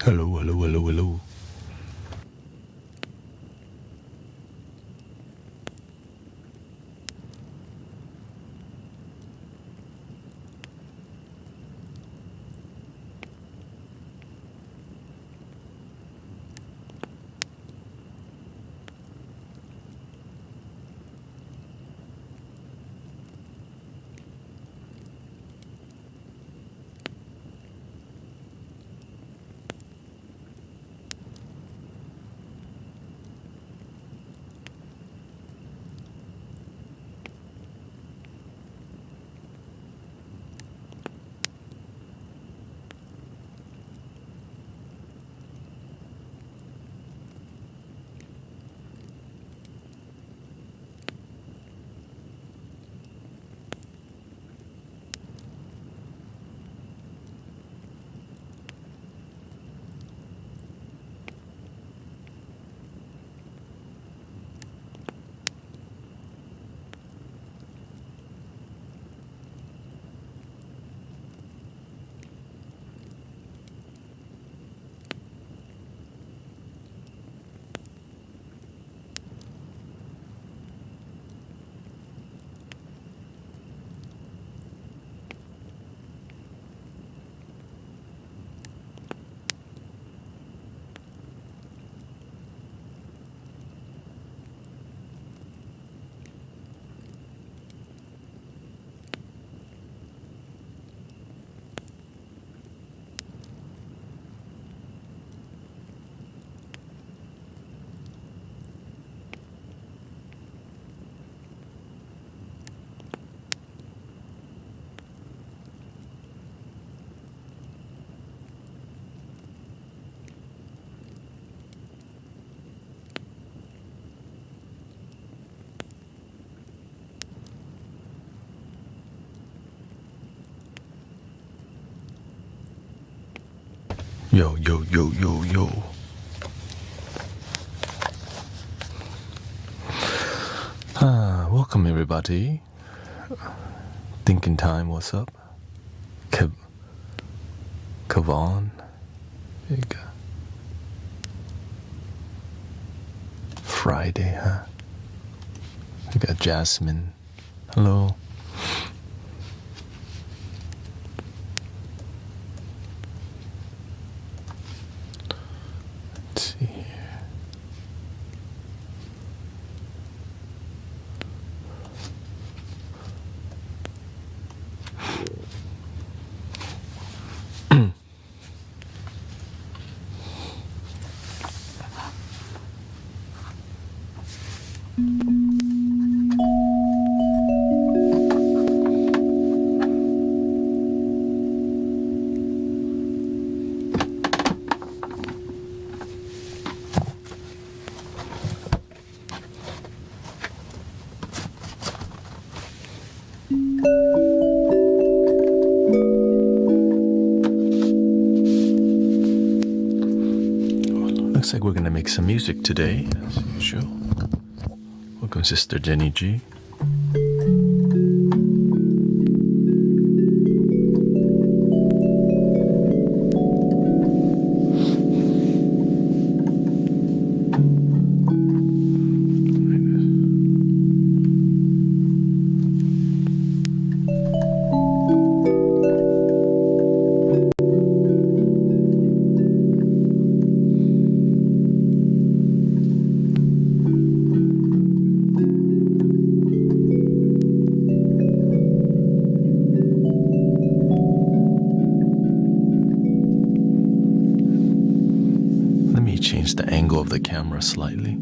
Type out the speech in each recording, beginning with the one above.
Hello, hello, hello, hello. Yo, yo, yo, yo, yo. Welcome everybody. Thinking time, what's up? Kavan. There you go. Friday, huh? We got Jasmine. Hello. Let's see here. Looks like we're gonna make some music today, as usual. Welcome, Sister Jenny G. Change the angle of the camera slightly.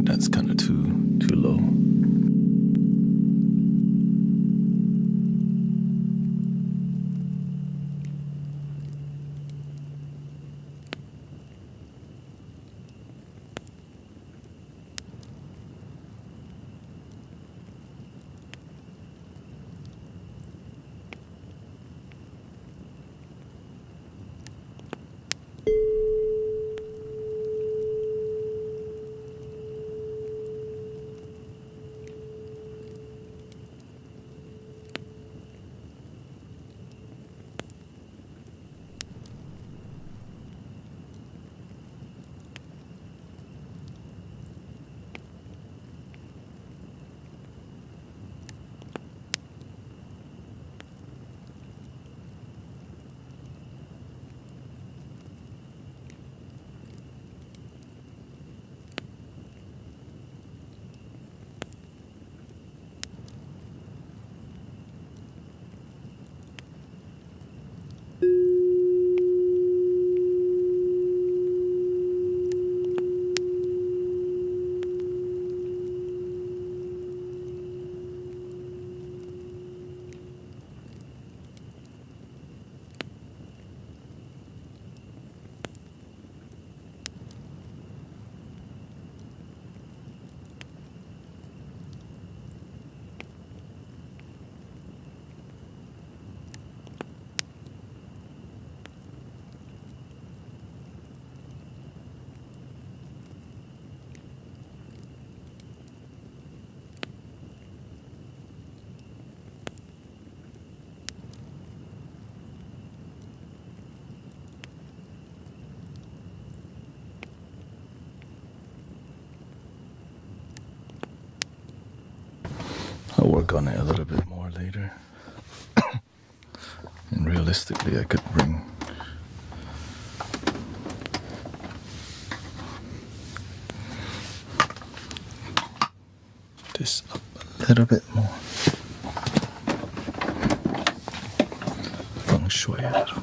that's kind of too low. I'll work on it a little bit more later. And realistically, I could bring this up a little bit more. Feng shui a little.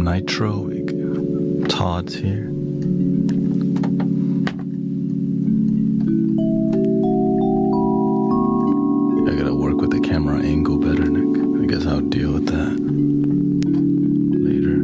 Nitro. Todd's here. I gotta work with the camera angle better, Nick. I guess I'll deal with that later.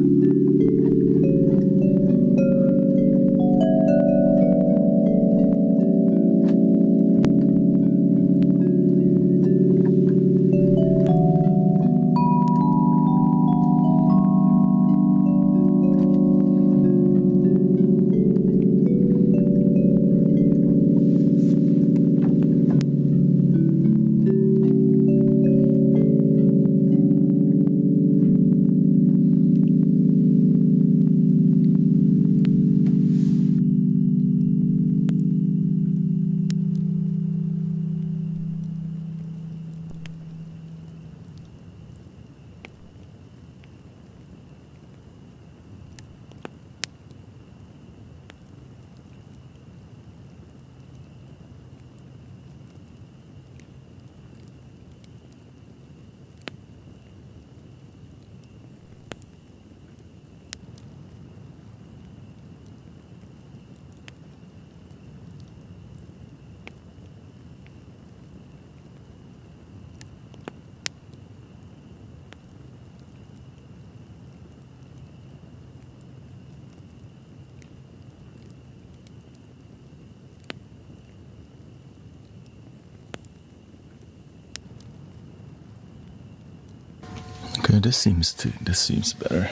Okay, this seems better.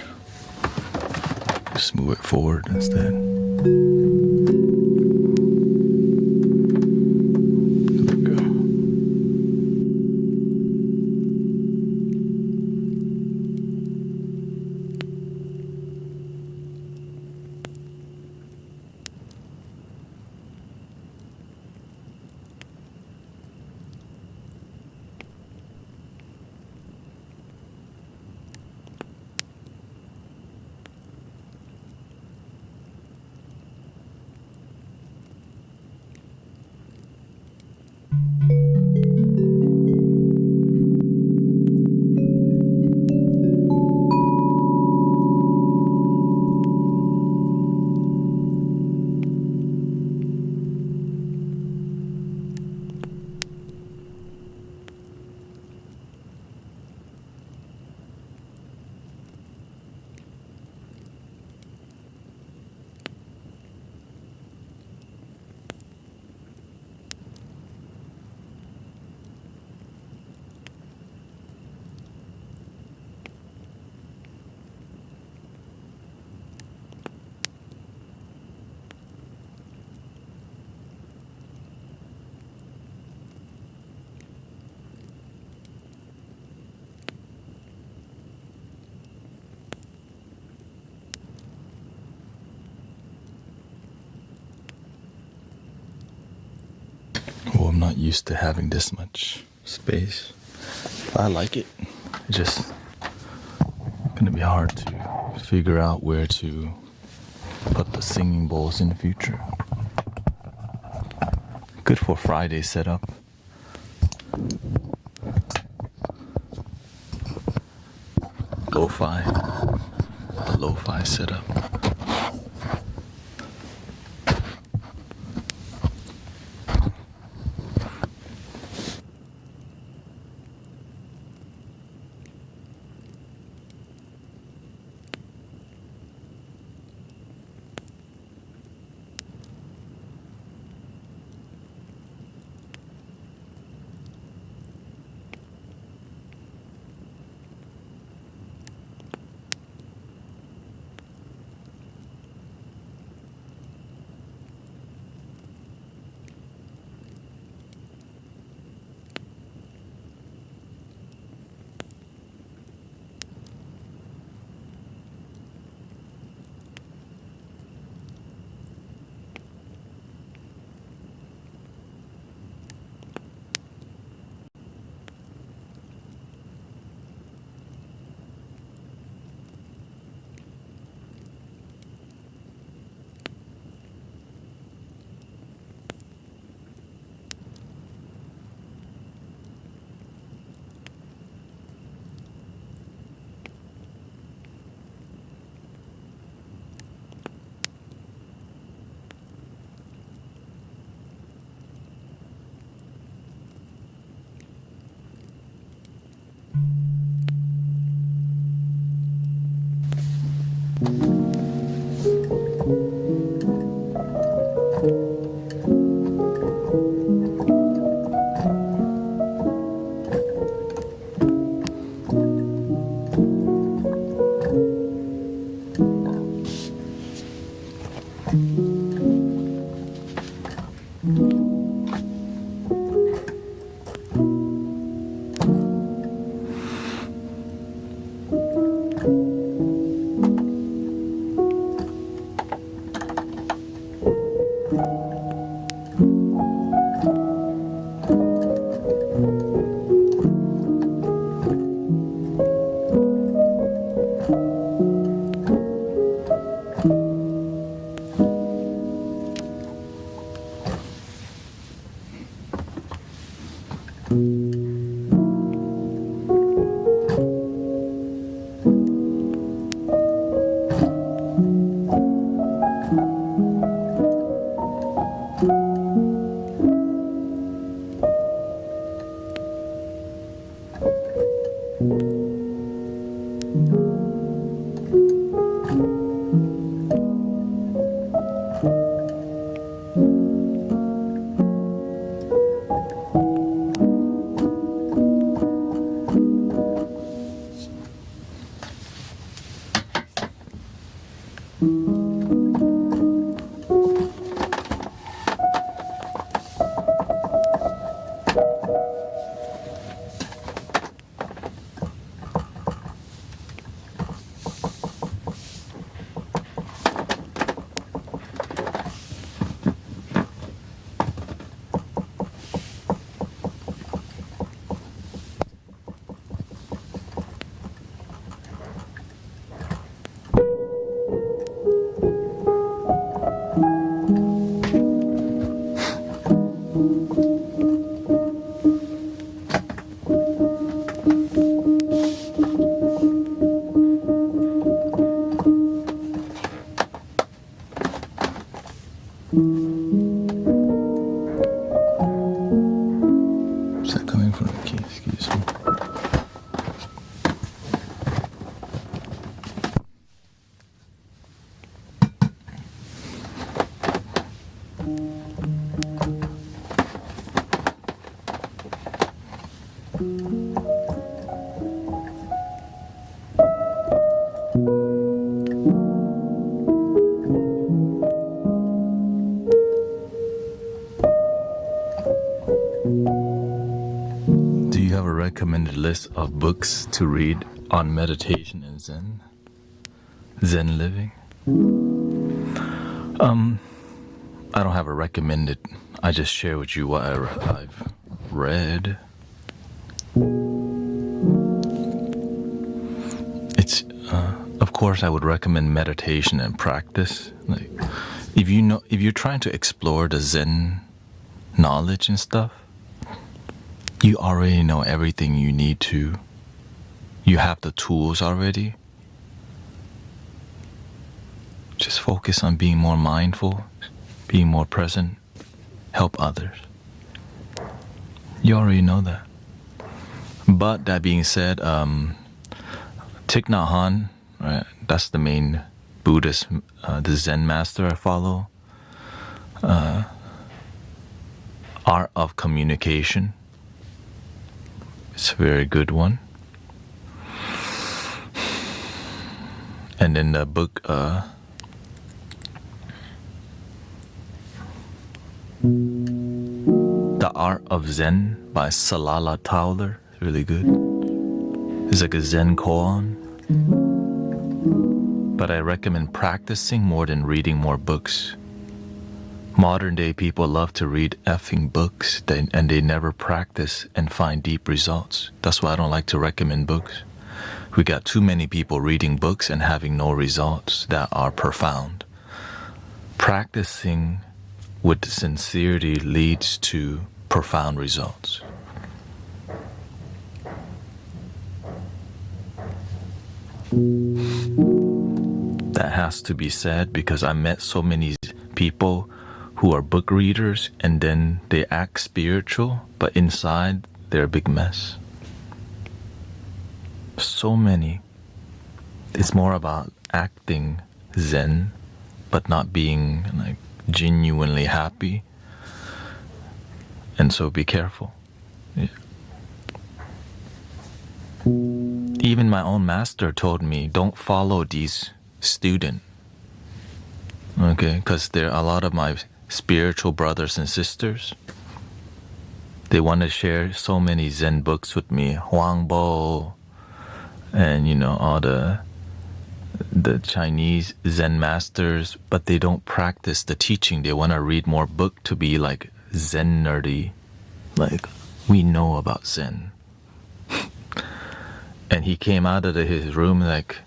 Just move it forward instead. There we go. Well, I'm not used to having this much space. I like it. It's just gonna be hard to figure out where to put the singing bowls in the future. Good for Friday setup. Lo-fi. The lo-fi setup. Is that coming from the key? Excuse me. Do you have a recommended list of books to read on meditation and Zen living? I don't have a recommended. I just share with you what I've read. It's, of course, I would recommend meditation and practice. Like, if you're trying to explore the Zen knowledge and stuff, you already know everything you need to. You have the tools already. Just focus on being more mindful, being more present, help others. You already know that. But that being said, Thich Nhat Hanh, right? That's the main Buddhist, the Zen master I follow. Art of Communication. It's a very good one. And then the book, The Art of Zen by Salala Towler. It's really good. It's like a Zen koan. But I recommend practicing more than reading more books. Modern day people love to read effing books and they never practice and find deep results. That's why I don't like to recommend books. We got too many people reading books and having no results that are profound. Practicing with sincerity leads to profound results. That has to be said because I met so many people who are book readers and then they act spiritual, but inside they're a big mess. So many. It's more about acting Zen, but not being like genuinely happy. And so be careful. Yeah. Even my own master told me, don't follow these students. Okay, because there are a lot of my spiritual brothers and sisters. They want to share so many Zen books with me, Huang Bo, and all the Chinese Zen masters, but they don't practice the teaching. They want to read more book to be like Zen nerdy, like we know about Zen. And he came out of his room like,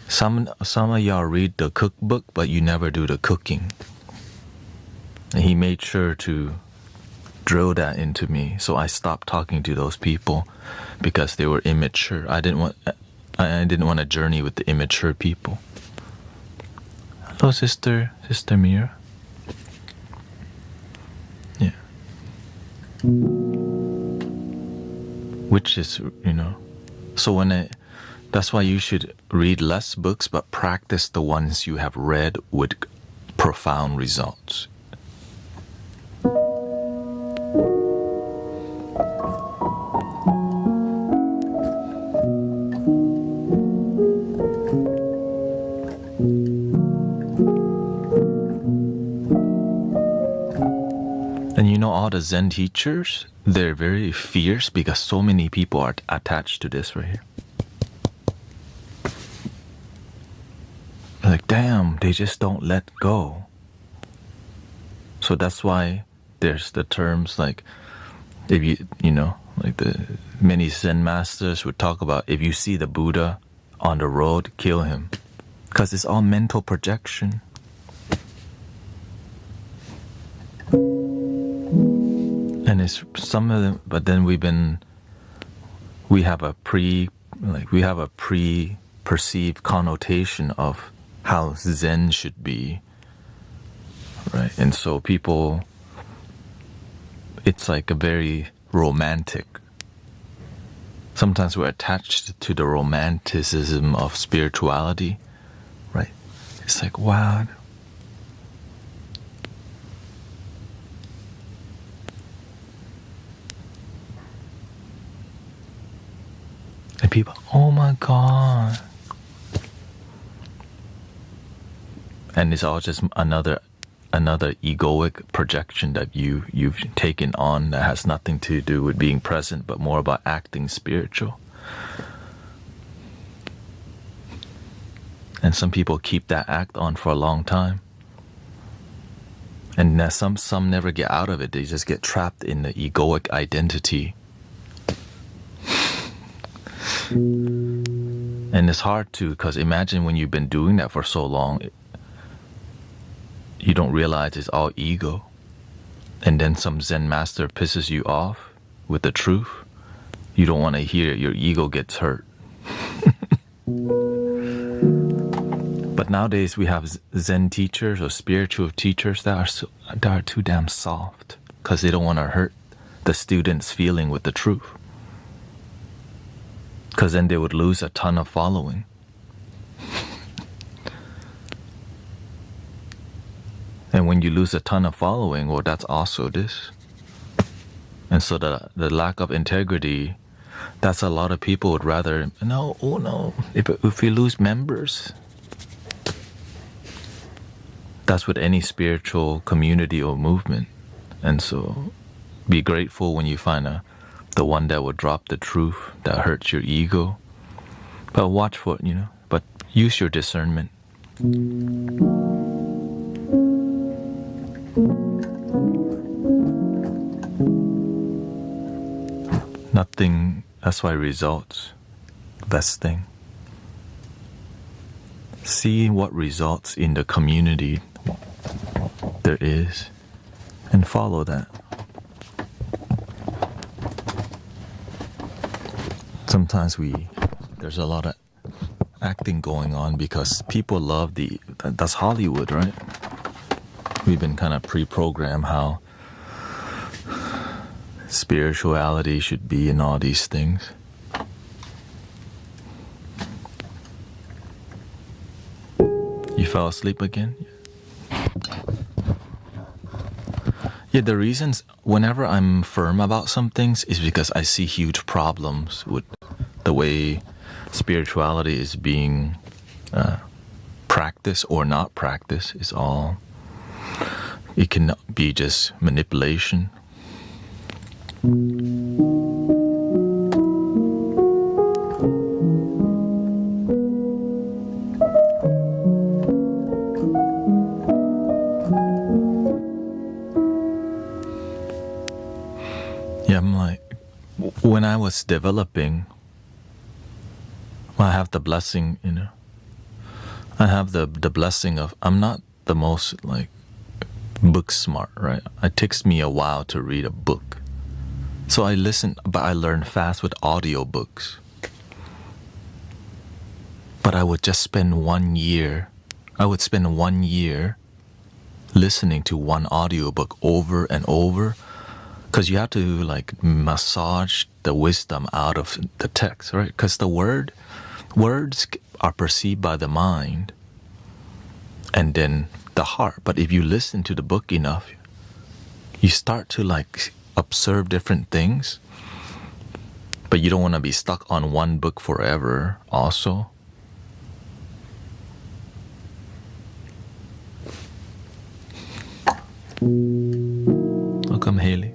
some of y'all read the cookbook, but you never do the cooking. And he made sure to drill that into me, so I stopped talking to those people because they were immature. I didn't want to journey with the immature people. Hello, Sister Mira. Yeah. Which is, so that's why you should read less books, but practice the ones you have read with profound results. And all the Zen teachers, they're very fierce because so many people are attached to this right here. Like, damn, they just don't let go. So that's why there's the terms like, if like the many Zen masters would talk about, if you see the Buddha on the road, kill him. Because it's all mental projection. And it's some of them, but then we have a pre-perceived connotation of how Zen should be, right? And so people, it's like a very romantic. Sometimes we're attached to the romanticism of spirituality, right? It's like, wow. And people, oh my God. And it's all just another egoic projection that you've taken on that has nothing to do with being present, but more about acting spiritual. And some people keep that act on for a long time. And some never get out of it. They just get trapped in the egoic identity. And it's hard to, because imagine when you've been doing that for so long, you don't realize it's all ego. And then some Zen master pisses you off with the truth. You don't want to hear it. Your ego gets hurt. But nowadays we have Zen teachers or spiritual teachers that are too damn soft because they don't want to hurt the students' feeling with the truth. Because then they would lose a ton of following. And when you lose a ton of following, well, that's also this. And so the lack of integrity, that's a lot of people would rather, no, if we lose members. That's with any spiritual community or movement. And so be grateful when you find the one that will drop the truth that hurts your ego. But watch for it, but use your discernment. Nothing, that's why results, best thing. See what results in the community there is and follow that. Sometimes there's a lot of acting going on because people love that's Hollywood, right? We've been kind of pre-programmed how spirituality should be and all these things. You fell asleep again? Yeah, the reasons whenever I'm firm about some things is because I see huge problems with the way spirituality is being practiced or not practiced. Is all. It can be just manipulation. Yeah, I'm like, when I was developing, I have the blessing, I have the blessing of, I'm not the most like book smart, right? It takes me a while to read a book. So I listen, but I learn fast with audiobooks. But I would just spend 1 year, listening to one audiobook over and over, because you have to like massage the wisdom out of the text, right? Because the words are perceived by the mind and then the heart. But if you listen to the book enough, you start to like observe different things. But you don't want to be stuck on one book forever also. Welcome, Haley.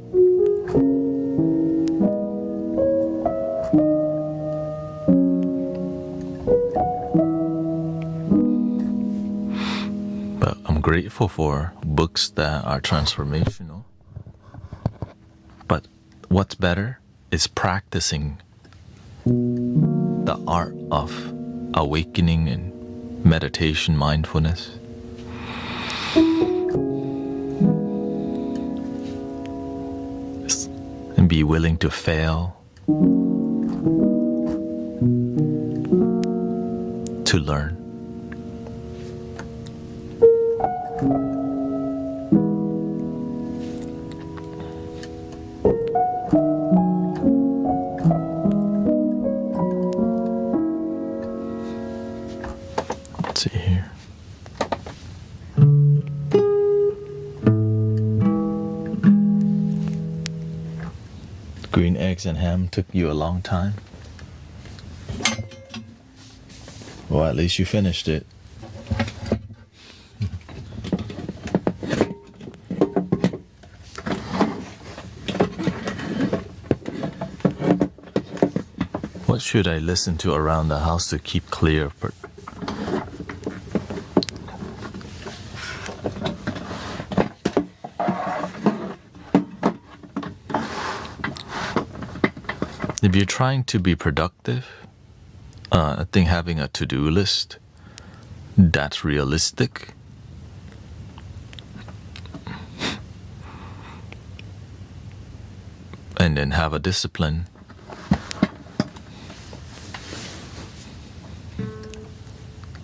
But I'm grateful for books that are transformational. But what's better is practicing the art of awakening and meditation, mindfulness. And be willing to fail, to learn. Let's see here. Green eggs and ham took you a long time. Well, at least you finished it. What should I listen to around the house to keep clear? If you're trying to be productive, I think having a to-do list that's realistic. And then have a discipline.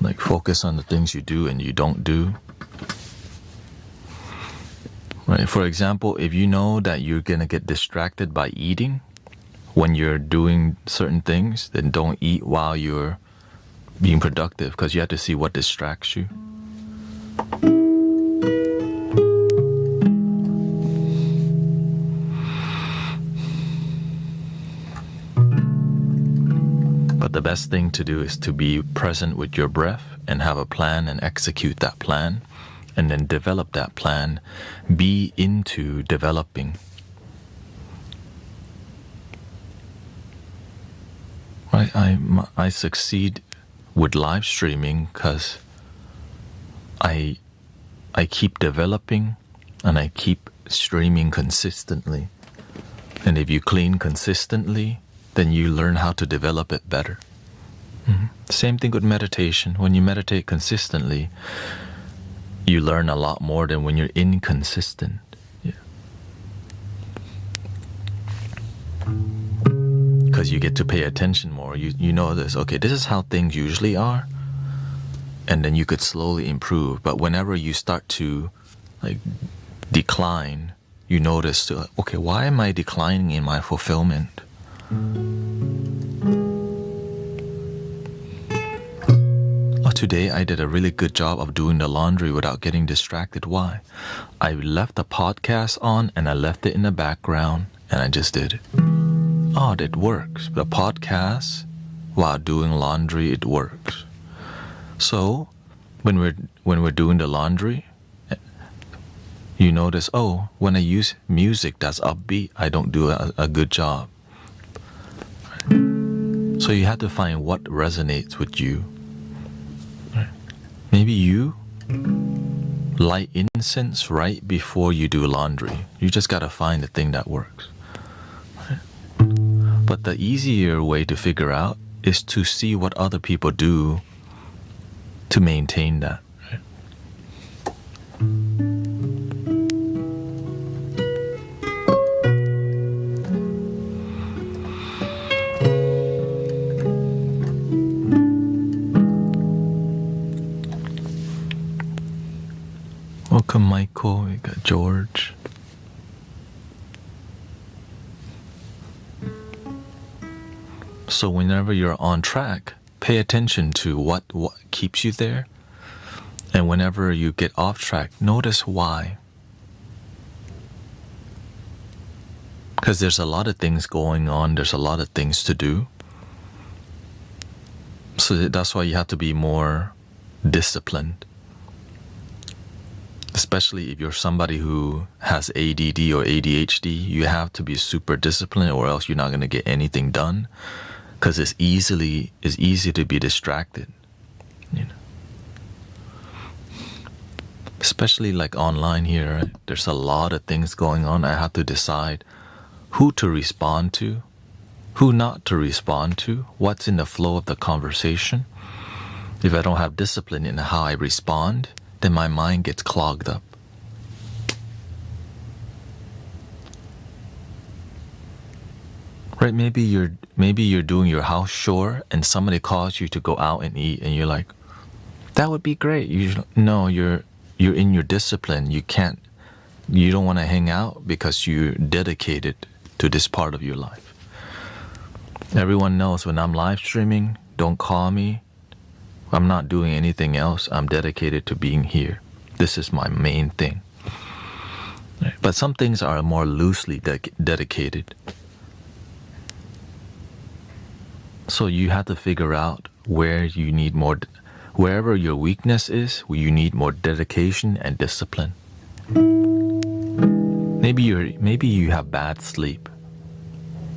Like focus on the things you do and you don't do. Right? For example, if you know that you're gonna get distracted by eating, when you're doing certain things, then don't eat while you're being productive, because you have to see what distracts you. But the best thing to do is to be present with your breath and have a plan and execute that plan, and then develop that plan. Be into developing. I succeed with live streaming because I keep developing and I keep streaming consistently. And if you clean consistently, then you learn how to develop it better. Same thing with meditation. When you meditate consistently, you learn a lot more than when you're inconsistent. Because you get to pay attention more. You know this. Okay, this is how things usually are. And then you could slowly improve. But whenever you start to like decline, you notice, okay, why am I declining in my fulfillment? today I did a really good job of doing the laundry without getting distracted. Why? I left the podcast on and I left it in the background and I just did it. Oh, it works. The podcast while doing laundry, it works. So when we're doing the laundry, you notice, oh, when I use music that's upbeat, I don't do a good job. So you have to find what resonates with you. Maybe you light incense right before you do laundry. You just gotta find the thing that works. But the easier way to figure out is to see what other people do to maintain that. Welcome, Michael. We got George. So whenever you're on track, pay attention to what keeps you there. And whenever you get off track, notice why. Because there's a lot of things going on. There's a lot of things to do. So that's why you have to be more disciplined. Especially if you're somebody who has ADD or ADHD, you have to be super disciplined or else you're not going to get anything done. Because it's easy to be distracted. You know? Especially like online here, right? There's a lot of things going on. I have to decide who to respond to, who not to respond to, what's in the flow of the conversation. If I don't have discipline in how I respond, then my mind gets clogged up. Right? Maybe you're doing your house chore and somebody calls you to go out and eat and you're like, that would be great. No, you're in your discipline. You don't want to hang out because you're dedicated to this part of your life. Everyone knows when I'm live streaming, don't call me. I'm not doing anything else. I'm dedicated to being here. This is my main thing. But some things are more loosely dedicated. So you have to figure out where you need more, wherever your weakness is, where you need more dedication and discipline. Maybe you have bad sleep.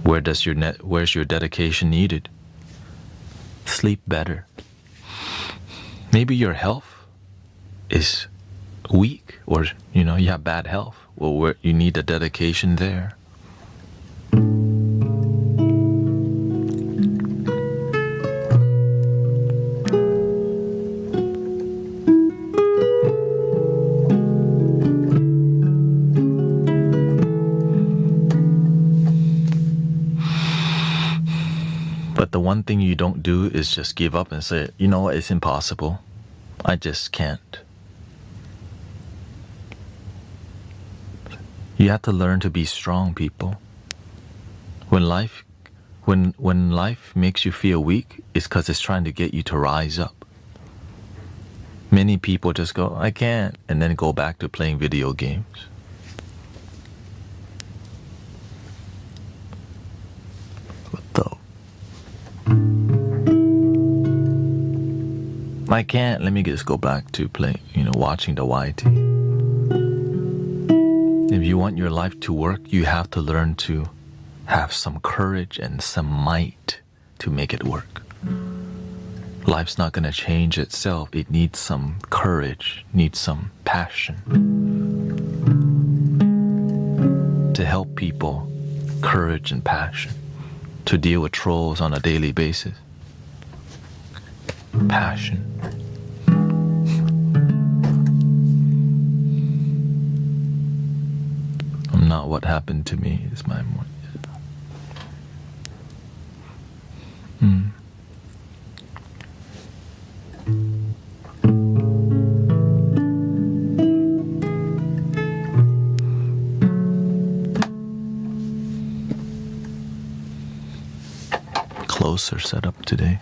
Where's your dedication needed? Sleep better. Maybe your health is weak, or you have bad health. Well, you need a dedication there. But the one thing you don't do is just give up and say, you know what, it's impossible. I just can't. You have to learn to be strong, people. When life makes you feel weak, it's because it's trying to get you to rise up. Many people just go, I can't, and then go back to playing video games. I can't. Let me just go back to playing, watching the YT. If you want your life to work, you have to learn to have some courage and some might to make it work. Life's not going to change itself. It needs some courage, needs some passion to help people, courage and passion to deal with trolls on a daily basis. Passion. I'm not what happened to me is my more. Closer setup today.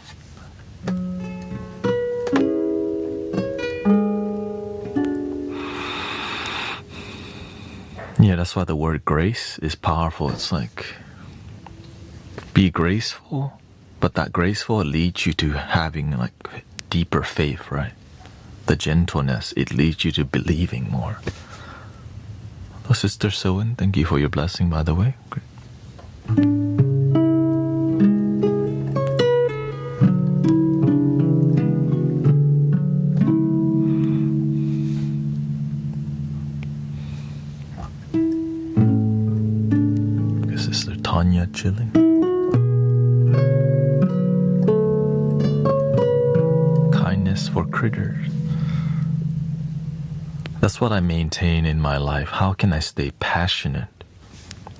Yeah, that's why the word grace is powerful. It's like, be graceful, but that graceful leads you to having like deeper faith, right? The gentleness, it leads you to believing more. Oh, Sister Soen, thank you for your blessing, by the way. Great. Sister Tanya chilling. Kindness for critters. That's what I maintain in my life. How can I stay passionate,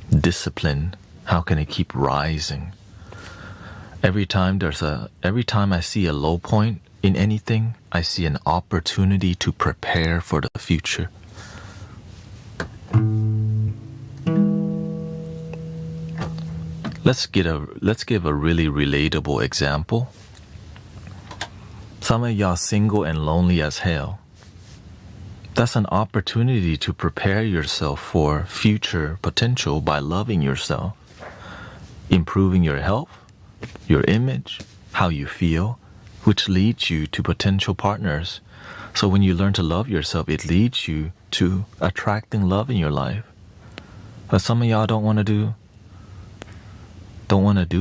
disciplined? How can I keep rising? Every time I see a low point in anything, I see an opportunity to prepare for the future. Let's give a really relatable example. Some of y'all single and lonely as hell. That's an opportunity to prepare yourself for future potential by loving yourself, improving your health, your image, how you feel, which leads you to potential partners. So when you learn to love yourself, it leads you to attracting love in your life. But some of y'all don't want to do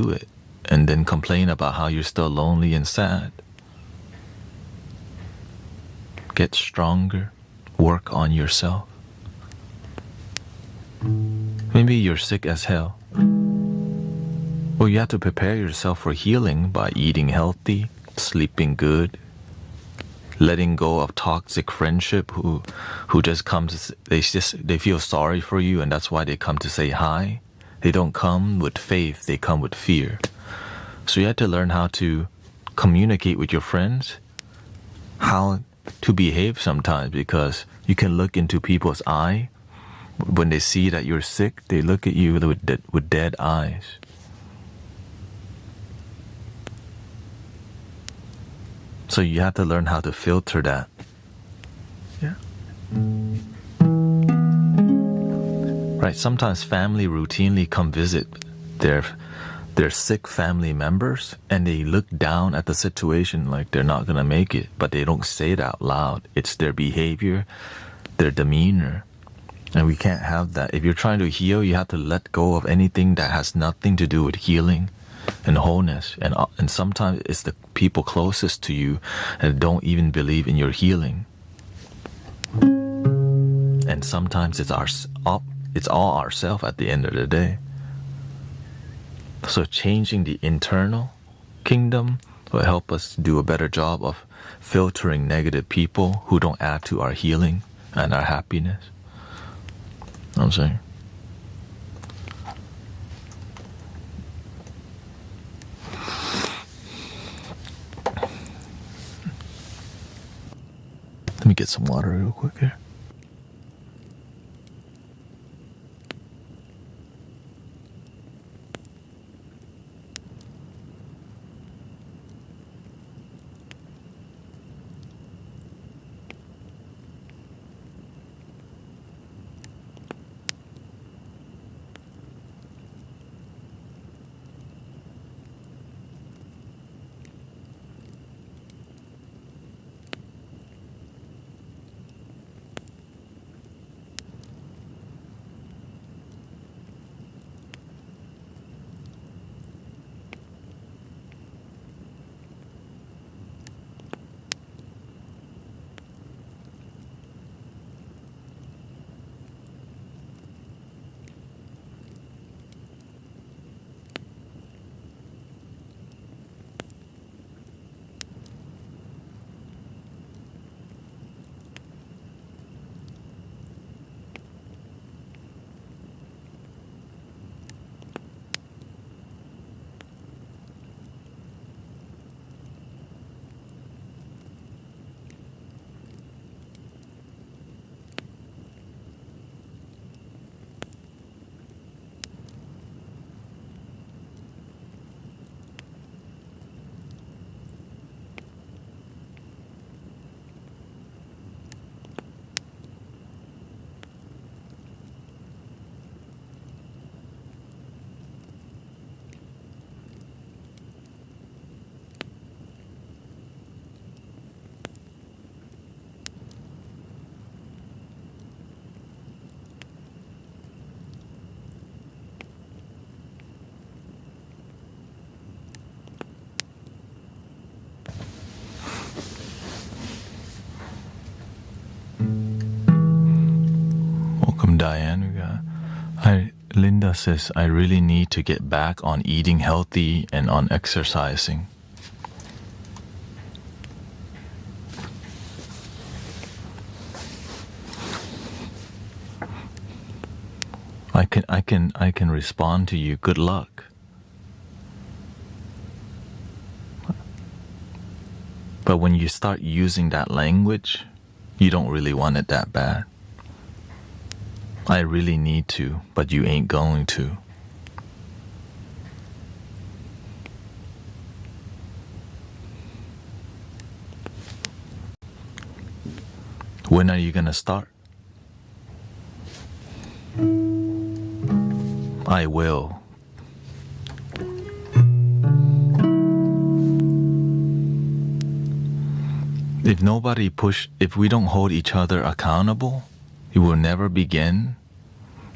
it and then complain about how you're still lonely and sad. Get stronger. Work on yourself. Maybe you're sick as hell. Well, you have to prepare yourself for healing by eating healthy, sleeping good, letting go of toxic friendship who just comes, they feel sorry for you and that's why they come to say hi. They don't come with faith, they come with fear. So you have to learn how to communicate with your friends, how to behave sometimes, because you can look into people's eye. When they see that you're sick, they look at you with dead eyes. So you have to learn how to filter that. Yeah. Right, sometimes family routinely come visit their sick family members and they look down at the situation like they're not going to make it, but they don't say it out loud. It's their behavior, their demeanor, and we can't have that. If you're trying to heal, you have to let go of anything that has nothing to do with healing and wholeness, and sometimes it's the people closest to you that don't even believe in your healing, and sometimes it's all ourselves at the end of the day. So changing the internal kingdom will help us do a better job of filtering negative people who don't add to our healing and our happiness. You know what I'm saying? Let me get some water real quick here. Diane, Linda says, I really need to get back on eating healthy and on exercising. I can respond to you, good luck. But when you start using that language, you don't really want it that bad. I really need to, but you ain't going to. When are you gonna start? I will. If we don't hold each other accountable, you will never begin.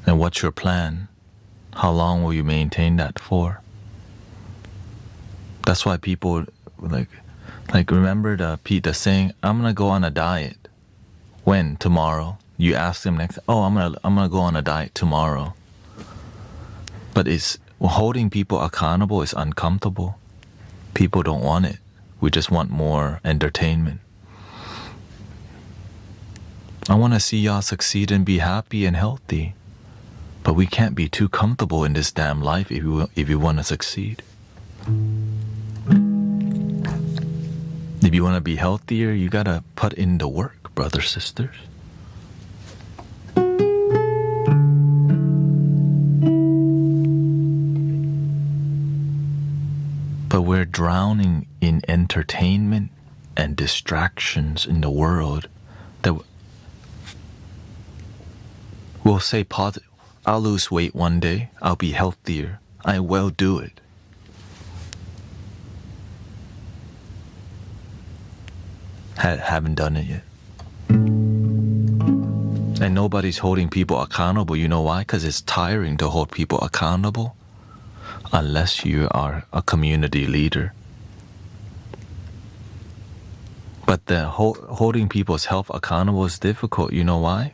And what's your plan? How long will you maintain that for? That's why people like remember the saying, I'm gonna go on a diet. When? Tomorrow. You ask them next, oh, I'm gonna go on a diet tomorrow. But holding people accountable is uncomfortable. People don't want it. We just want more entertainment. I want to see y'all succeed and be happy and healthy. But we can't be too comfortable in this damn life if you want to succeed. If you want to be healthier, you gotta put in the work, brothers, sisters. But we're drowning in entertainment and distractions in the world that will say positive. I'll lose weight one day. I'll be healthier. I will do it. Haven't done it yet. And nobody's holding people accountable. You know why? Because it's tiring to hold people accountable unless you are a community leader. But the holding people's health accountable is difficult. You know why?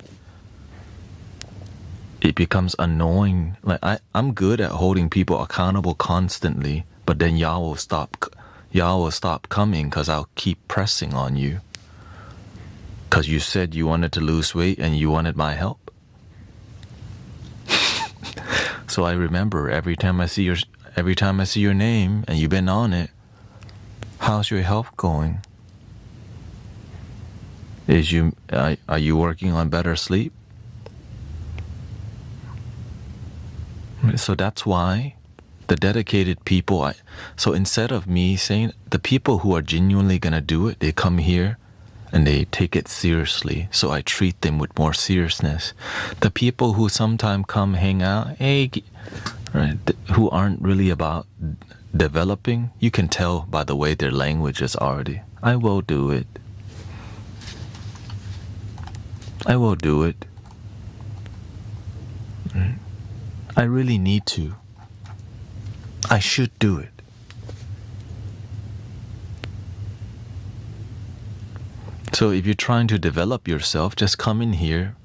It becomes annoying. Like I'm good at holding people accountable constantly, but then y'all will stop coming because I'll keep pressing on you. Because you said you wanted to lose weight and you wanted my help. So I remember every time I see your name and you've been on it, how's your health going? Are you working on better sleep? So that's why the dedicated people, so instead of me saying, the people who are genuinely gonna do it, they come here and they take it seriously. So I treat them with more seriousness. The people who sometimes come hang out, hey, right, who aren't really about developing, you can tell by the way their language is already. I will do it. I will do it. I really need to. I should do it. So if you're trying to develop yourself, just come in here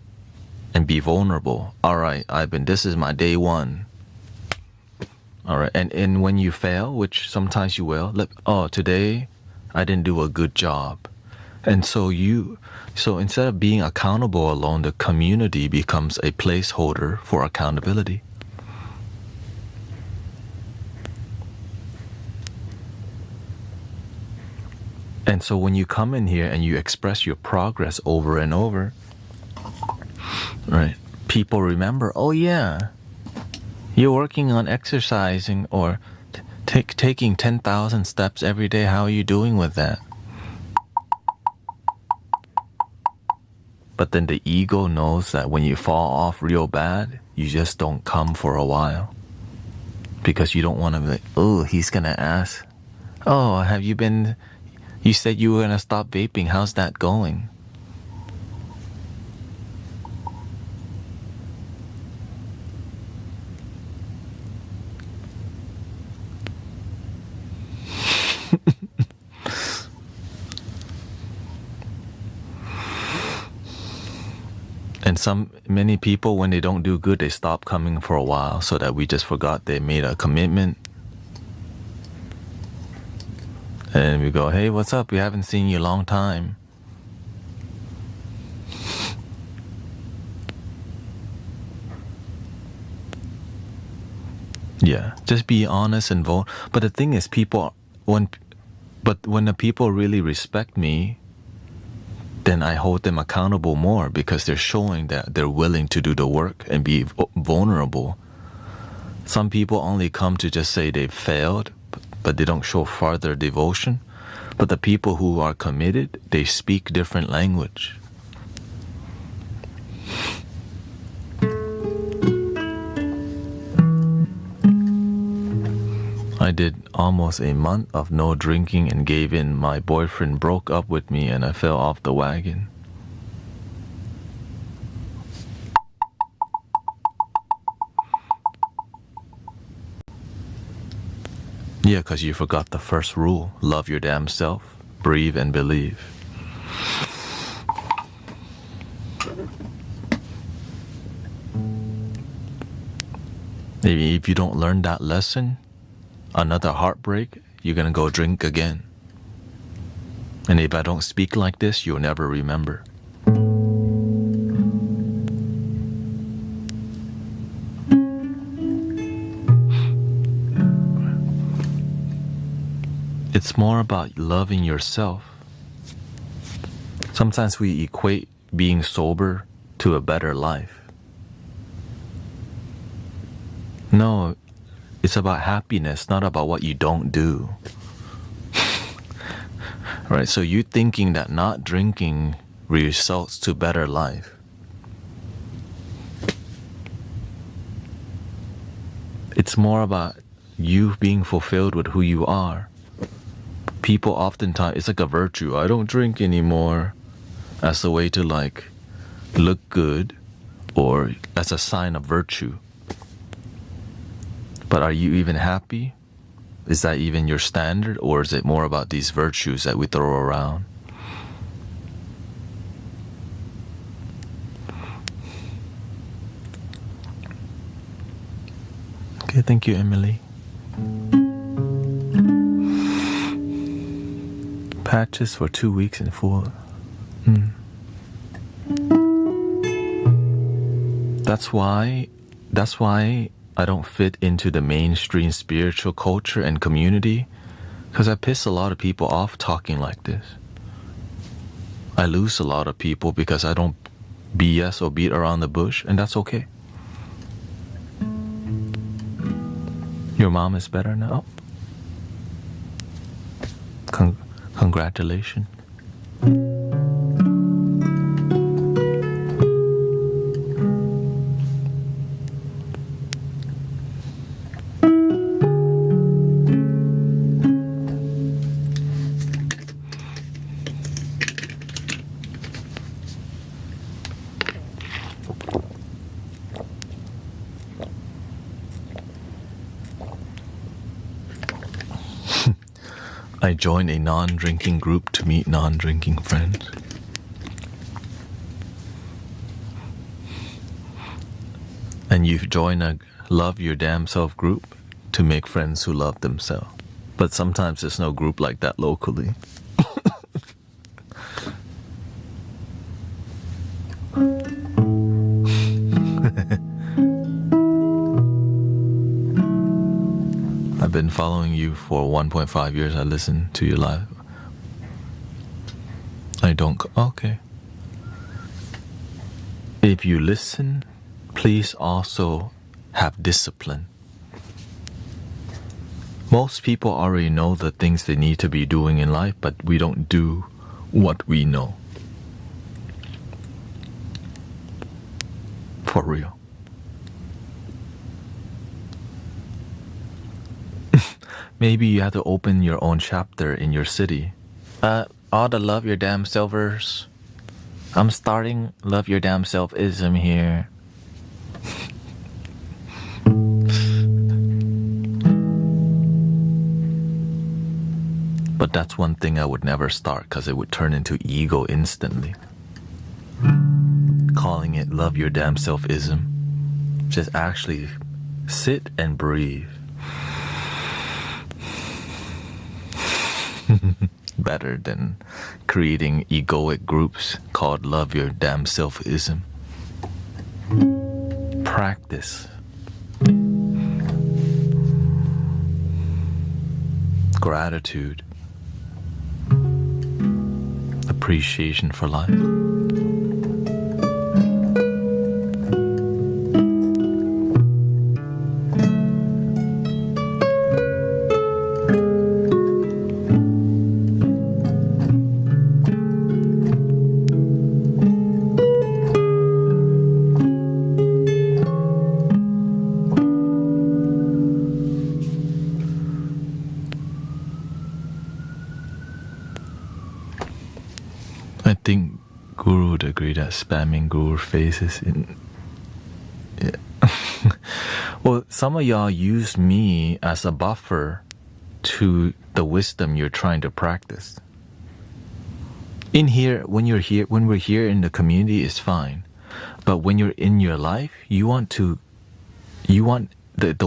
and be vulnerable. All right, this is my day one. All right, and when you fail, which sometimes you will, today I didn't do a good job. And so instead of being accountable alone, the community becomes a placeholder for accountability. And so when you come in here and you express your progress over and over, right, people remember, oh yeah, you're working on exercising or taking 10,000 steps every day. How are you doing with that? But then the ego knows that when you fall off real bad, you just don't come for a while. Because you don't want to be like, oh, he's going to ask, oh, you said you were going to stop vaping. How's that going? And many people, when they don't do good, they stop coming for a while so that we just forgot they made a commitment. And we go, hey, what's up? We haven't seen you a long time. Yeah, just be honest and vulnerable. But the thing is, when the people really respect me, then I hold them accountable more because they're showing that they're willing to do the work and be vulnerable. Some people only come to just say they've failed, but they don't show further devotion. But the people who are committed, they speak different language. I did almost a month of no drinking and gave in. My boyfriend broke up with me and I fell off the wagon. Yeah, because you forgot the first rule. Love your damn self, breathe and believe. Maybe if you don't learn that lesson, another heartbreak, you're gonna go drink again. And if I don't speak like this, you'll never remember. It's more about loving yourself. Sometimes we equate being sober to a better life. No, it's about happiness, not about what you don't do. Right? So you thinking that not drinking results to better life. It's more about you being fulfilled with who you are. People oftentimes, it's like a virtue. I don't drink anymore as a way to like look good or as a sign of virtue. But are you even happy? Is that even your standard, or is it more about these virtues that we throw around? Okay, thank you, Emily. Patches for 2 weeks in full. That's why I don't fit into the mainstream spiritual culture and community, because I piss a lot of people off talking like this. I lose a lot of people because I don't BS or beat around the bush, and that's okay. Your mom is better now? Congratulations. I joined a non-drinking group to meet non-drinking friends. And you join a love your damn self group to make friends who love themselves. But sometimes there's no group like that locally. I've been following you for 1.5 years. I listen to you live. I don't... Okay. If you listen, please also have discipline. Most people already know the things they need to be doing in life, but we don't do what we know. For real. Maybe you have to open your own chapter in your city. All the love your damn selfers. I'm starting love your damn self-ism here. But that's one thing I would never start, because it would turn into ego instantly. calling it love your damn selfism. Just actually sit and breathe. Better than creating egoic groups called love your damn selfism. Practice. Gratitude. Appreciation for life. I think Guru would agree that spamming Guru faces in. Yeah. Well, some of y'all use me as a buffer to the wisdom you're trying to practice. In here, when we're here in the community, it's fine. But when you're in your life, you want the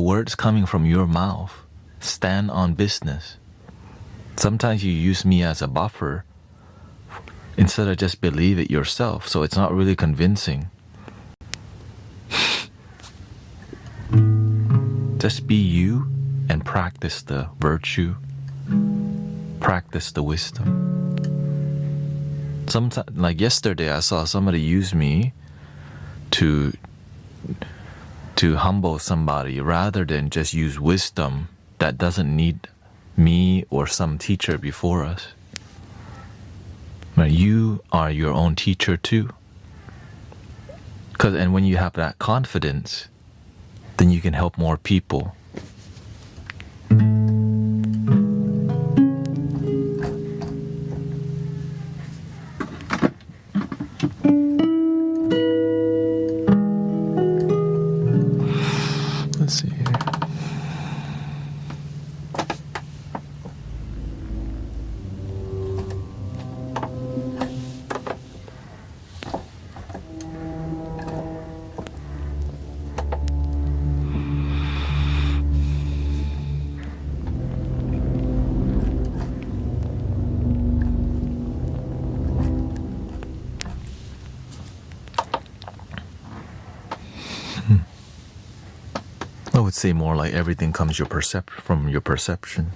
words coming from your mouth. Stand on business. Sometimes you use me as a buffer instead of just believe it yourself, so it's not really convincing. Just be you and practice the virtue, practice the wisdom. Sometimes, like yesterday, I saw somebody use me to humble somebody rather than just use wisdom that doesn't need me or some teacher before us. But you are your own teacher too. And when you have that confidence, then you can help more people. Let's see here. I would say more like everything comes from your perception.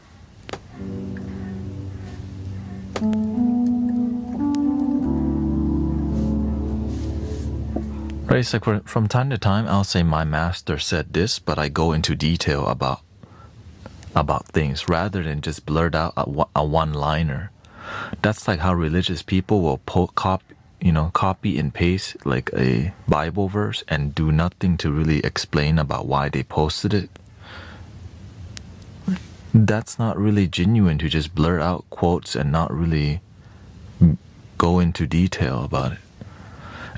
Right, it's like from time to time I'll say my master said this, but I go into detail about things rather than just blurt out a one-liner. That's like how religious people will copy and paste like a Bible verse and do nothing to really explain about why they posted it. That's not really genuine to just blurt out quotes and not really go into detail about it.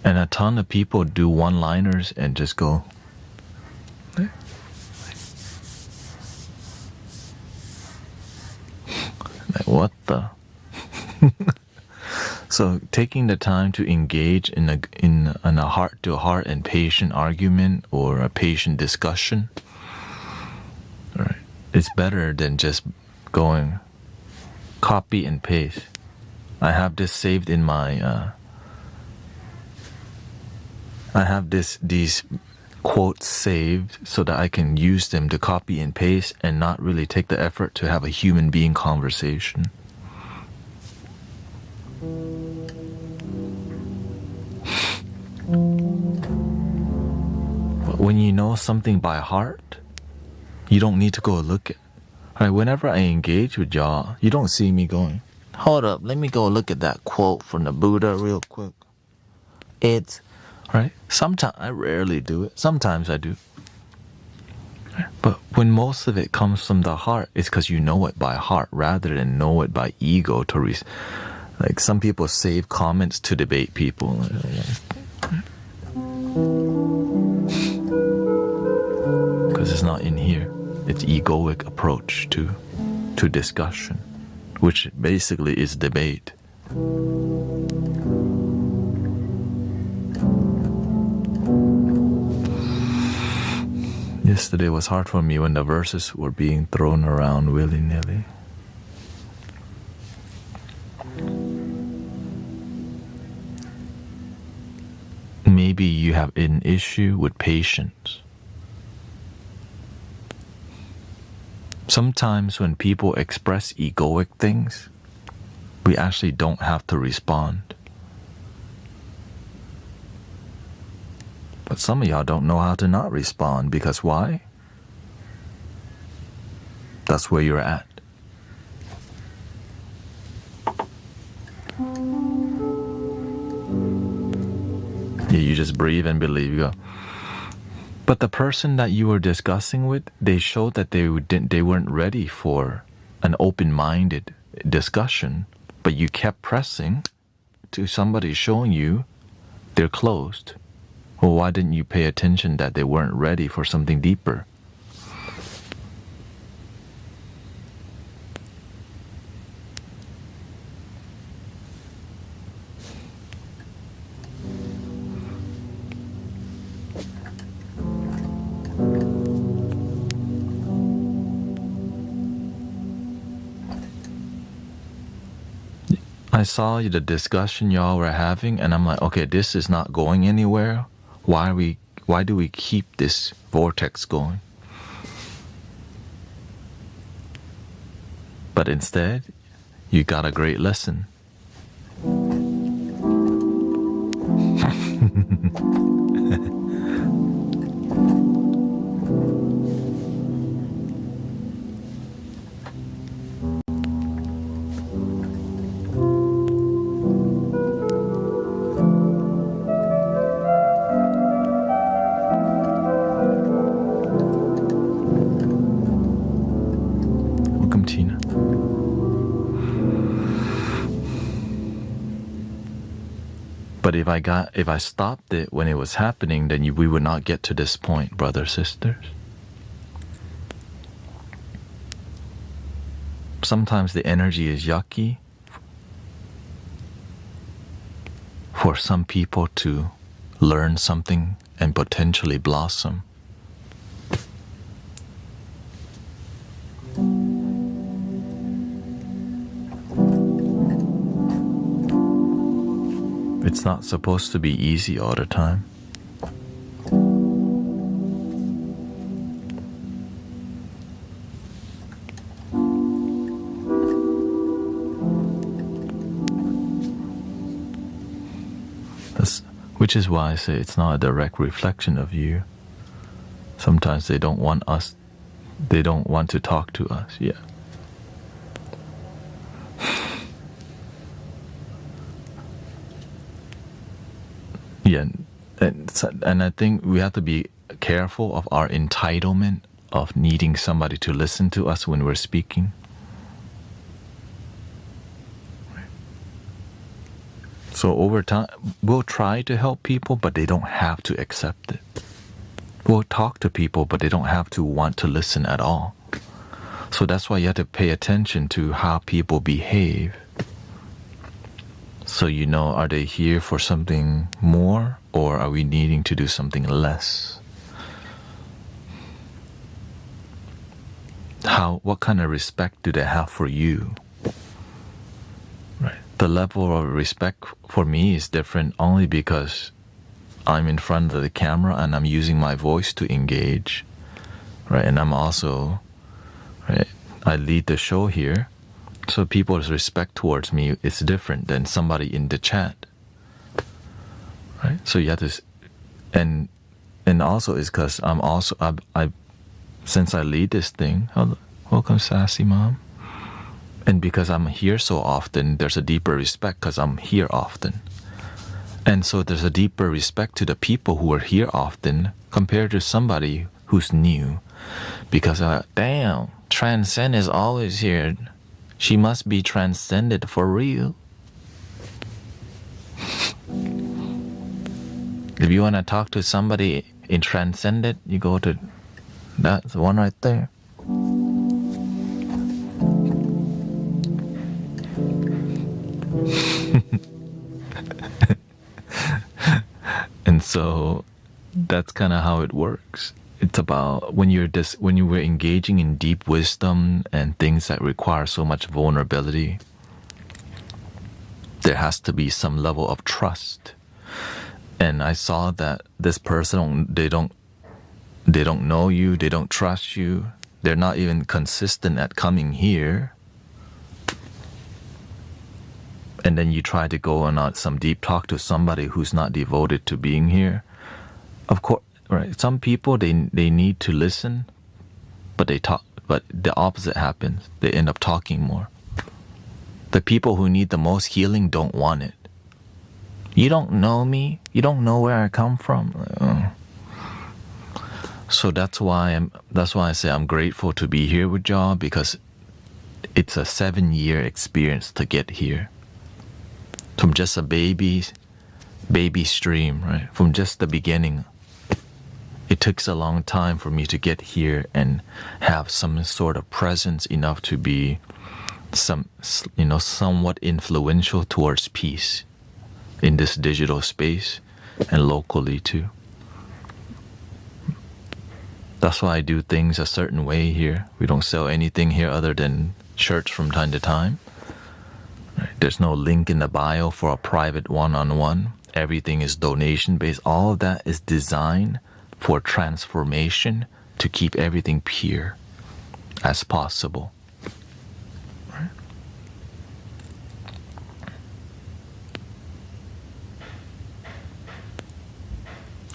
And a ton of people do one-liners and just go, like, what the? So taking the time to engage in a heart-to-heart and patient argument or a patient discussion, right, it's better than just going copy and paste. I have this saved in my. I have these quotes saved so that I can use them to copy and paste and not really take the effort to have a human being conversation. When you know something by heart, you don't need to go look at it. Right, whenever I engage with y'all, you don't see me going, hold up, let me go look at that quote from the Buddha real quick. It's, right? Sometimes, I rarely do it. Sometimes I do. But when most of it comes from the heart, it's because you know it by heart rather than know it by ego. Like some people save comments to debate people. Because it's not in here. It's egoic approach to discussion, which basically is debate. Yesterday was hard for me when the verses were being thrown around willy-nilly. Maybe you have an issue with patience. Sometimes when people express egoic things, we actually don't have to respond. But some of y'all don't know how to not respond because why? That's where you're at. Yeah, you just breathe and believe. You go. But the person that you were discussing with, they showed that they weren't ready for an open-minded discussion, but you kept pressing to somebody showing you they're closed. Well, why didn't you pay attention that they weren't ready for something deeper? I saw the discussion y'all were having, and I'm like, okay, this is not going anywhere. Why do we keep this vortex going? But instead, you got a great lesson. Welcome, Tina. But if I stopped it when it was happening, then we would not get to this point, brothers, sisters. Sometimes the energy is yucky for some people to learn something and potentially blossom. It's not supposed to be easy all the time. Which is why I say it's not a direct reflection of you. Sometimes they don't want to talk to us. Yeah. Yeah, and I think we have to be careful of our entitlement of needing somebody to listen to us when we're speaking. So over time, we'll try to help people, but they don't have to accept it. We'll talk to people, but they don't have to want to listen at all. So that's why you have to pay attention to how people behave. So you know, are they here for something more, or are we needing to do something less? What kind of respect do they have for you? Right. The level of respect for me is different only because I'm in front of the camera and I'm using my voice to engage. Right. And I'm also, right, I lead the show here. So people's respect towards me is different than somebody in the chat, right? So you have to, and also it's because I since I lead this thing. Welcome, sassy mom. And because I'm here so often, there's a deeper respect because I'm here often, and so there's a deeper respect to the people who are here often compared to somebody who's new, because damn, Transcend is always here. She must be transcended for real. If you want to talk to somebody in transcended, you go to that one right there. And so that's kind of how it works. it's about when you were engaging in deep wisdom and things that require so much vulnerability, there has to be some level of trust. And I saw that this person, they don't know you, they don't trust you, they're not even consistent at coming here. And then you try to go on some deep talk to somebody who's not devoted to being here. Of course, right? Some people, they need to listen, but they talk. But the opposite happens. They end up talking more. The people who need the most healing don't want it. You don't know me. You don't know where I come from. So that's why I say I'm grateful to be here with y'all, because it's a 7-year experience to get here. From just a baby stream, right? From just the beginning. It takes a long time for me to get here and have some sort of presence enough to be somewhat influential towards peace in this digital space and locally too. That's why I do things a certain way here. We don't sell anything here other than shirts from time to time. Right? There's no link in the bio for a private one-on-one. Everything is donation-based. All of that is designed for transformation to keep everything pure as possible. Right?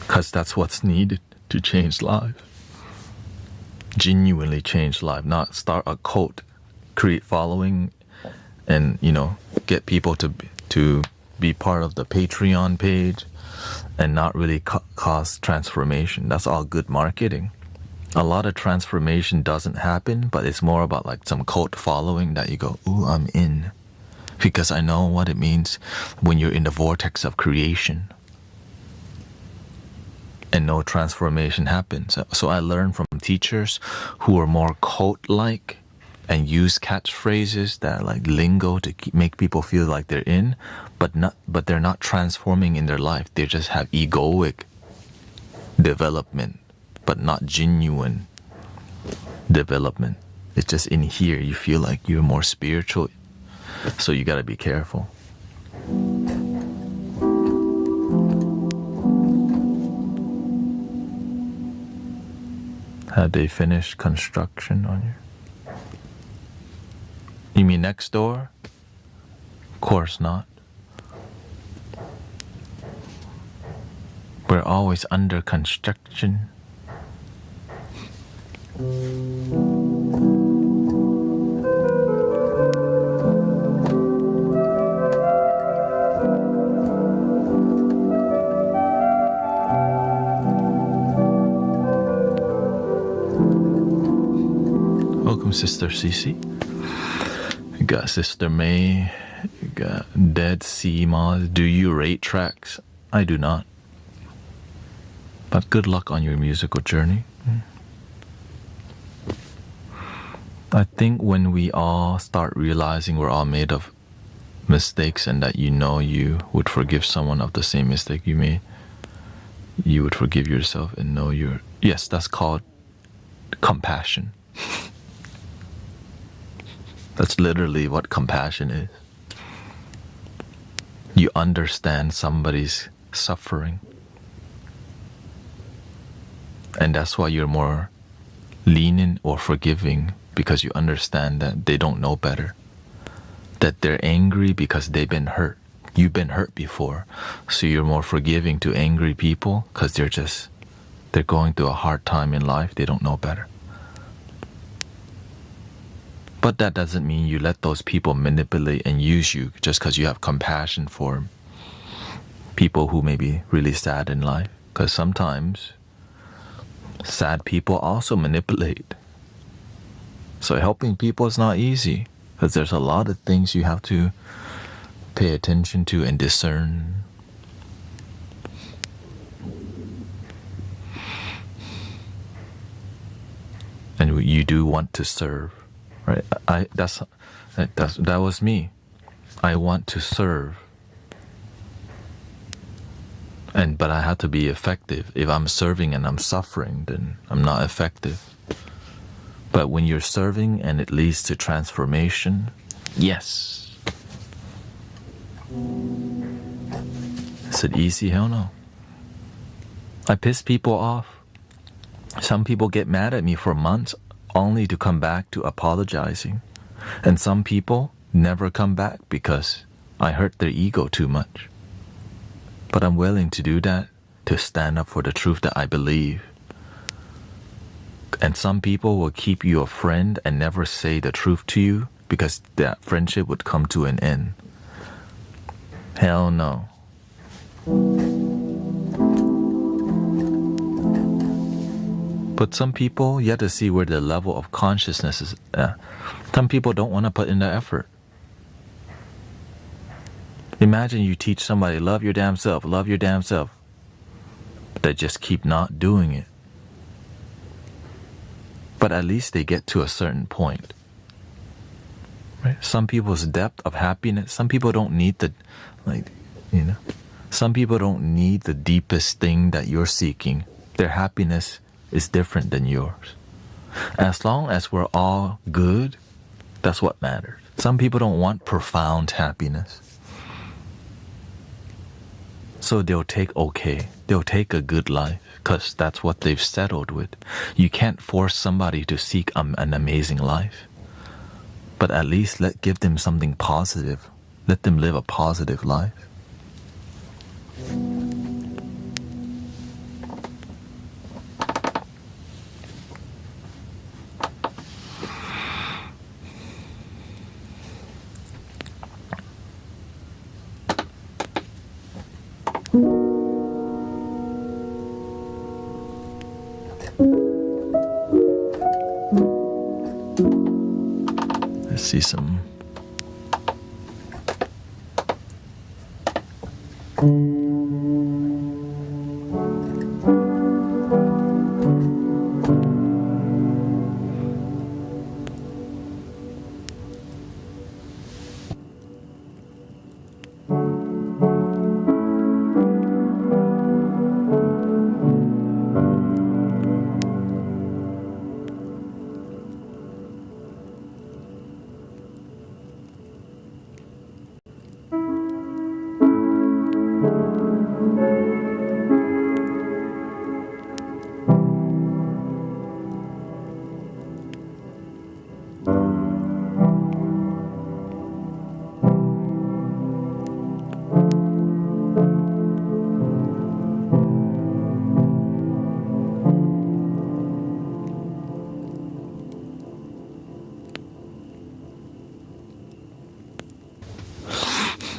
Because that's what's needed to change lives. Genuinely change life, not start a cult, create following, and get people to be part of the Patreon page and not really cause transformation. That's all good marketing. A lot of transformation doesn't happen, but it's more about like some cult following that you go, ooh, I'm in, because I know what it means when you're in the vortex of creation and no transformation happens. So I learned from teachers who are more cult-like and use catchphrases that like lingo to make people feel like they're in, but they're not transforming in their life. They just have egoic development, but not genuine development. It's just in here you feel like you're more spiritual, so you got to be careful. Had they finished construction on you? You mean next door? Of course not. We're always under construction. Welcome, Sister Cece. You got Sister May. You got Dead Sea Moz. Do you rate tracks? I do not. But good luck on your musical journey. I think when we all start realizing we're all made of mistakes, and that you would forgive someone of the same mistake you made, you would forgive yourself and know yes, that's called compassion. That's literally what compassion is. You understand somebody's suffering. And that's why you're more lenient or forgiving, because you understand that they don't know better. That they're angry because they've been hurt. You've been hurt before. So you're more forgiving to angry people because they're going through a hard time in life. They don't know better. But that doesn't mean you let those people manipulate and use you just because you have compassion for people who may be really sad in life. Because sometimes sad people also manipulate. So helping people is not easy, because there's a lot of things you have to pay attention to and discern. And you do want to serve. Right, that was me. I want to serve. But I have to be effective. If I'm serving and I'm suffering, then I'm not effective. But when you're serving and it leads to transformation, yes. Is it easy? Hell no. I piss people off. Some people get mad at me for months only to come back to apologizing. And some people never come back because I hurt their ego too much. But I'm willing to do that, to stand up for the truth that I believe. And some people will keep you a friend and never say the truth to you because that friendship would come to an end. Hell no. But some people, you have to see where the level of consciousness is at. Some people don't want to put in the effort. Imagine you teach somebody, love your damn self, love your damn self. They just keep not doing it. But at least they get to a certain point. Right? Some people's depth of happiness, some people don't need some people don't need the deepest thing that you're seeking. Their happiness is different than yours. As long as we're all good, that's what matters. Some people don't want profound happiness. So they'll take a good life because that's what they've settled with. You can't force somebody to seek an amazing life. But at least give them something positive. Let them live a positive life. Let's see some.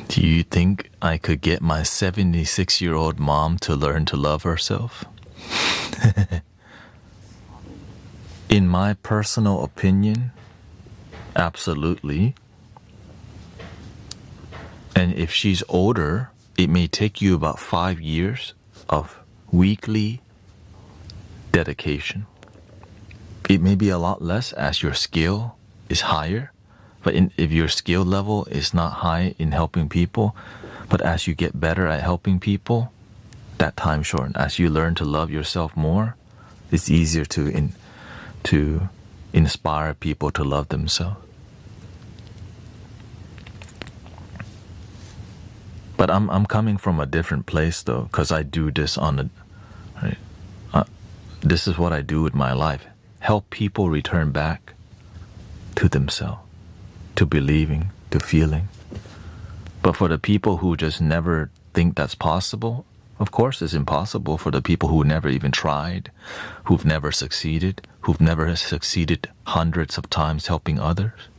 Do you think I could get my 76-year-old mom to learn to love herself? In my personal opinion, absolutely. And if she's older, it may take you about 5 years of weekly dedication. It may be a lot less as your skill is higher. But if your skill level is not high in helping people, but as you get better at helping people, that time shortens. As you learn to love yourself more, it's easier to inspire people to love themselves. But I'm coming from a different place though, because I do this this is what I do with my life. Help people return back to themselves, to believing, to feeling. But for the people who just never think that's possible, of course it's impossible for the people who never even tried, who've never succeeded hundreds of times helping others.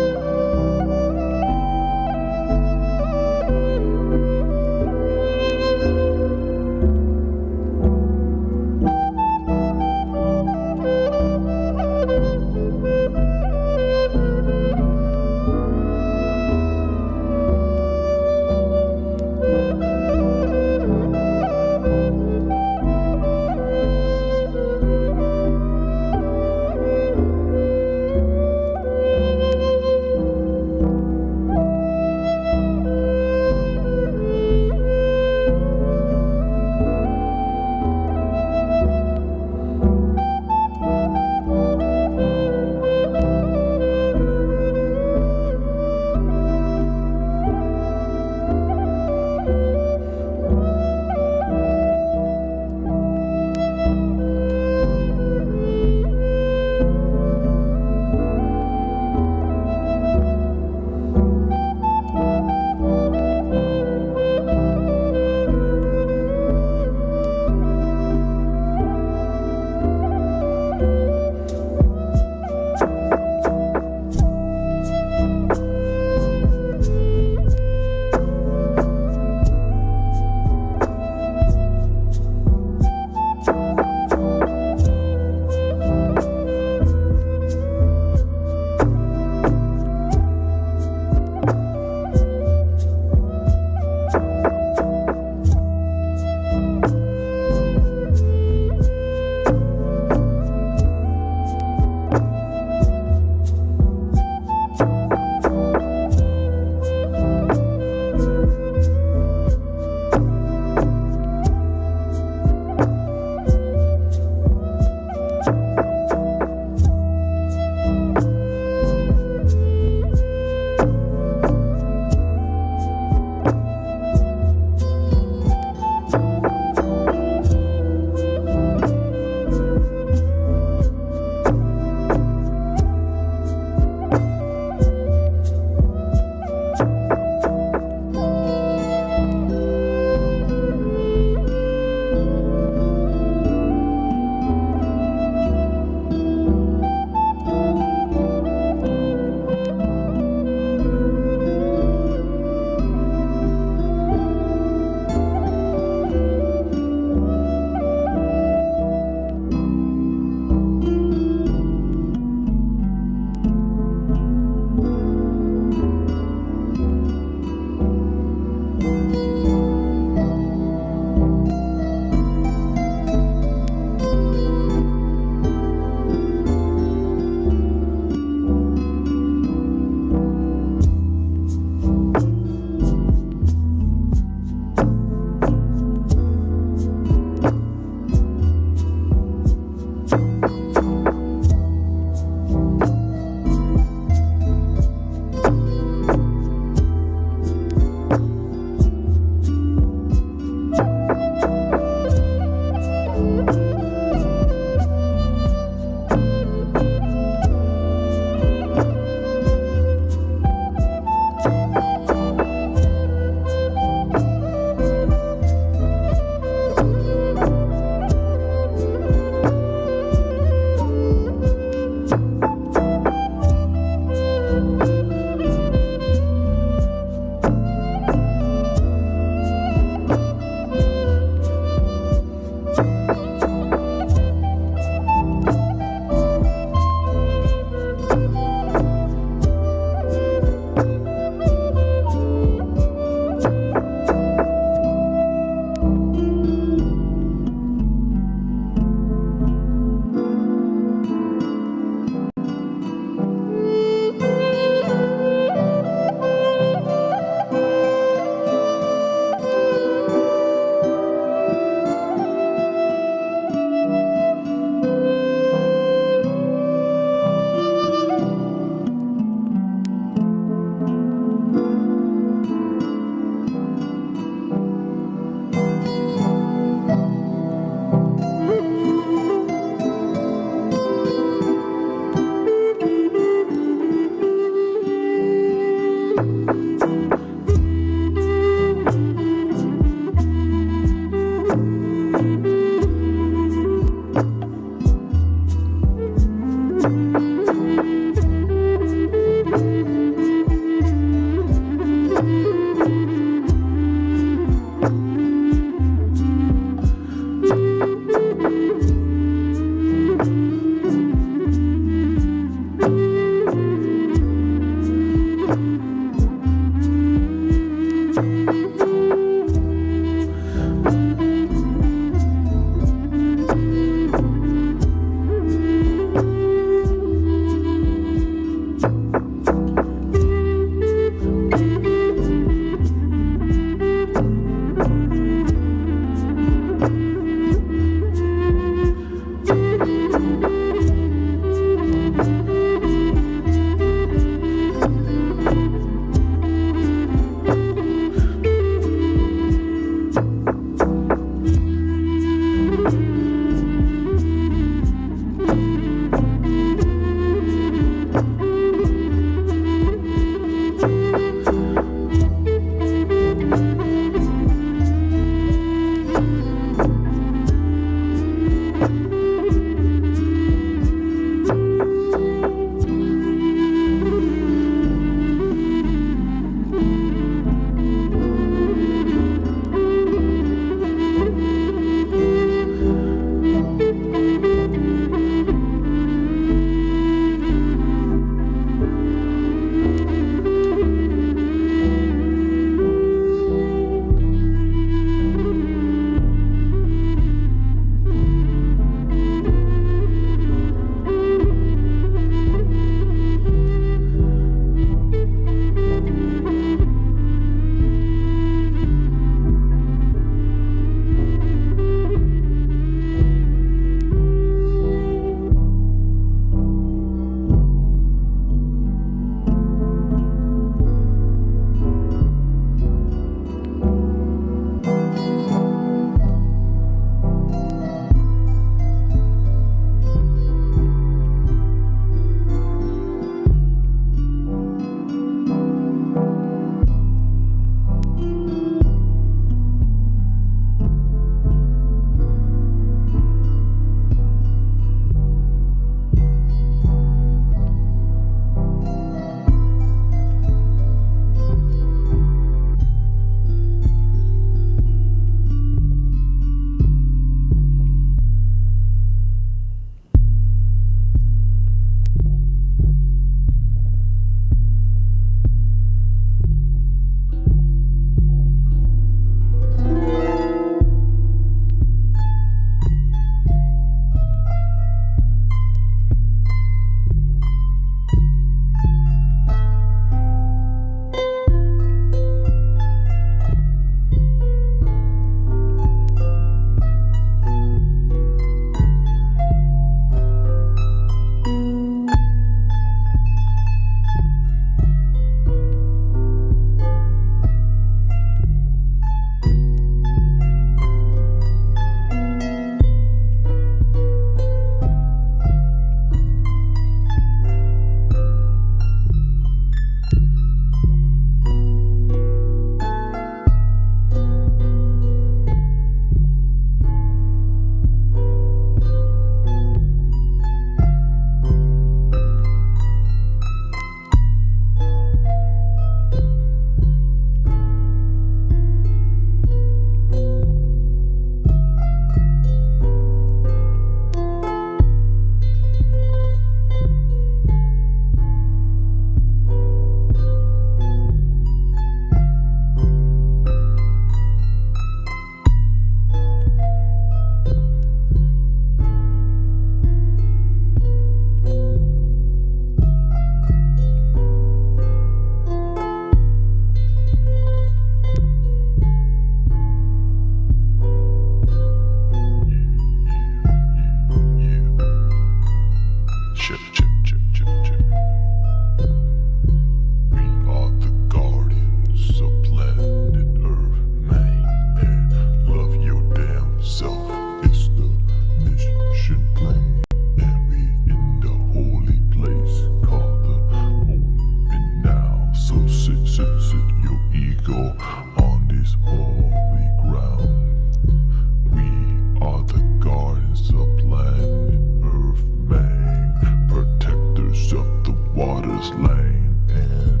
of the waters, land and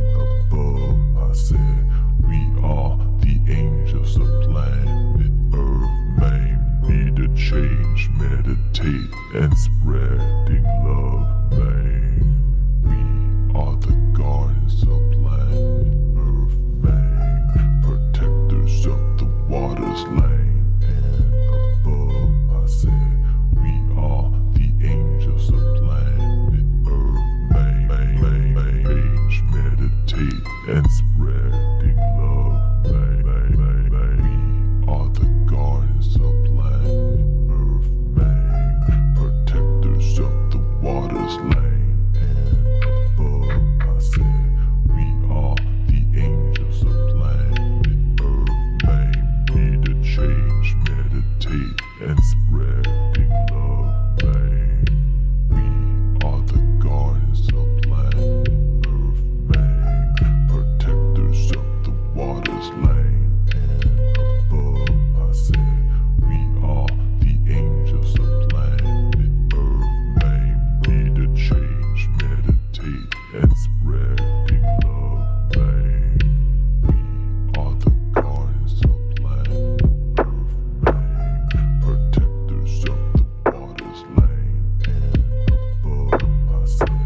above. I said, we are the angels of planet Earth, man. Need to change, meditate, and spreading love, man. We are the guardians of planet Earth, man. Protectors of the waters, land and above. I said, we are the angels of planet Earth, man. Change, meditate, and spreading love, man. We are the guardians of planet Earth, man. Protectors of the waters, land and above. I said, we are the angels of planet Earth, man. Need to change, meditate, and spreading love, man. We are the guardians of planet Earth, man. Protectors of the waters, land and above. I said, we are the angels of planet Earth, man. Need to change, meditate, and spreading love, man. We are the guardians of planet Earth, man. Protectors of the waters, land and above. I said,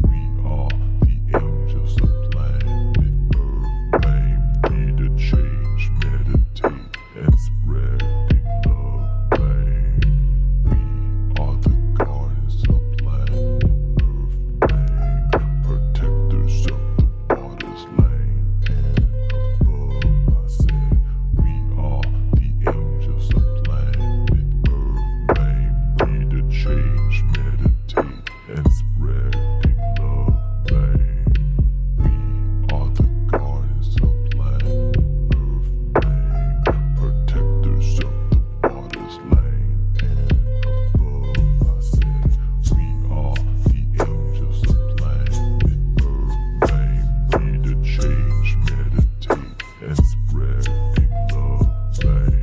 we are the angels of planet Earth, man. Need to change, meditate, and spreading love, man. We are the guardians of planet Earth, man. Protectors of the waters, land and above. I said, we are the angels of planet Earth, man. Need to change, meditate, and spreading love, man. We are the guardians of planet Earth, man. Protectors of the waters, land and above. I said, we are the angels of planet Earth, man. Need to change, meditate, and spreading love, man.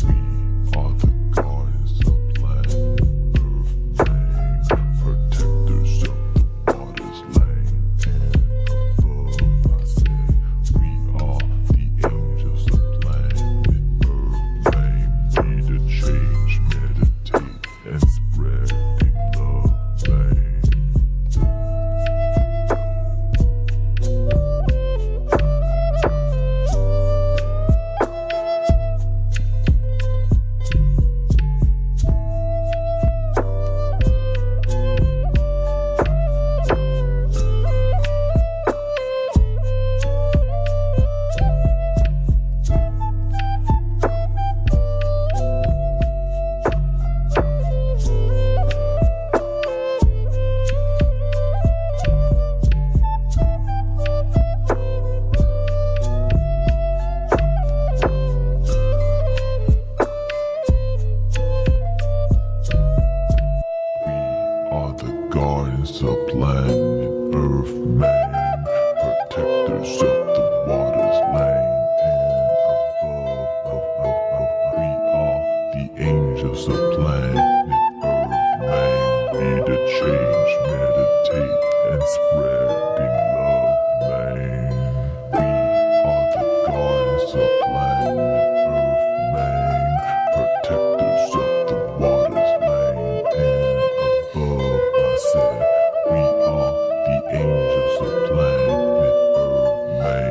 We are the guardians of planet Earth, man. Protectors of the waters, land and above. I said, we are the angels of planet Earth, man. Need to change, meditate, and spreading love, man. Are the guardians of planet Earth, man. Protectors of the waters, land and above. We are the angels of planet Earth, man. Need to change, meditate, and spreading love, man. We are the guardians of planet Earth, man. Protectors of the waters, land and above. I said, we are the angels of planet Earth, man.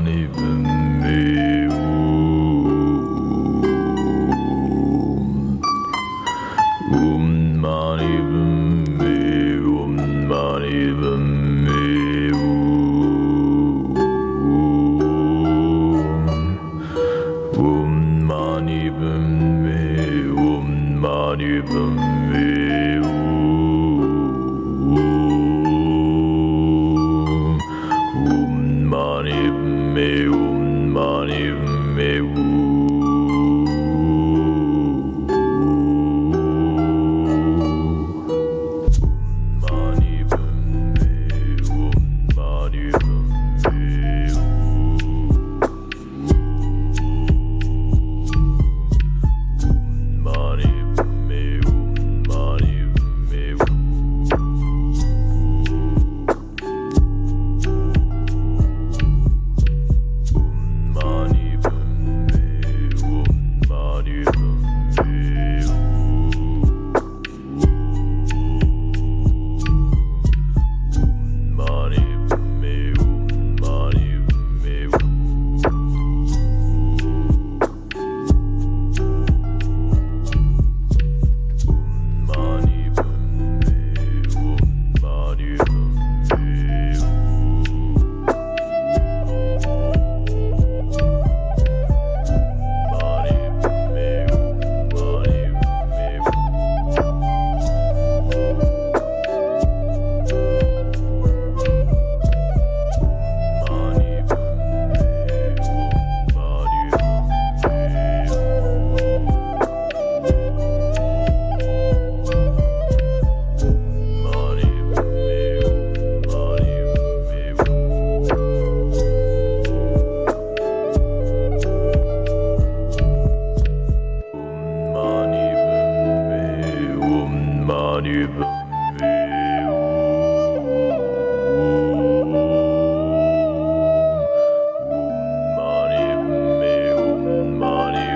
mani padme mani padme mani padme mani padme mani padme mani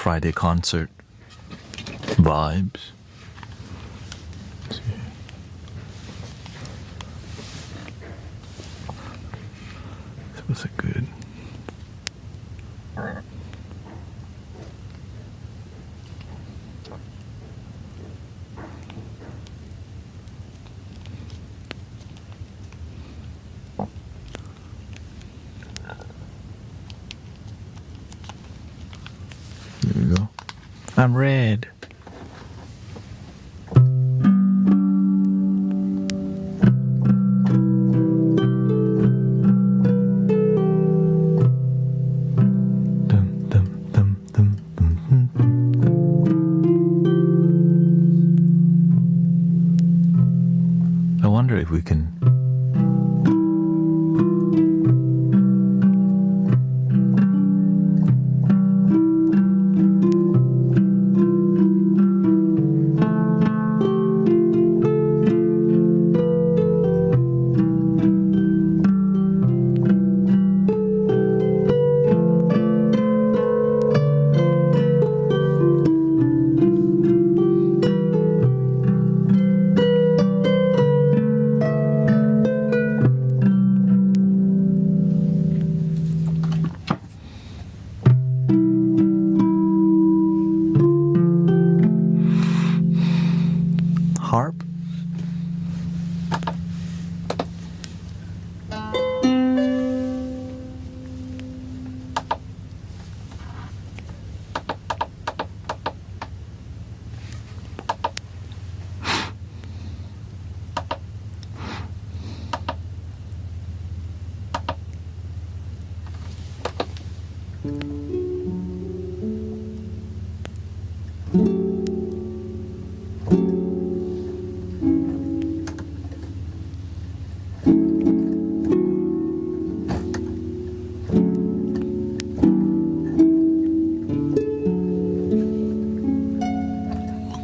Friday concert vibes. Let's see. Was it good? There we go. I'm red. I wonder if we can harp.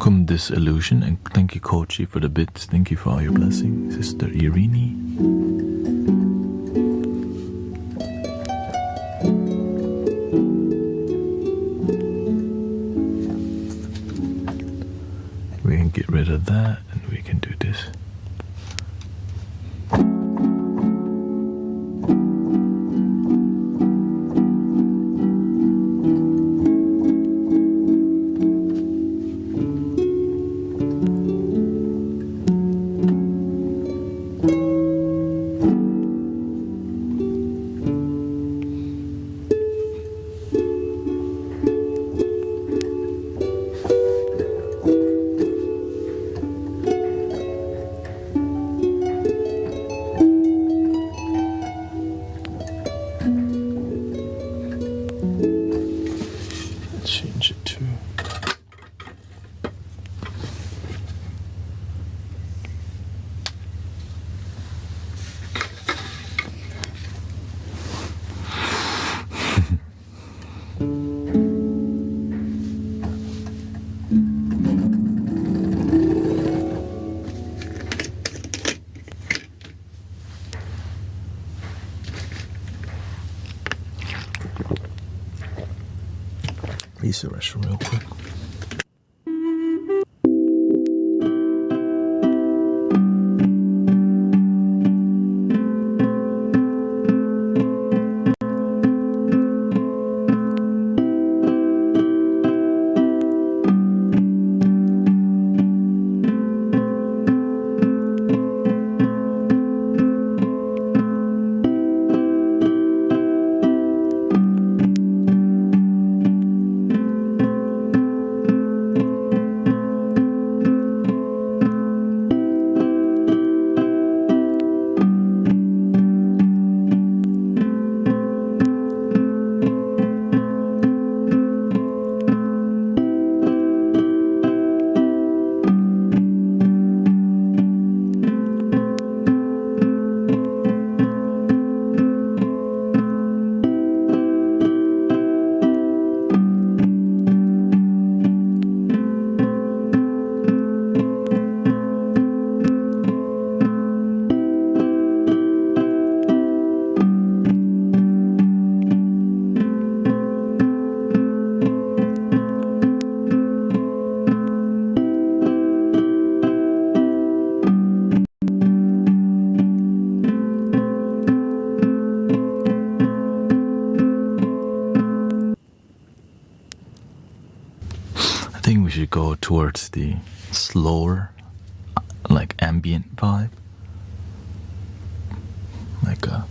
Welcome this illusion, and thank you Kochi for the bits. Thank you for all your blessings, Sister Irini. We can get rid of that and we can do this. Change it to use the restroom real quick. think we should go towards the slower, like ambient vibe. Like a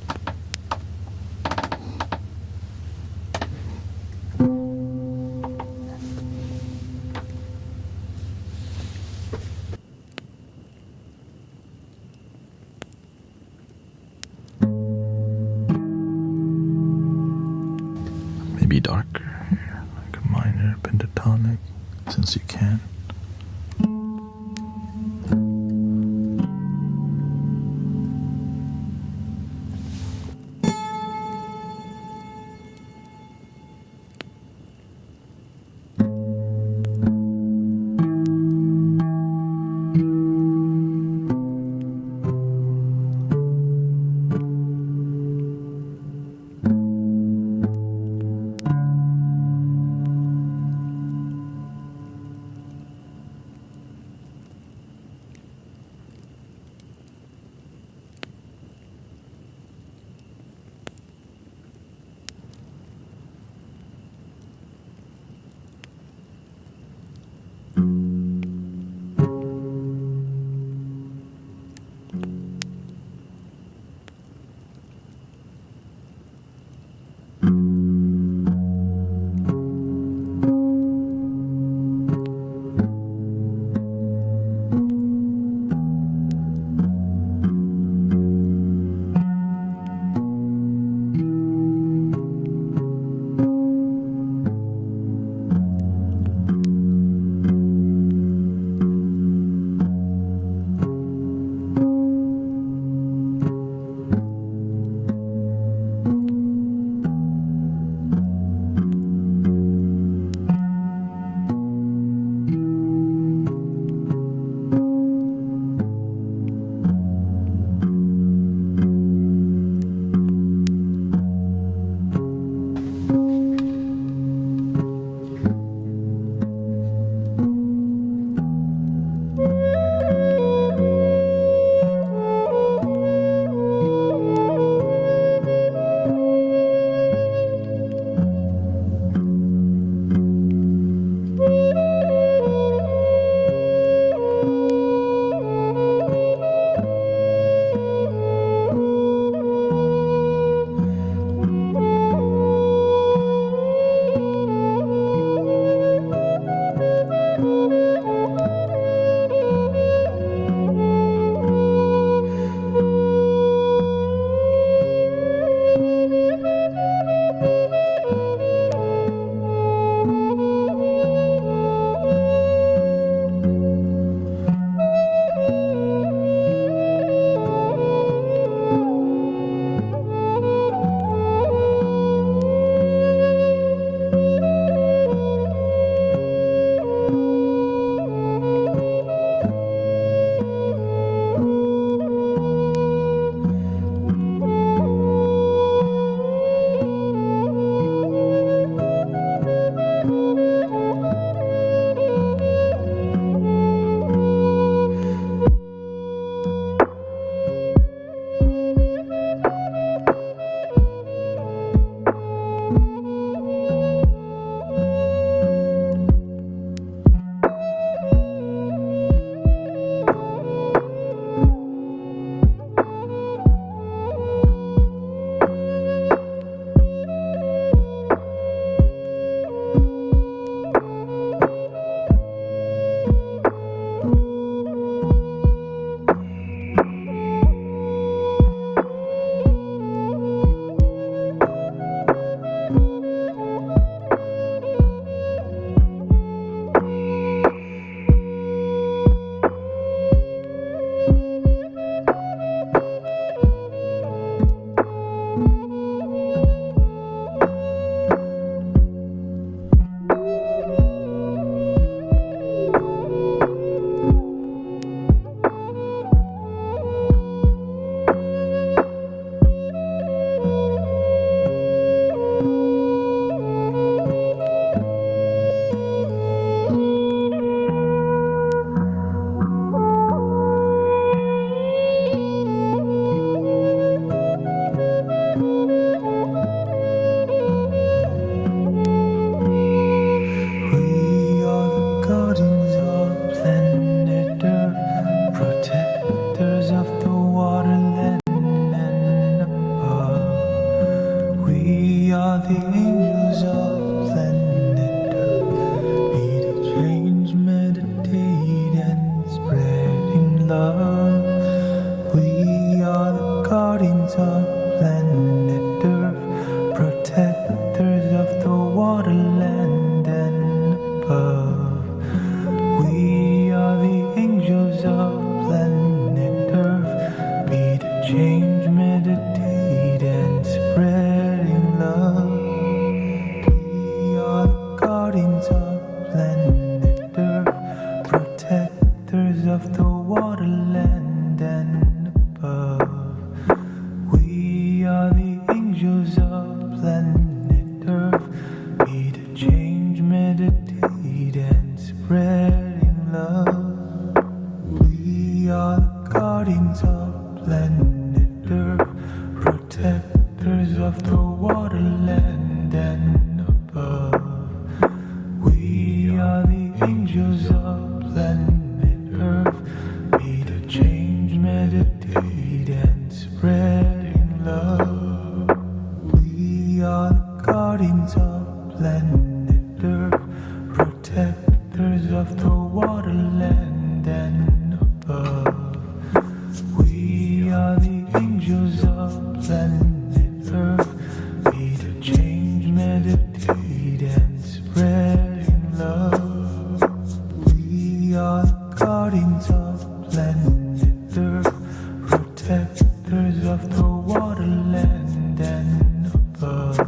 maybe darker here, like a minor pentatonic, since you can. guardians of planet Earth, protectors of the waterland and above. We are the angels of planet Earth, be the change, meditate and spreading love. We are the guardians of planet Earth, protectors of the waterland and above. We are the angels of planet Earth, be the change, meditate and spreading love. We are the guardians of planet Earth, protectors of the waterland and above. We are the angels of planet Earth, be the change, meditate and spreading love. We are the guardians of planet Earth, protectors of the waterland and above. We are the angels of planet Earth, be the change, meditate and spreading love. We are the guardians of planet Earth, protectors of the waterland and above. We are the angels of planet Earth, be the change, meditate and spreading love. We are the guardians of planet Earth, protectors of the waterland and above.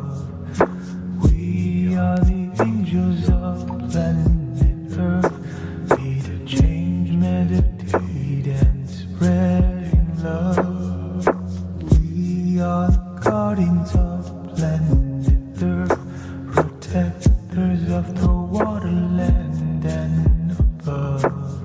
We are the angels of planet Earth, be the change, meditate and spreading love. We are the guardians of planet Earth, protectors of the waterland and above.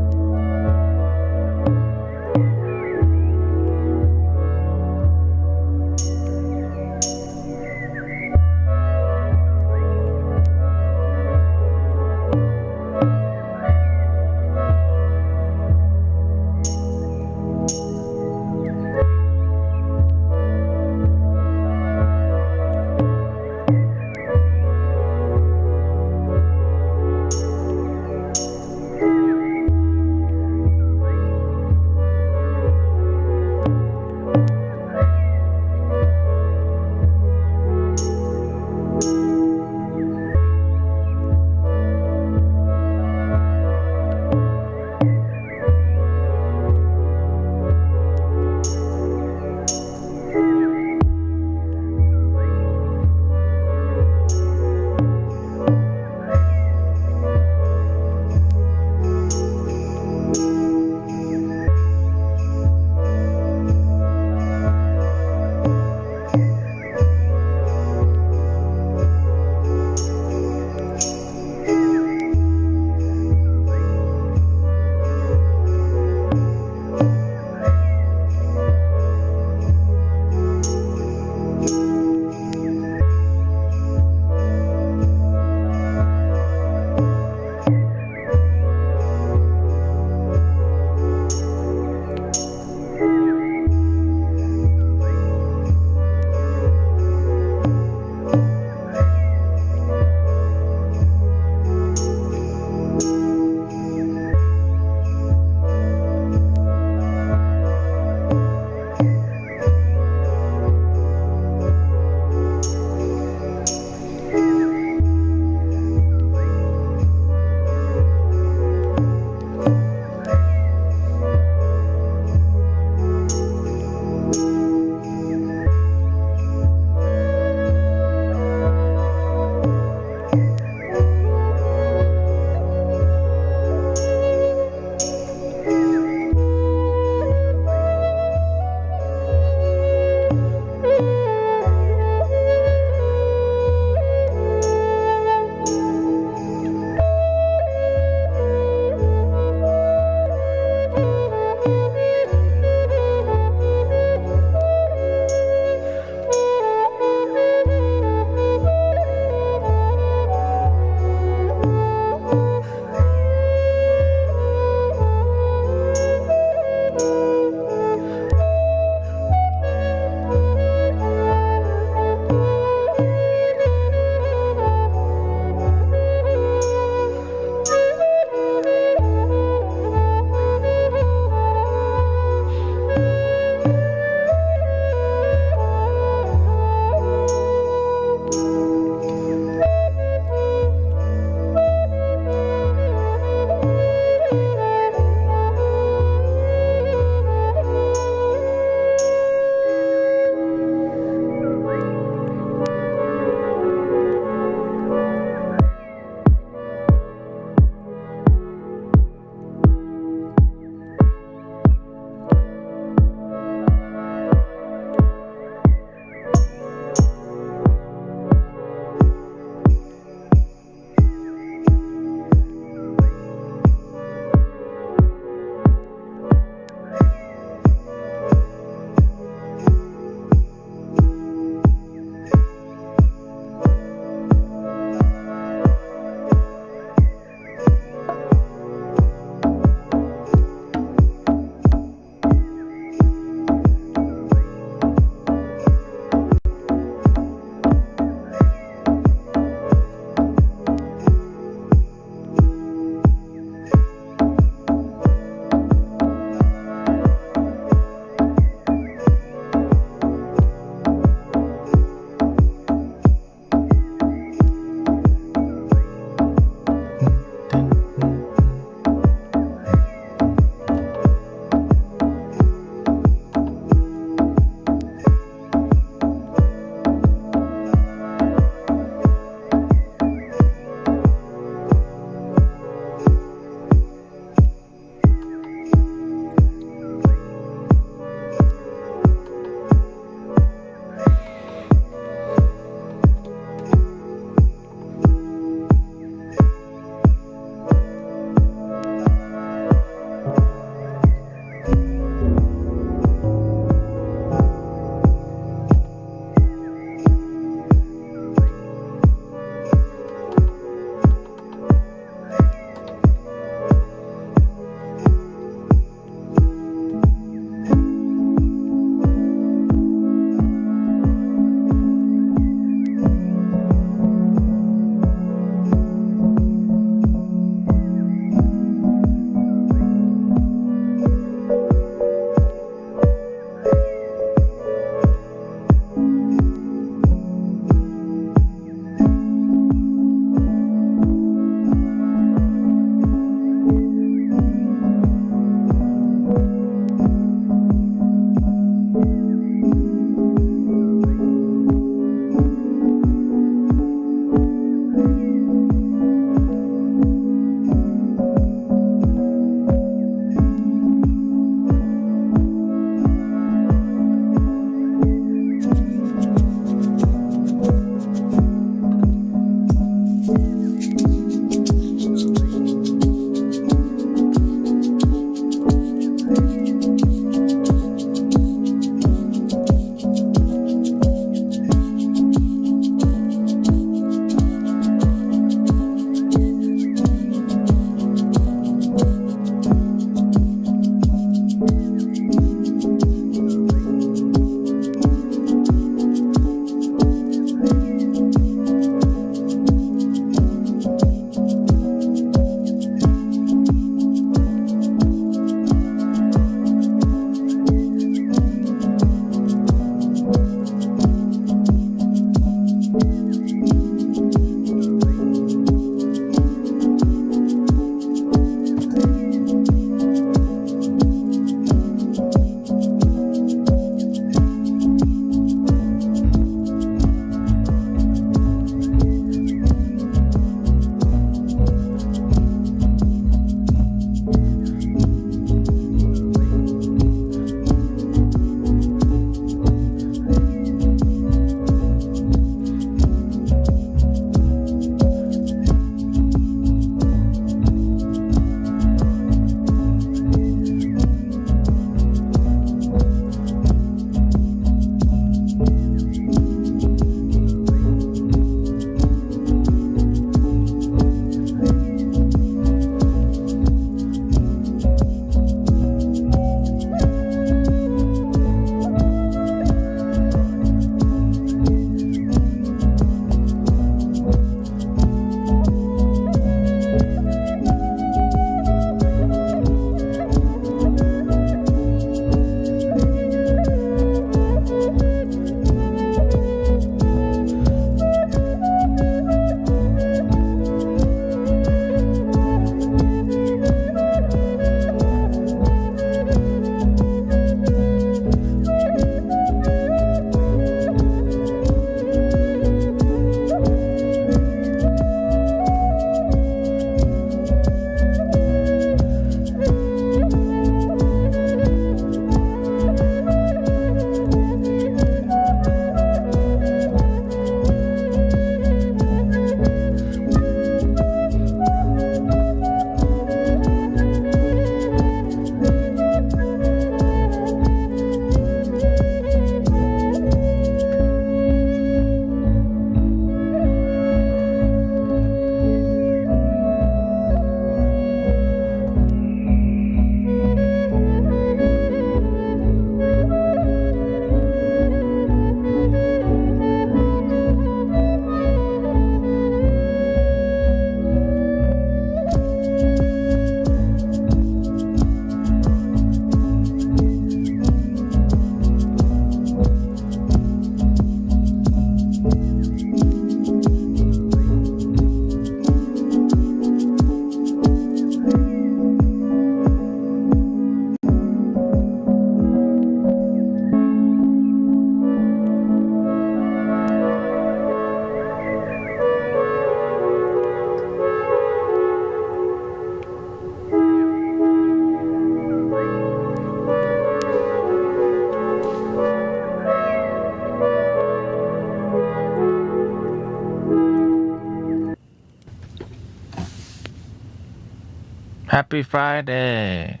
Happy Friday.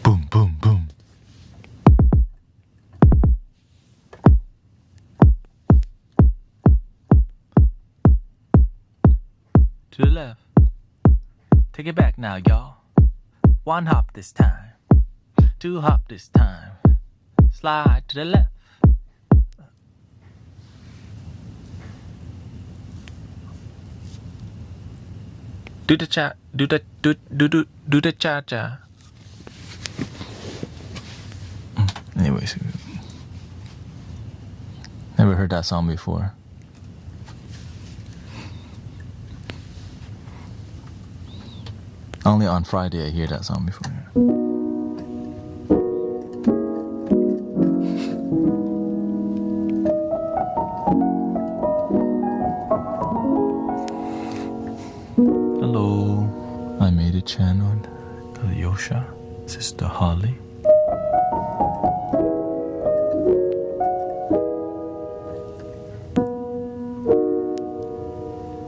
Boom, boom, boom. To the left. Take it back now, y'all. One hop this time. Two hop this time. Slide to the left. Do the cha, do the cha cha. Anyways, never heard that song before. Only on Friday I hear that song before. Hello, I made a channel. Yosha, Sister Holly.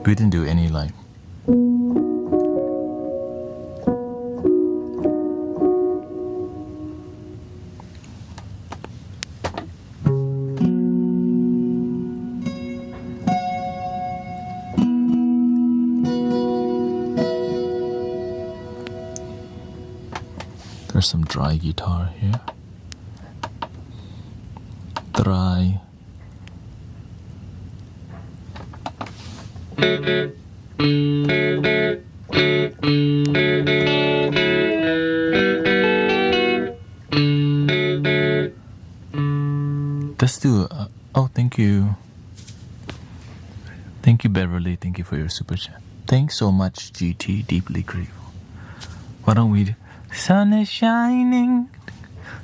We didn't do any like there's some dry guitar here. Dry. Let's do. Oh, thank you. Thank you, Beverly. Thank you for your super chat. Thanks so much, GT. Deeply grateful. Why don't we? Sun is shining.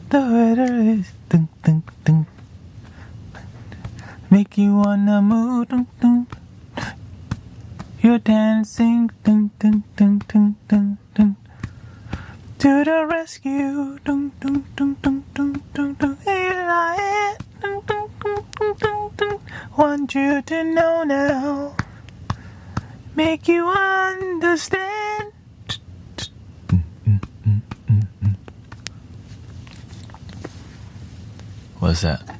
The weather is dun, dun, dun. Make you wanna move. Dun, dun. You're dancing. Dun, dun, dun, dun, dun, dun. To the rescue. Dun, dun, dun, dun, dun, dun, dun. Here I am. Dun, dun, dun, dun, dun, dun. Want you to know now. Make you understand. What's that?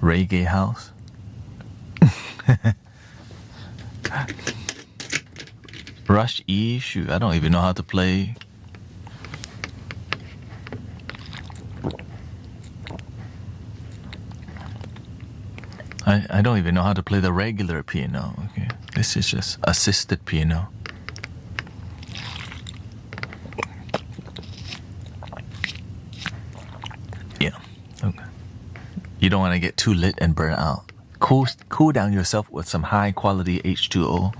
Reggae house? Rush E? Shoot, I don't even know how to play. I don't even know how to play the regular piano. Okay, this is just assisted piano. Yeah, okay. You don't want to get too lit and burn out. Cool down yourself with some high quality H2O.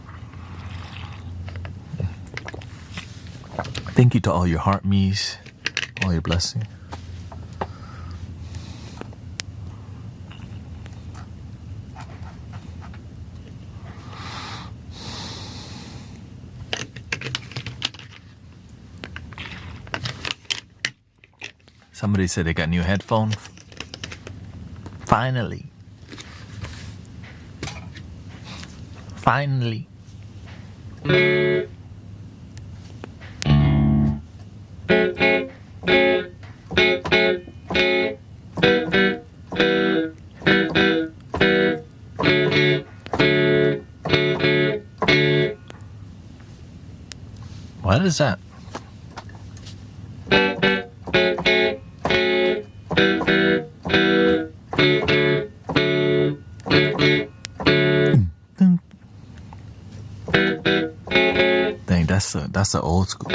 Thank you to all your heart me's, all your blessings. Somebody said they got new headphones. Finally. Finally. What is that? Dang, that's a old school.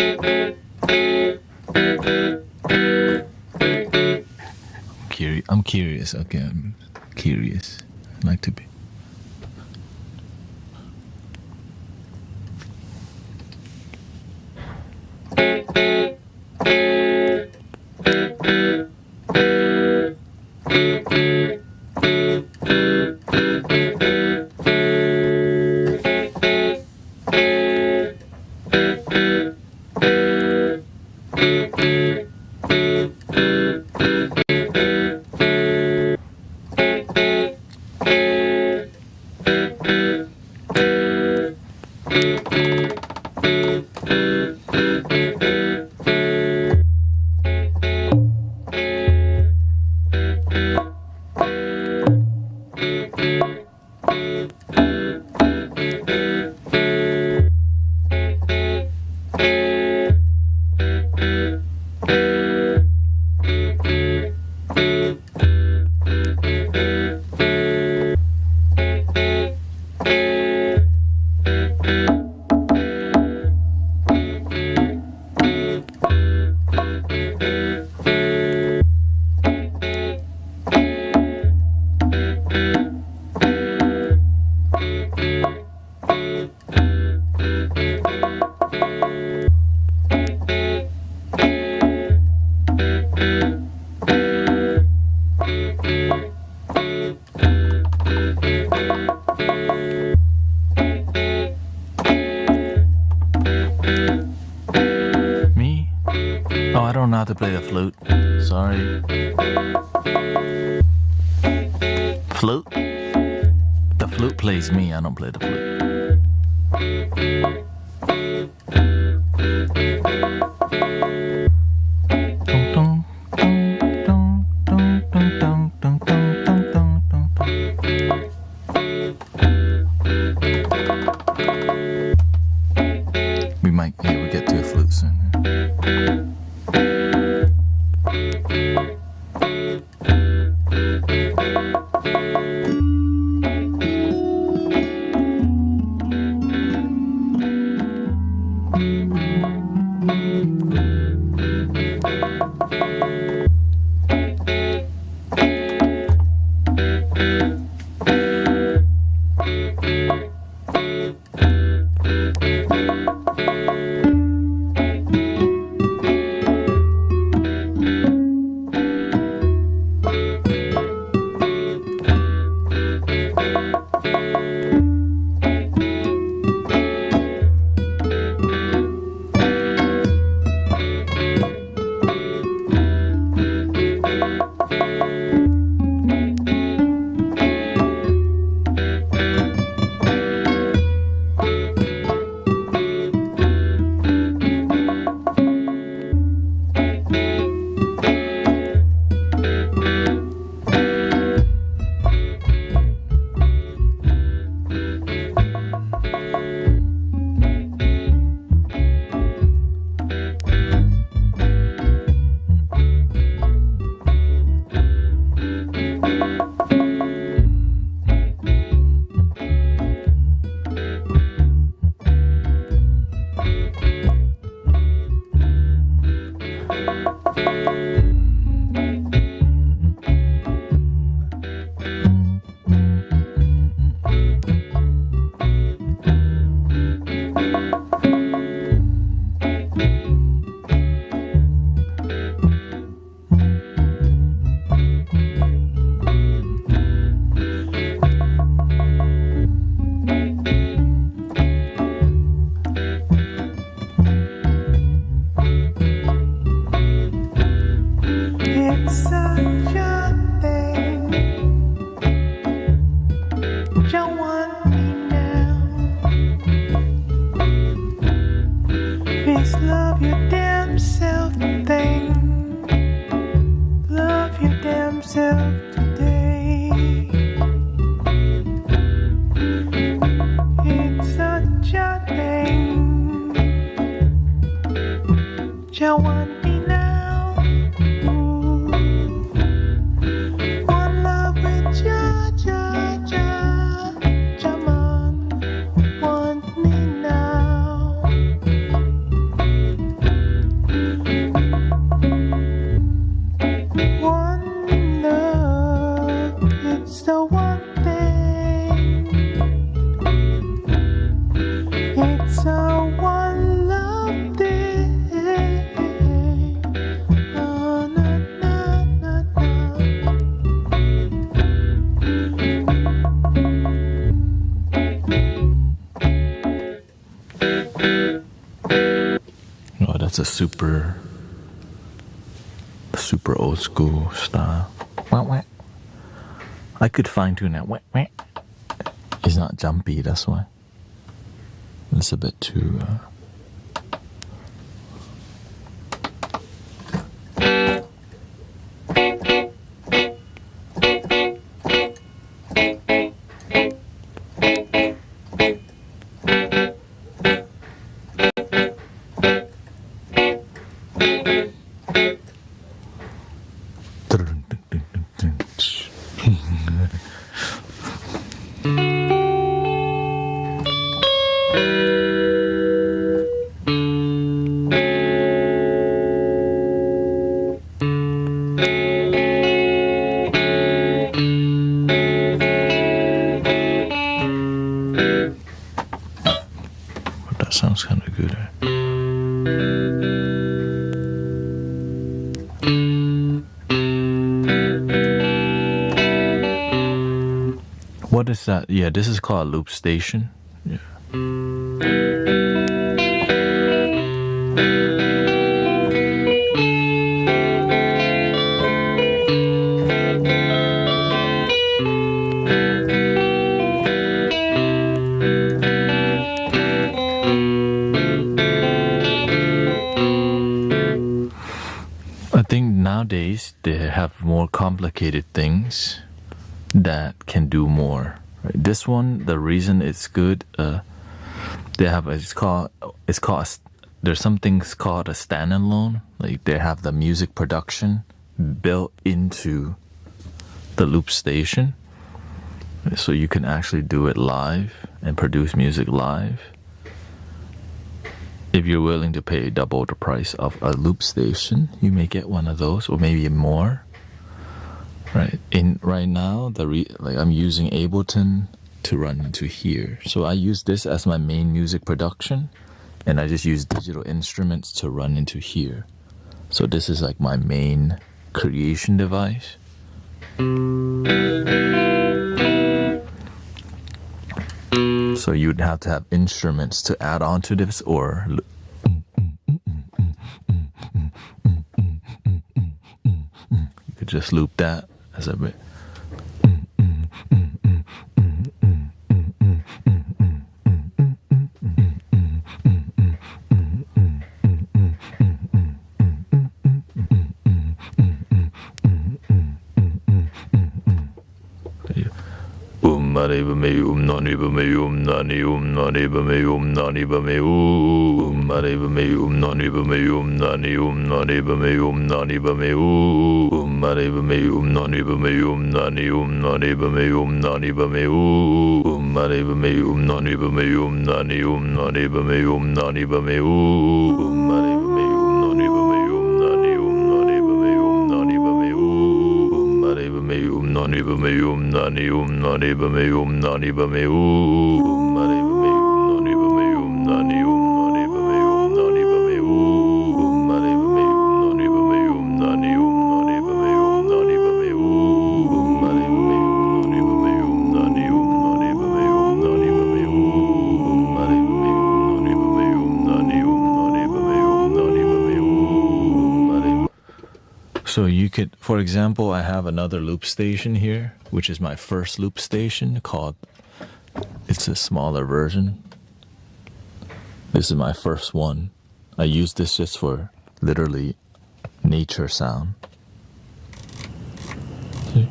I'm curious. Okay, I'm curious. I'd like to be. Me? Oh, I don't know how to play the flute. Sorry. Flute? The flute plays me, I don't play the flute. We might, yeah, we get to a flute soon. That's a super old school style. I could fine tune that. It's not jumpy, that's why. It's a bit too But that sounds kind of good. What is that? Yeah, this is called a loop station. Yeah. I think nowadays they have more complicated things that can do more. Right? This one, the reason it's good, they have there's some things called a standalone. Like they have the music production built into the loop station, so you can actually do it live and produce music live. If you're willing to pay double the price of a loop station, you may get one of those, or maybe more. Right now, I'm using Ableton to run into here. So I use this as my main music production, and I just use digital instruments to run into here. So this is like my main creation device. So you'd have to have instruments to add on to this, or you could just loop that as a bit. So you could, for example, I have another loop station here, which is my first loop station it's a smaller version. This is my first one. I use this just for literally nature sound. See?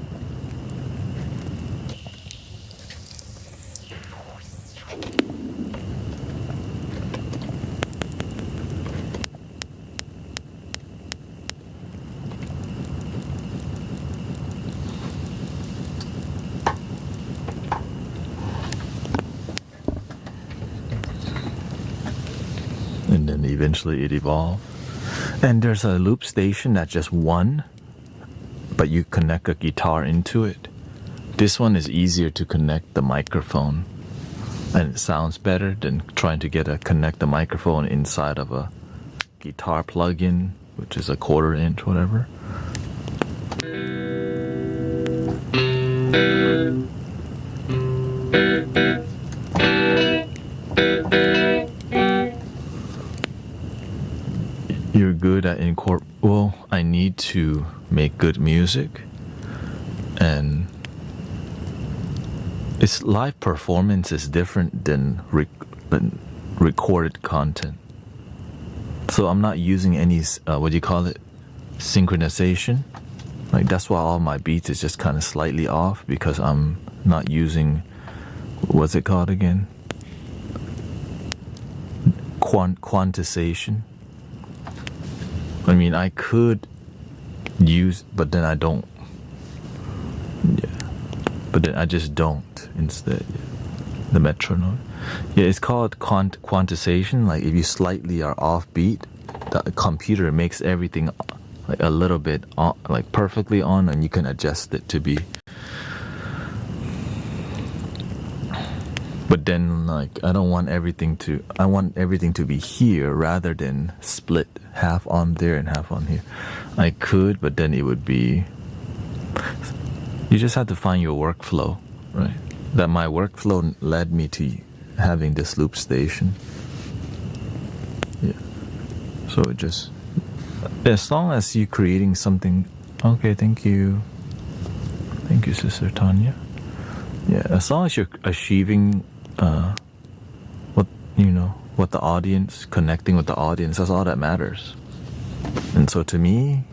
And then eventually it evolved. And there's a loop station that's just one, but you connect a guitar into it. This one is easier to connect the microphone, and it sounds better than trying to connect the microphone inside of a guitar plug-in, which is a 1/4 inch, whatever. You're good at well, I need to make good music, and its live performance is different than recorded content. So I'm not using any synchronization. Like that's why all my beats is just kind of slightly off, because I'm not using, what's it called again? Quantization. I mean, I could use, but then I don't. Yeah. But then I just don't instead. Yeah. The metronome. Yeah, it's called quantization. Like if you slightly are off beat, the computer makes everything like a little bit on, like perfectly on, and you can adjust it to be. But then, like, I want everything to be here rather than split half on there and half on here. I could, but then it would be, you just have to find your workflow, right? That my workflow led me to having this loop station. Yeah. So it just, as long as you're creating something, okay, thank you, Sister Tanya. Yeah, as long as you're achieving what the audience, connecting with the audience, that's all that matters. And so to me,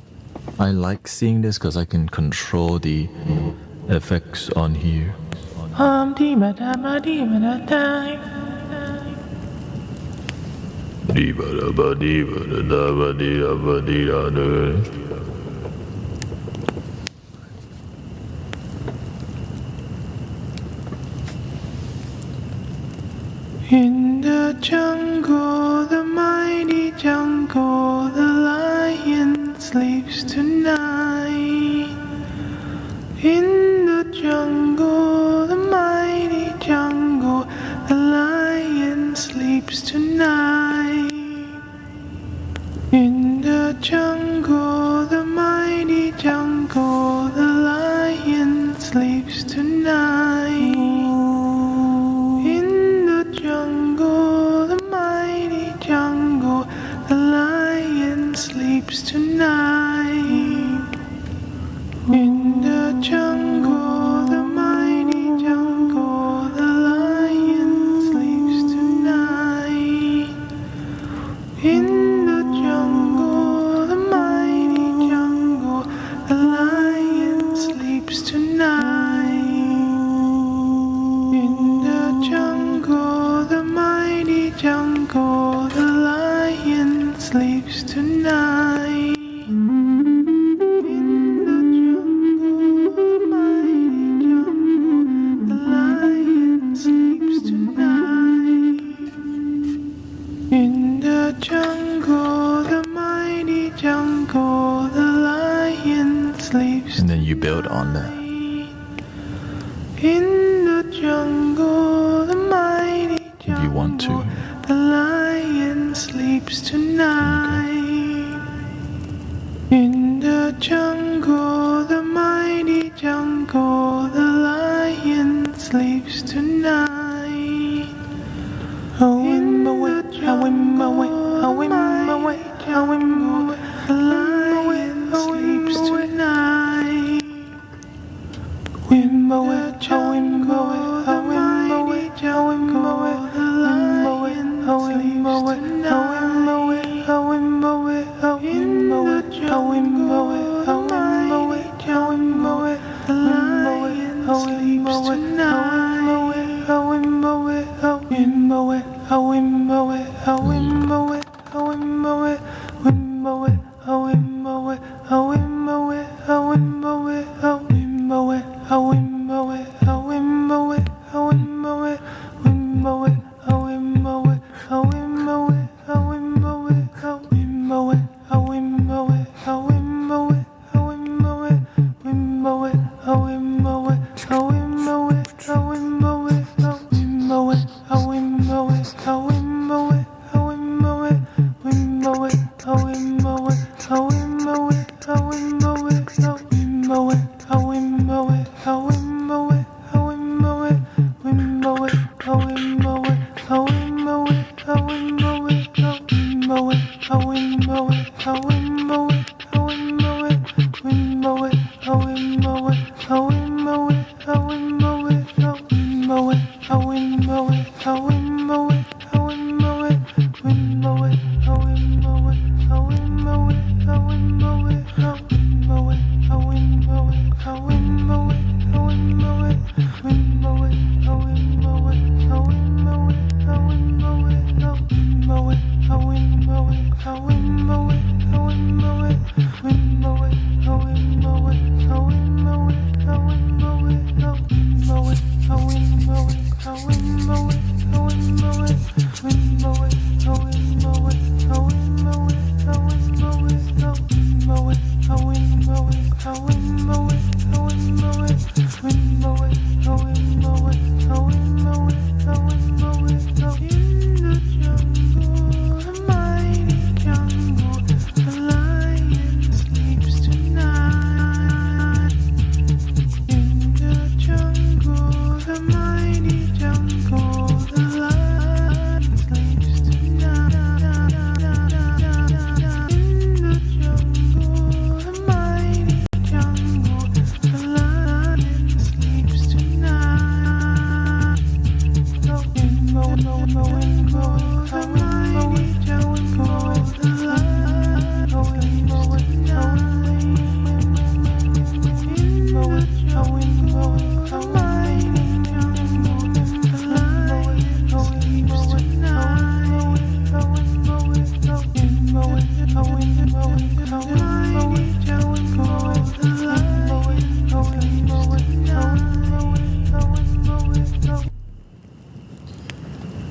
I like seeing this because I can control the effects on here. In the jungle, the mighty jungle, the lion sleeps tonight. In the jungle, the mighty jungle, the lion sleeps tonight. In the jungle, the mighty jungle, the lion sleeps tonight. In the jungle, the mighty jungle, the lion sleeps tonight. In the jungle, the mighty jungle, the lion sleeps tonight. In the jungle, the mighty jungle, the lion sleeps tonight. In the jungle, the mighty jungle, the lion sleeps tonight. In the jungle, the mighty jungle, the lion sleeps. And then you build on that. In the jungle, the mighty jungle, If you want to. the lion sleeps tonight. In the jungle, the mighty jungle, the lion sleeps tonight. In the jungle, the mighty jungle, the lion sleeps tonight. In the jungle, the mighty jungle, the lion sleeps tonight. In the jungle, the mighty jungle, the lion sleeps tonight.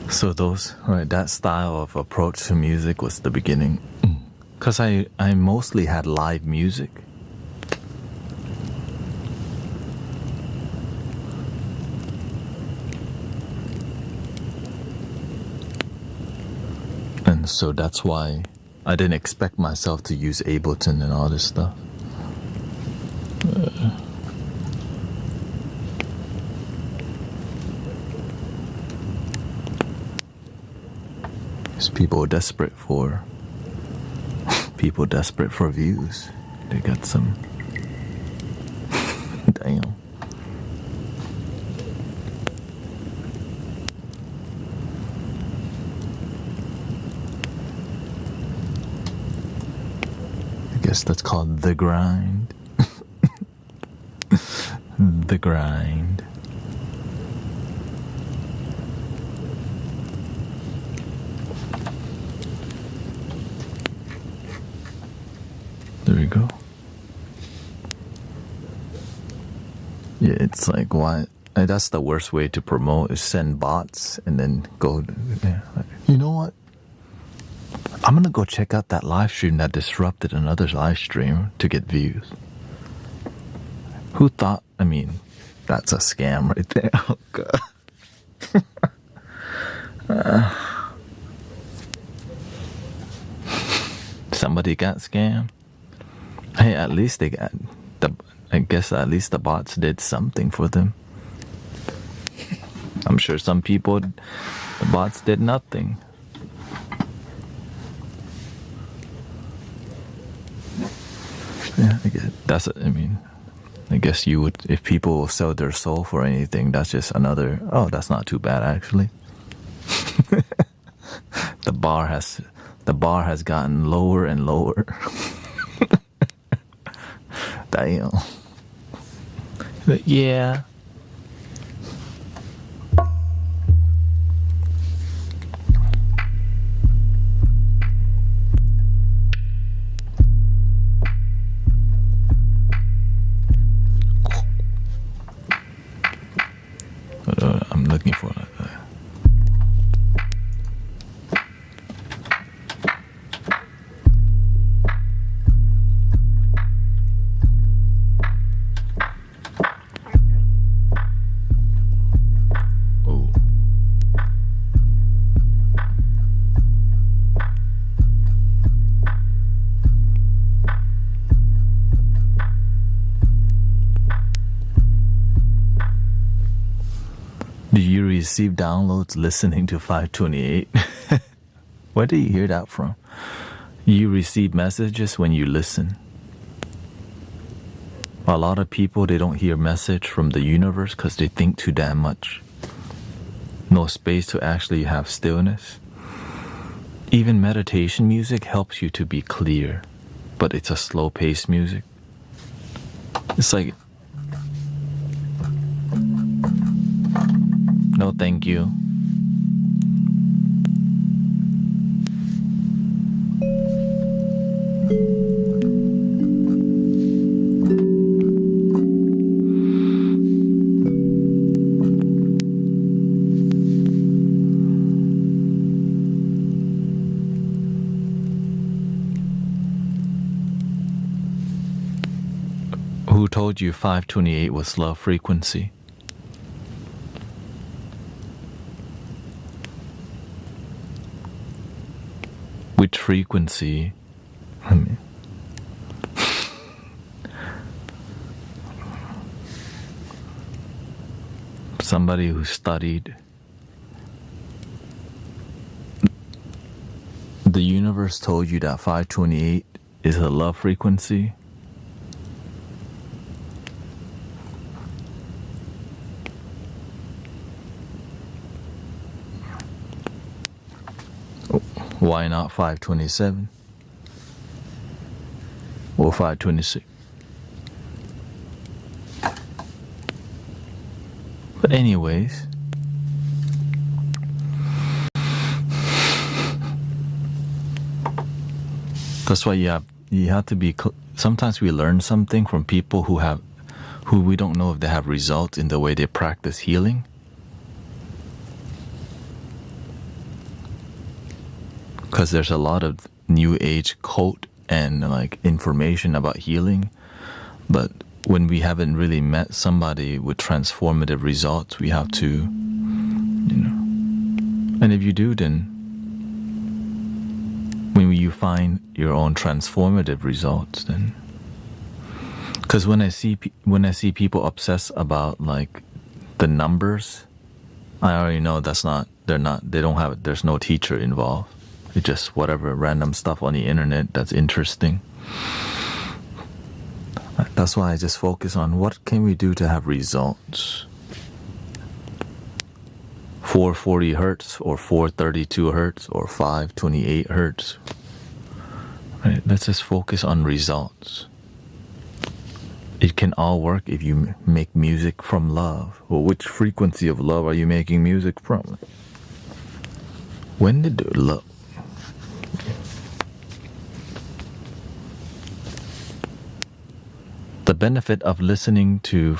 So those, right, that style of approach to music was the beginning. Because I mostly had live music. And so that's why I didn't expect myself to use Ableton and all this stuff. People desperate for views. They got some damn. I guess that's called the grind. The grind. There we go. Yeah, it's like, why? That's the worst way to promote is send bots and then go. Yeah, you know what? I'm gonna go check out that live stream that disrupted another live stream to get views. Who thought? I mean, that's a scam right there. Oh god. Somebody got scammed. Hey, at least they got I guess at least the bots did something for them. I'm sure some people, the bots did nothing. Yeah, I guess you would, if people will sell their soul for anything, that's just another, oh, that's not too bad actually. The bar has gotten lower and lower. Damn. But yeah. I'm looking for that. Do you receive downloads listening to 528? Where do you hear that from? You receive messages when you listen. A lot of people, they don't hear message from the universe because they think too damn much. No space to actually have stillness. Even meditation music helps you to be clear, but it's a slow-paced music. It's like, no thank you. Who told you 528 was love frequency? Which frequency? I mean, somebody who studied the universe told you that 528 is a love frequency. Why not 527 or 526? But anyways, that's why you have to be. Sometimes we learn something from people who we don't know if they have results in the way they practice healing. Because there's a lot of new age code and like information about healing, but when we haven't really met somebody with transformative results, we have to, and if you do, then when you find your own transformative results, then, because when I see people obsess about like the numbers, I already know there's no teacher involved. It's just whatever random stuff on the internet that's interesting. That's why I just focus on what can we do to have results. 440 hertz or 432 hertz or 528 hertz. Right? Let's just focus on results. It can all work if you make music from love. Well, which frequency of love are you making music from? When did love? The benefit of listening to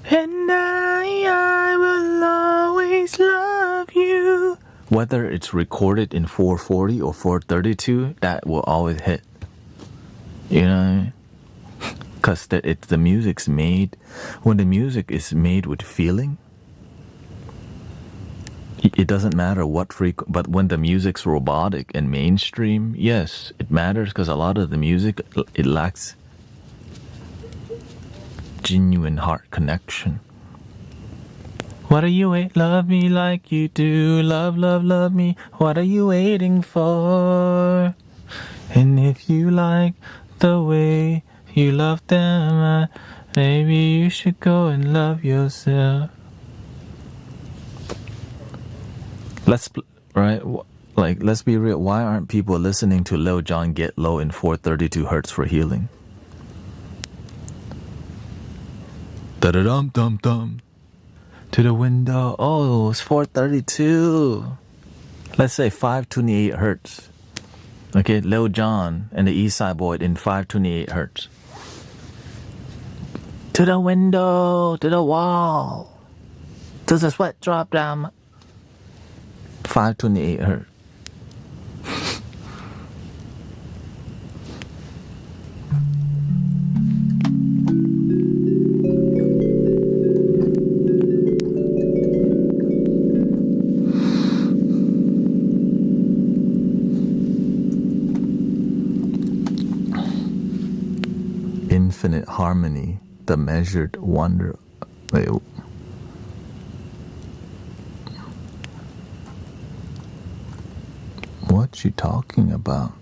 and I will always love you. Whether it's recorded in 440 or 432, that will always hit. You know, because the music's made. When the music is made with feeling, it doesn't matter what but when the music's robotic and mainstream, yes, it matters because a lot of the music, it lacks genuine heart connection. What are you waiting? Love me like you do. Love, love, love me. What are you waiting for? And if you like the way you love them, maybe you should go and love yourself. Let's be real. Why aren't people listening to Lil Jon Get Low in 432 hertz for healing? Da-da-dum-dum-dum. To the window. Oh, it's 432. Let's say 528 hertz. Okay, Lil Jon and the East Side Boy in 528 hertz. To the window, to the wall. Does the sweat drop down? 528 hertz. Infinite harmony, the measured wonder. Wait. What you talking about?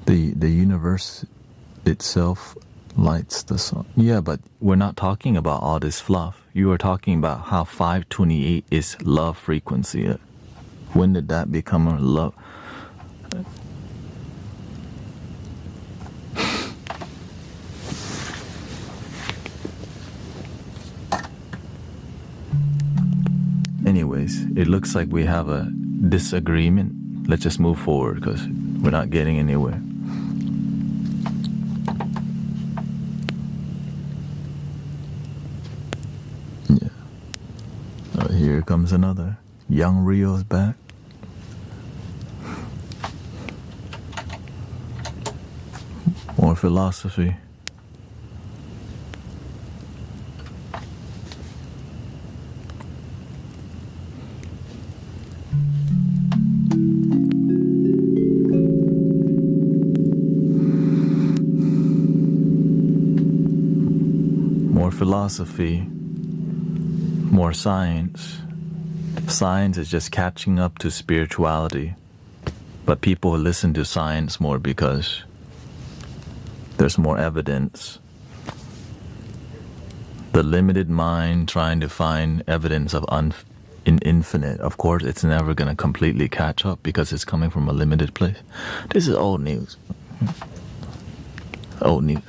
The universe itself lights the sun. Yeah, but we're not talking about all this fluff. You are talking about how 528 is love frequency. When did that become a love? Anyways, it looks like we have a disagreement. Let's just move forward because we're not getting anywhere. Yeah. Oh, here comes another. Young Rio's back. More philosophy. Philosophy, more science. Science is just catching up to spirituality, but people listen to science more because there's more evidence. The limited mind trying to find evidence of in infinite. Of course, it's never going to completely catch up because it's coming from a limited place. This is old news. Old news.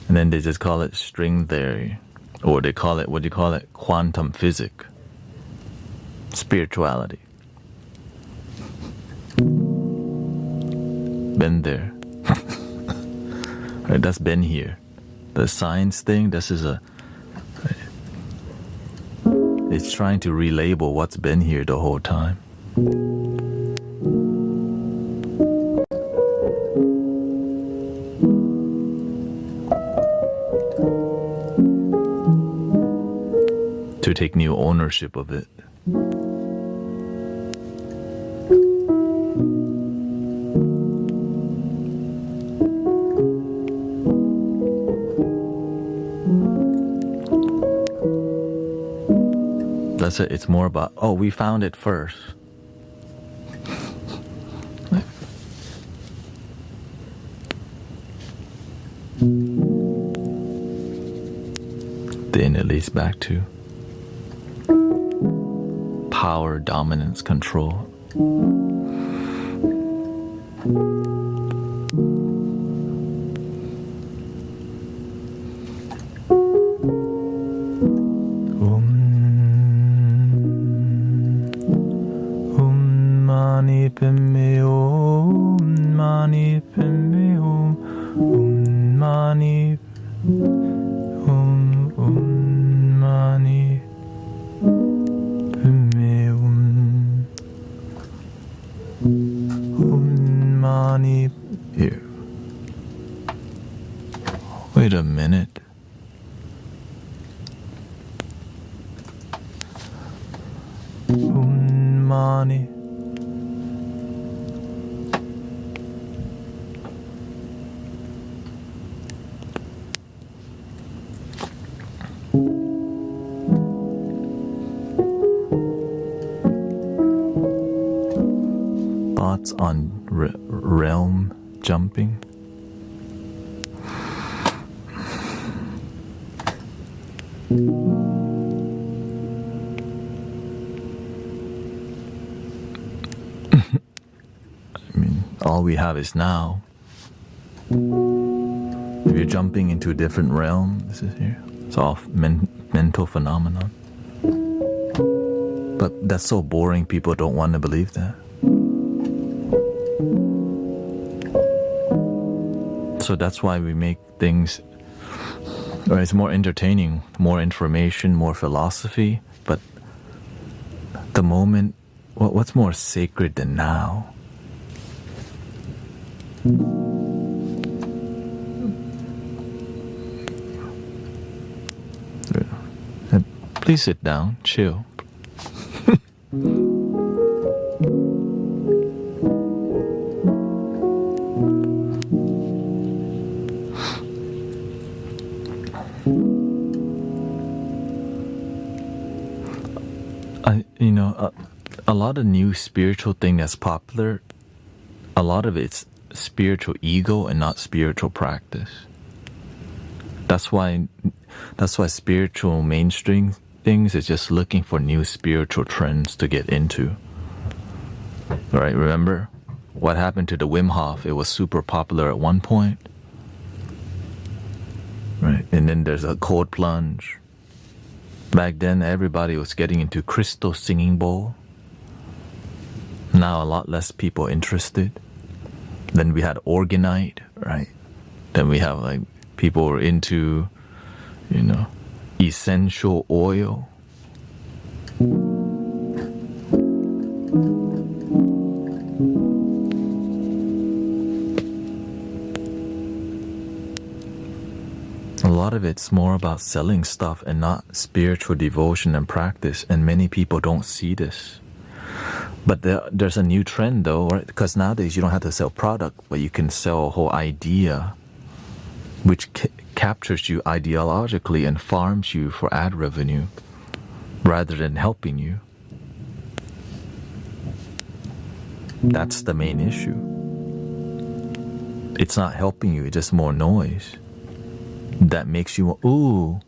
And then they just call it string theory. Or they call it, what do you call it? Quantum physics. Spirituality. Been there. Right, that's been here. The science thing, this is a... It's trying to relabel what's been here the whole time. To take new ownership of it. That's it. It's more about, oh, we found it first. Then it leads back to power, dominance, control. Mani padme hum, mani padme hum, mani hum, mani padme hum, mani. Here. Wait a minute. Mani. Thoughts on realm jumping? All we have is now. If you're jumping into a different realm, this is here. It's all mental phenomenon. But that's so boring, people don't want to believe that. So that's why we make things, or it's more entertaining, more information, more philosophy. But the moment, what's more sacred than now? Please sit down, chill. A lot of new spiritual thing that's popular, a lot of it's spiritual ego and not spiritual practice. That's why spiritual mainstream things is just looking for new spiritual trends to get into. Right? Remember what happened to the Wim Hof? It was super popular at one point. Right? And then there's a cold plunge. Back then everybody was getting into crystal singing bowl. Now a lot less people interested. Then we had orgonite, right? Then we have like people were into, essential oil. A lot of it's more about selling stuff and not spiritual devotion and practice, and many people don't see this. But there's a new trend though, right? Because nowadays you don't have to sell product, but you can sell a whole idea which captures you ideologically and farms you for ad revenue rather than helping you. That's the main issue. It's not helping you, it's just more noise that makes you, ooh,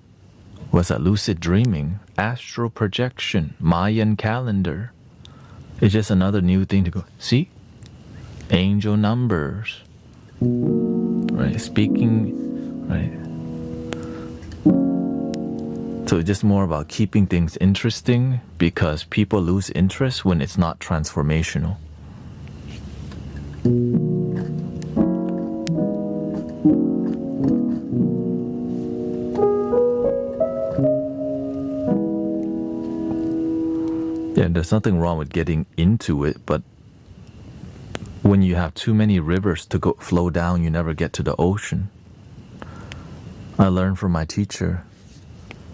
What's that? Lucid dreaming, astral projection, Mayan calendar. It's just another new thing to go, see? Angel numbers. Right? Speaking, right? So it's just more about keeping things interesting because people lose interest when it's not transformational. Yeah, there's nothing wrong with getting into it, but when you have too many rivers to go flow down, you never get to the ocean. I learned from my teacher.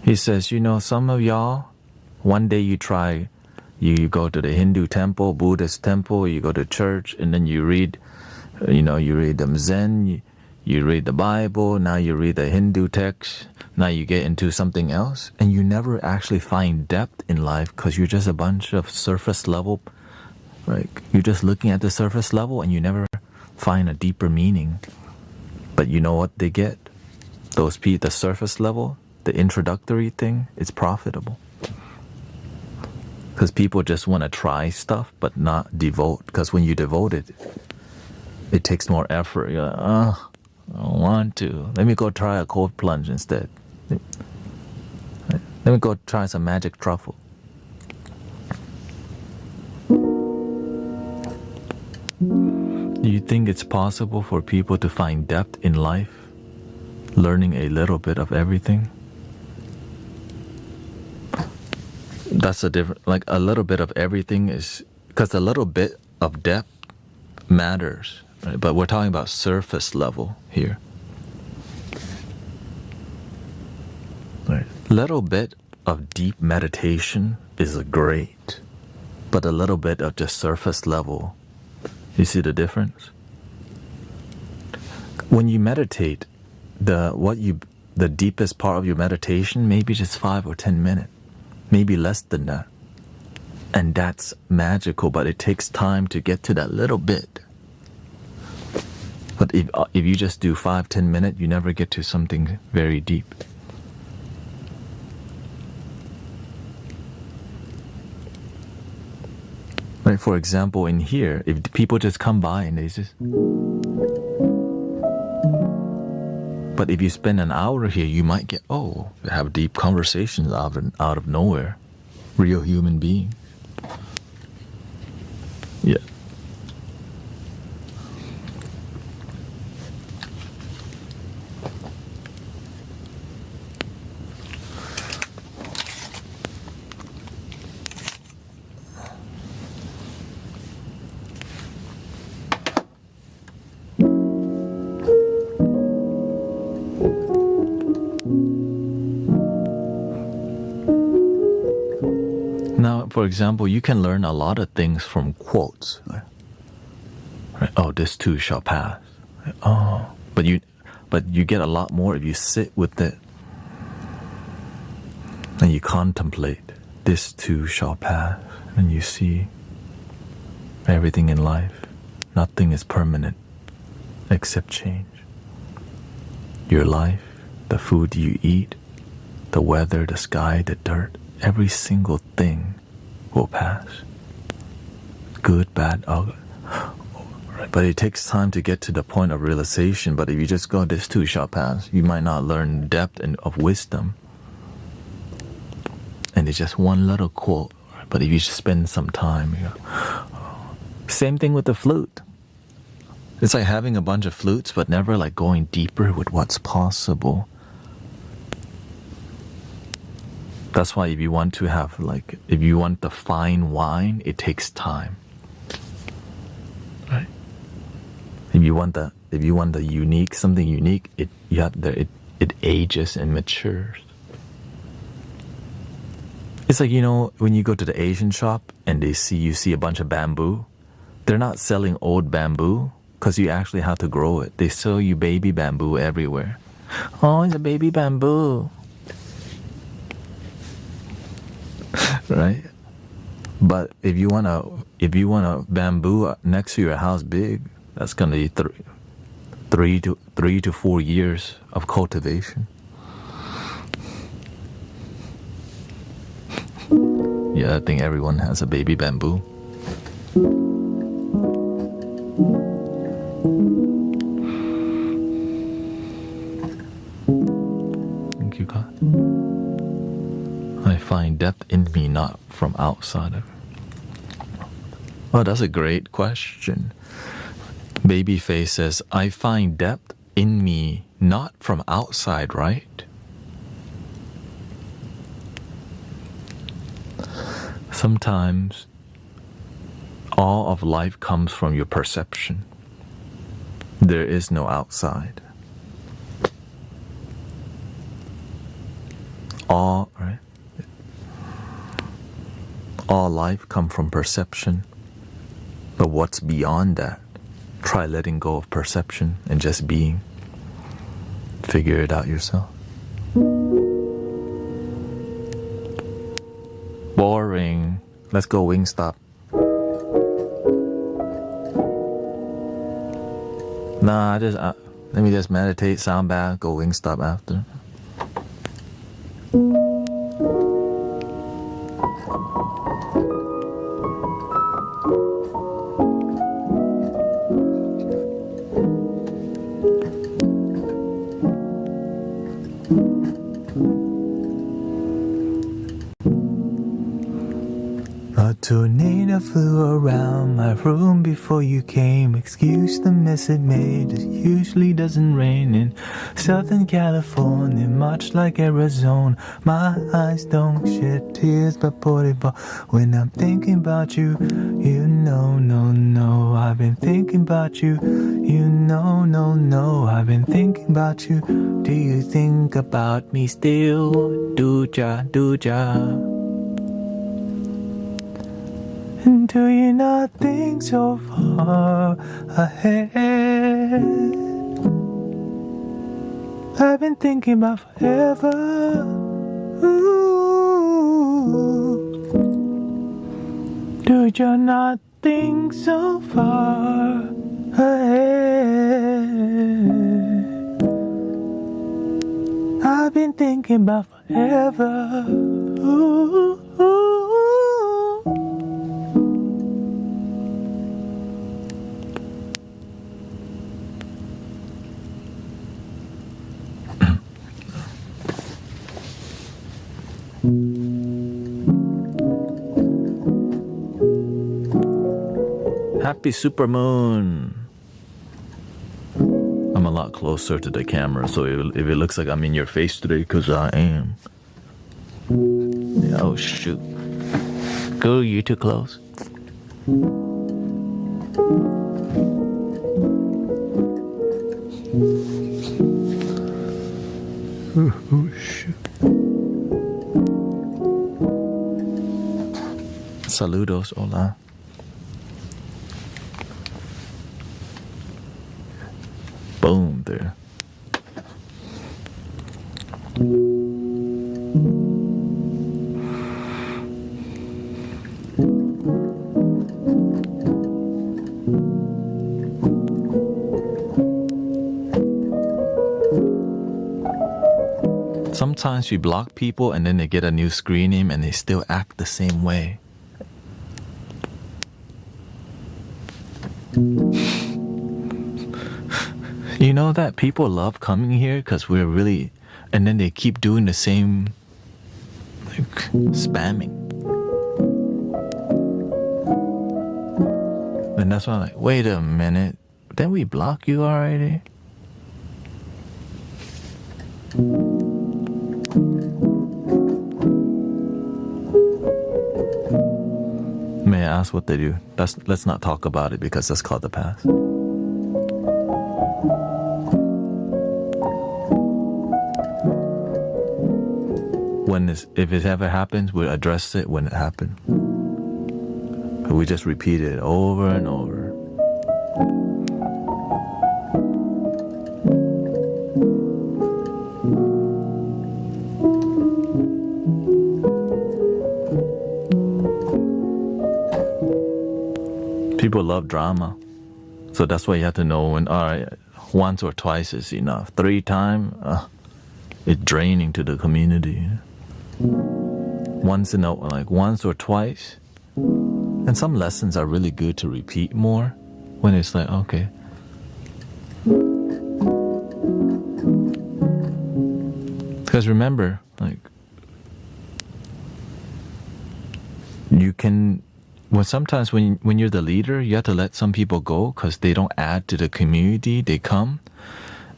He says, you know, some of y'all, one day you try, you go to the Hindu temple, Buddhist temple, you go to church, and then you read, you read them Zen, you read the Bible, now you read the Hindu text, now you get into something else, and you never actually find depth in life because you're just a bunch of surface level, right? You're just looking at the surface level and you never find a deeper meaning. But you know what they get? The surface level, the introductory thing, it's profitable. Because people just want to try stuff but not devote. Because when you devote it, it takes more effort. You're like, oh, I don't want to. Let me go try a cold plunge instead. Let me go try some magic truffle. Do you think it's possible for people to find depth in life, learning a little bit of everything? That's a different, like a little bit of everything is, because a little bit of depth matters, right? But we're talking about surface level here. Right. Little bit of deep meditation is great, but a little bit of just surface level, you see the difference? When you meditate, the deepest part of your meditation, maybe just 5 or 10 minutes, maybe less than that. And that's magical, but it takes time to get to that little bit. But if you just do 5-10 minutes, you never get to something very deep. Right, for example, in here, if people just come by and they just... But if you spend an hour here, you might get, have deep conversations out of nowhere. Real human beings. Yeah. Now, for example, you can learn a lot of things from quotes. Right? Oh, this too shall pass. Oh, but you get a lot more if you sit with it and you contemplate. This too shall pass, and you see everything in life. Nothing is permanent except change. Your life, the food you eat, the weather, the sky, the dirt. Every single thing will pass. Good, bad, ugly. Right. But it takes time to get to the point of realization. But if you just go, this too shall pass, you might not learn depth of wisdom. And it's just one little quote. Right? But if you just spend some time, Same thing with the flute. It's like having a bunch of flutes, but never like going deeper with what's possible. That's why if you want the fine wine, it takes time. Right? If you want the unique, something unique, it ages and matures. It's like, when you go to the Asian shop and you see a bunch of bamboo, they're not selling old bamboo because you actually have to grow it. They sell you baby bamboo everywhere. Oh, it's a baby bamboo. Right? But if you want a bamboo next to your house big, that's gonna be 3 to 4 years of cultivation. Yeah, I think everyone has a baby bamboo. Thank you, God. I find depth in me, not from outside of. Oh, that's a great question. Babyface says, I find depth in me, not from outside, right? Sometimes all of life comes from your perception. There is no outside. All life comes from perception. But what's beyond that? Try letting go of perception and just being. Figure it out yourself. Boring. Let's go Wingstop. Nah, let me just meditate, sound bath, go Wingstop after. A tornado flew around my room before you came. Excuse the mess it made. It usually doesn't rain in Southern California, much like Arizona. My eyes don't shed tears, but portable. When I'm thinking about you, you know, no. I've been thinking about you, you know, no. I've been thinking about you. Do you think about me still? Do ya? And do you not think so far ahead? I've been thinking about forever. Ooh. Do you not think so far ahead? I've been thinking about forever. Ooh. Happy Supermoon. I'm a lot closer to the camera, so if it looks like I'm in your face today, because I am. Oh shoot. Go, you too close. Oh shoot. Saludos, hola. Boom, there. Sometimes we block people and then they get a new screen name and they still act the same way. You know that people love coming here because we're really, and then they keep doing the same, like, spamming. And that's why I'm like, wait a minute, didn't we block you already? May I ask what they do? Let's not talk about it because that's called the past. If it ever happens, we'll address it when it happens. We just repeat it over and over. People love drama. So that's why you have to know when, alright, once or twice is enough. 3 times, it's draining to the community. once or twice. And some lessons are really good to repeat more when it's like, okay. Because remember, like, you can, well, sometimes when you're the leader, you have to let some people go because they don't add to the community. They come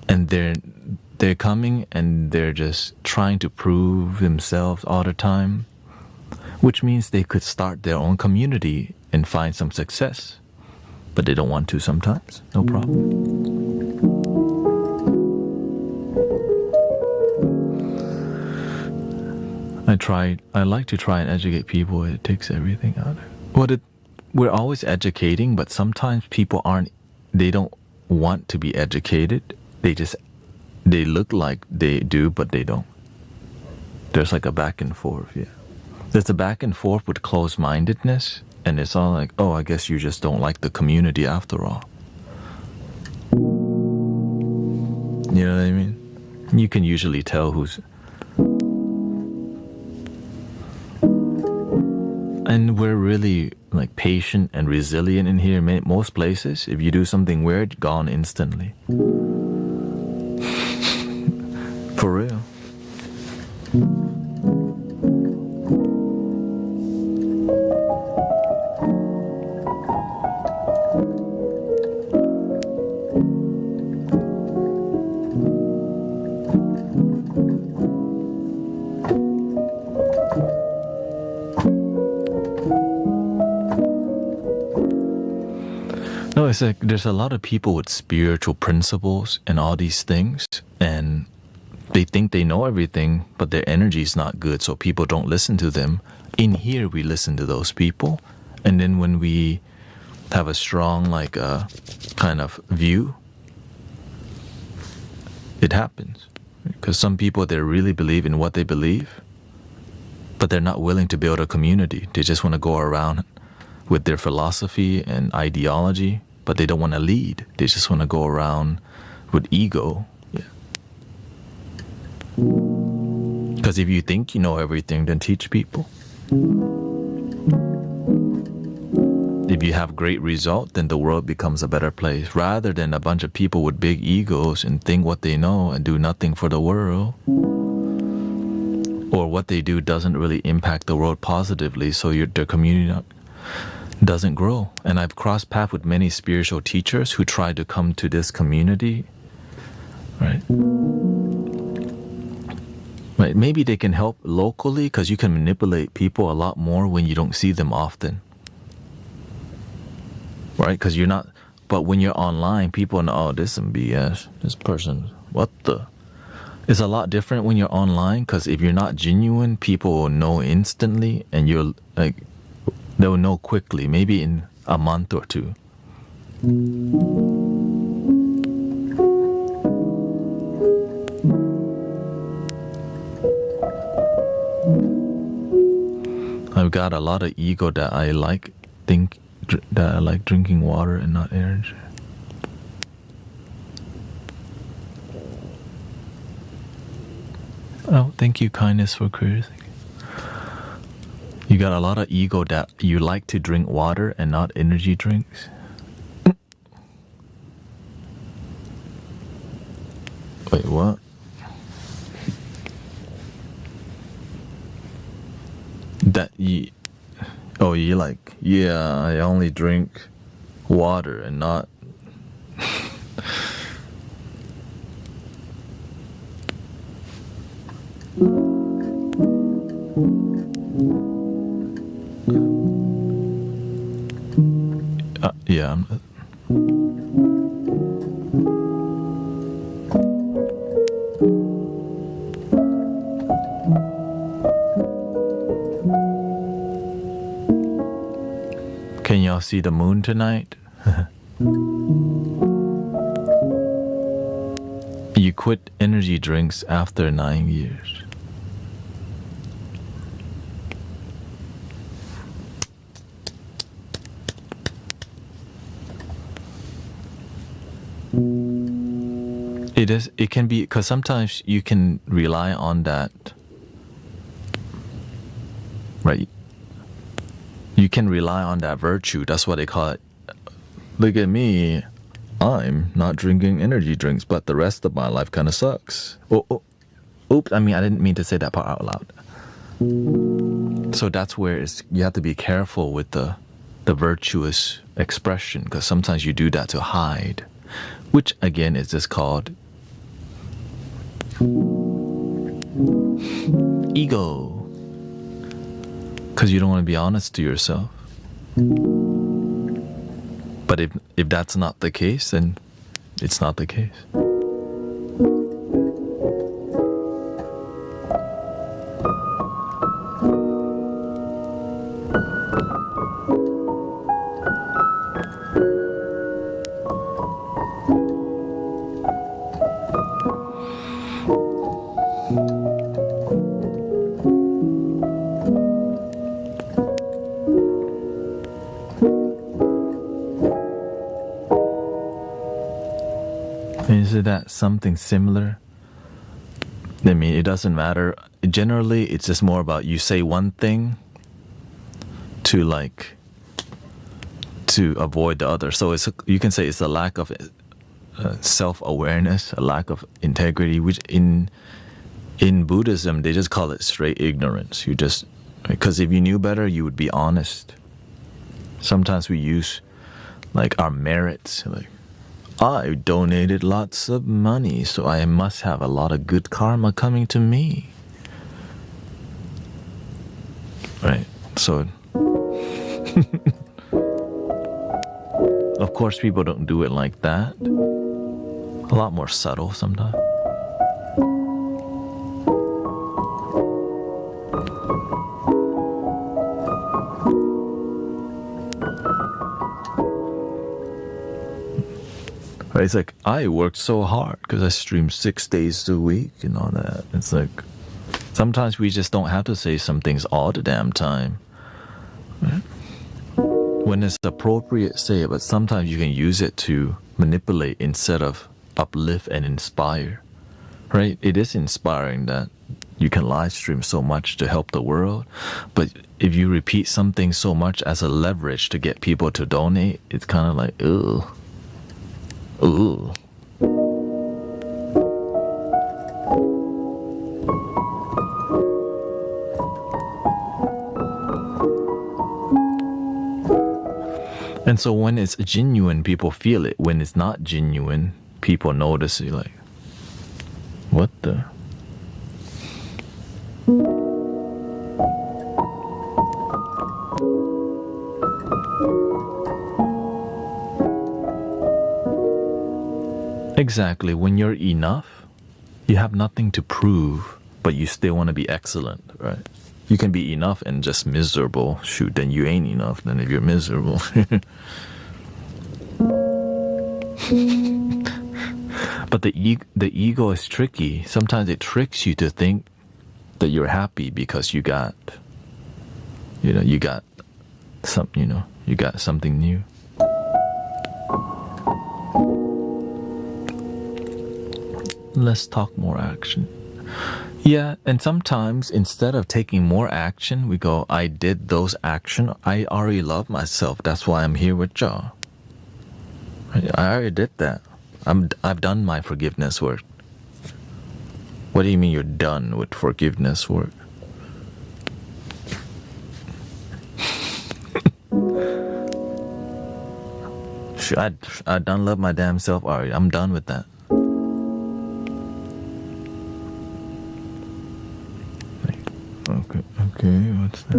and they're coming and they're just trying to prove themselves all the time, which means they could start their own community and find some success, but they don't want to sometimes. No problem. I like to try and educate people. It takes everything out of it. We're always educating, but sometimes people they don't want to be educated. They look like they do, but they don't. There's like a back and forth, yeah. There's a back and forth with closed-mindedness, and it's all like, oh, I guess you just don't like the community after all. You know what I mean? You can usually tell who's... And we're really like patient and resilient in here. Most places, if you do something weird, gone instantly. For real. No, it's like there's a lot of people with spiritual principles and all these things, and they think they know everything, but their energy is not good, so people don't listen to them. In here, we listen to those people, and then when we have a strong, like, kind of view, it happens. Because some people, they really believe in what they believe, but they're not willing to build a community. They just want to go around with their philosophy and ideology, but they don't want to lead. They just want to go around with ego. Yeah. Because if you think you know everything, then teach people. If you have great result, then the world becomes a better place, rather than a bunch of people with big egos and think what they know and do nothing for the world. Or what they do doesn't really impact the world positively, so their community doesn't grow. And I've crossed paths with many spiritual teachers who try to come to this community, right? Right, maybe they can help locally because you can manipulate people a lot more when you don't see them often, right? Because you're not, but when you're online, people know, oh, this is some BS. This person, what the? It's a lot different when you're online, because if you're not genuine, people will know instantly, and you're like, they'll know quickly, maybe in a month or two. I've got a lot of ego that I like drinking water and not energy. Oh, thank you, kindness for curiosity. You got a lot of ego that you like to drink water and not energy drinks. Wait, what? You like, yeah, I only drink water and not... yeah. Can y'all see the moon tonight? You quit energy drinks after 9 years. It can be, because sometimes you can rely on that right? You can rely on that virtue. That's what they call it. Look at me. I'm not drinking energy drinks, but the rest of my life kind of sucks. Oops, I didn't mean to say that part out loud. So that's where you have to be careful with the virtuous expression, because sometimes you do that to hide, which again is just called ego, because you don't want to be honest to yourself. But if that's not the case, then it's not the case. Is that something similar? It doesn't matter. Generally, it's just more about you say one thing to avoid the other. So you can say it's a lack of self-awareness, a lack of integrity, which in Buddhism, they just call it straight ignorance. Because if you knew better, you would be honest. Sometimes we use our merits, I donated lots of money, so I must have a lot of good karma coming to me. Right? So, of course, people don't do it like that. A lot more subtle sometimes. Right? It's I worked so hard because I stream 6 days a week and all that. It's sometimes we just don't have to say some things all the damn time. Right? When it's appropriate, say it, but sometimes you can use it to manipulate instead of uplift and inspire. Right? It is inspiring that you can live stream so much to help the world, but if you repeat something so much as a leverage to get people to donate, it's kind of ugh. Ooh. And so when it's genuine, people feel it. When it's not genuine, people notice it what the? Exactly. When you're enough, you have nothing to prove, but you still want to be excellent, right? You can be enough and just miserable. Shoot, then you ain't enough. Then if you're miserable. But the ego is tricky. Sometimes it tricks you to think that you're happy because you got something new. Let's talk more action. Yeah, and sometimes instead of taking more action, we go, I did those action. I already love myself. That's why I'm here with y'all. I already did that. I've done my forgiveness work. What do you mean you're done with forgiveness work? I done love my damn self already. I'm done with that. Okay, what's that?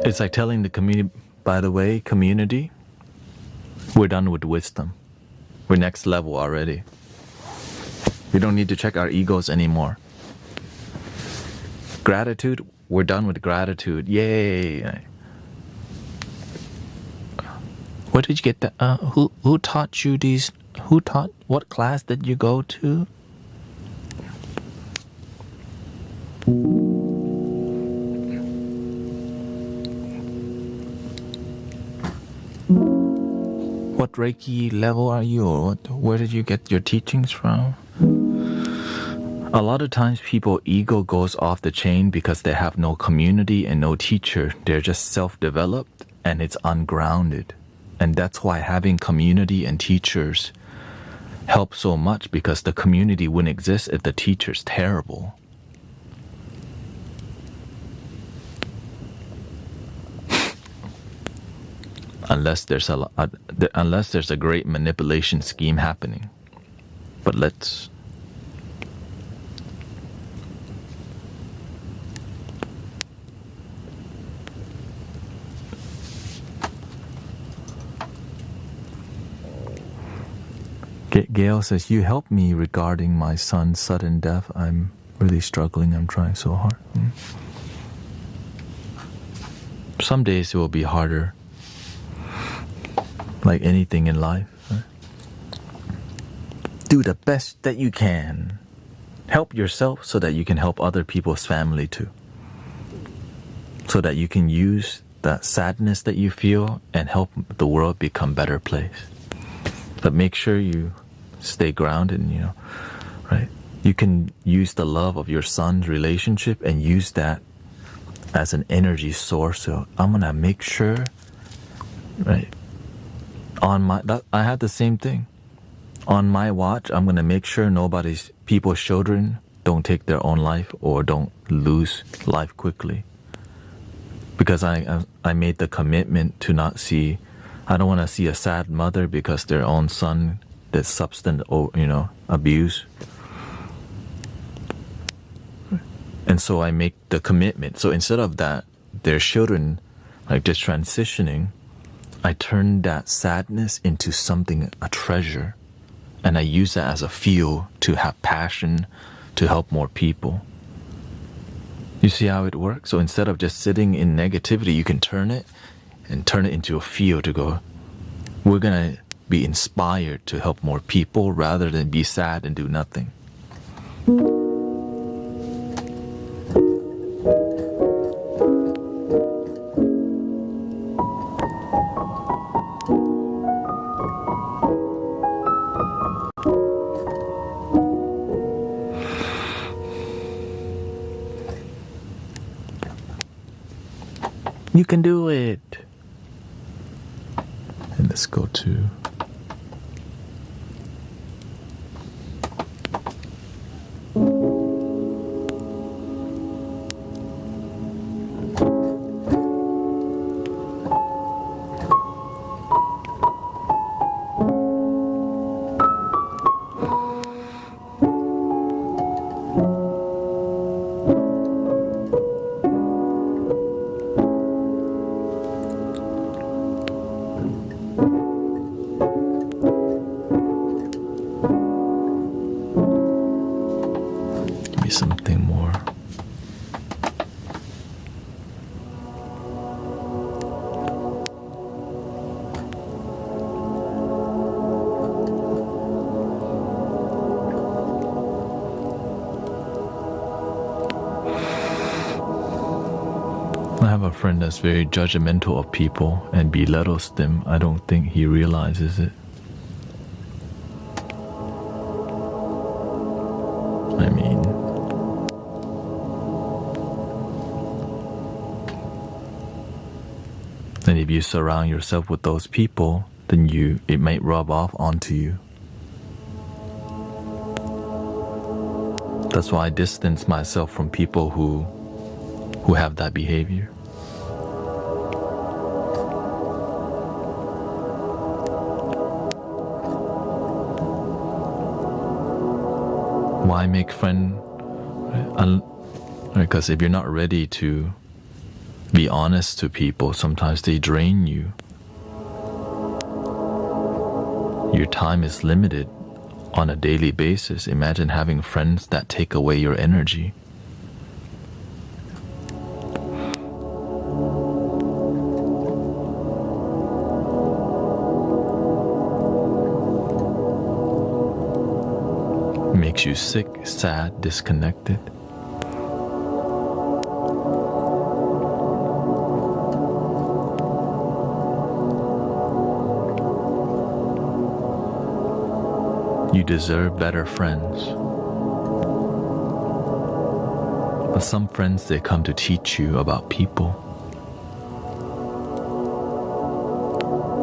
It's like telling the community, by the way, community, we're done with wisdom. We're next level already. We don't need to check our egos anymore. Gratitude, we're done with gratitude. Yay! Where did you get that? Who taught you these? What class did you go to? Reiki level are you, or what? Where did you get your teachings from? A lot of times people ego goes off the chain because they have no community and no teacher. They're just self-developed and it's ungrounded. And that's why having community and teachers help so much, because the community wouldn't exist if the teacher's terrible. Unless there's a great manipulation scheme happening. But let's Gail says, you helped me regarding my son's sudden death. I'm really struggling. I'm trying so hard. Some days it will be harder. Like anything in life. Right? Do the best that you can. Help yourself so that you can help other people's family too. So that you can use that sadness that you feel and help the world become a better place. But make sure you stay grounded, right? You can use the love of your son's relationship and use that as an energy source. So I'm gonna make sure, right? I had the same thing. On my watch, I'm gonna make sure people's children don't take their own life or don't lose life quickly. Because I made the commitment to not see. I don't want to see a sad mother because their own son did substance, abuse. And so I make the commitment. So instead of that, their children, like just transitioning, I turn that sadness into something, a treasure. And I use that as a fuel to have passion, to help more people. You see how it works? So instead of just sitting in negativity, you can turn it into a fuel to go, we're going to be inspired to help more people rather than be sad and do nothing. You can do it. And let's go to something more. I have a friend that's very judgmental of people and belittles them. I don't think he realizes it. I mean, and if you surround yourself with those people, then it might rub off onto you. That's why I distance myself from people who have that behavior. Why make friends? Because if you're not ready to be honest to people, sometimes they drain you. Your time is limited on a daily basis. Imagine having friends that take away your energy. Makes you sick, sad, disconnected. You deserve better friends. But some friends, they come to teach you about people.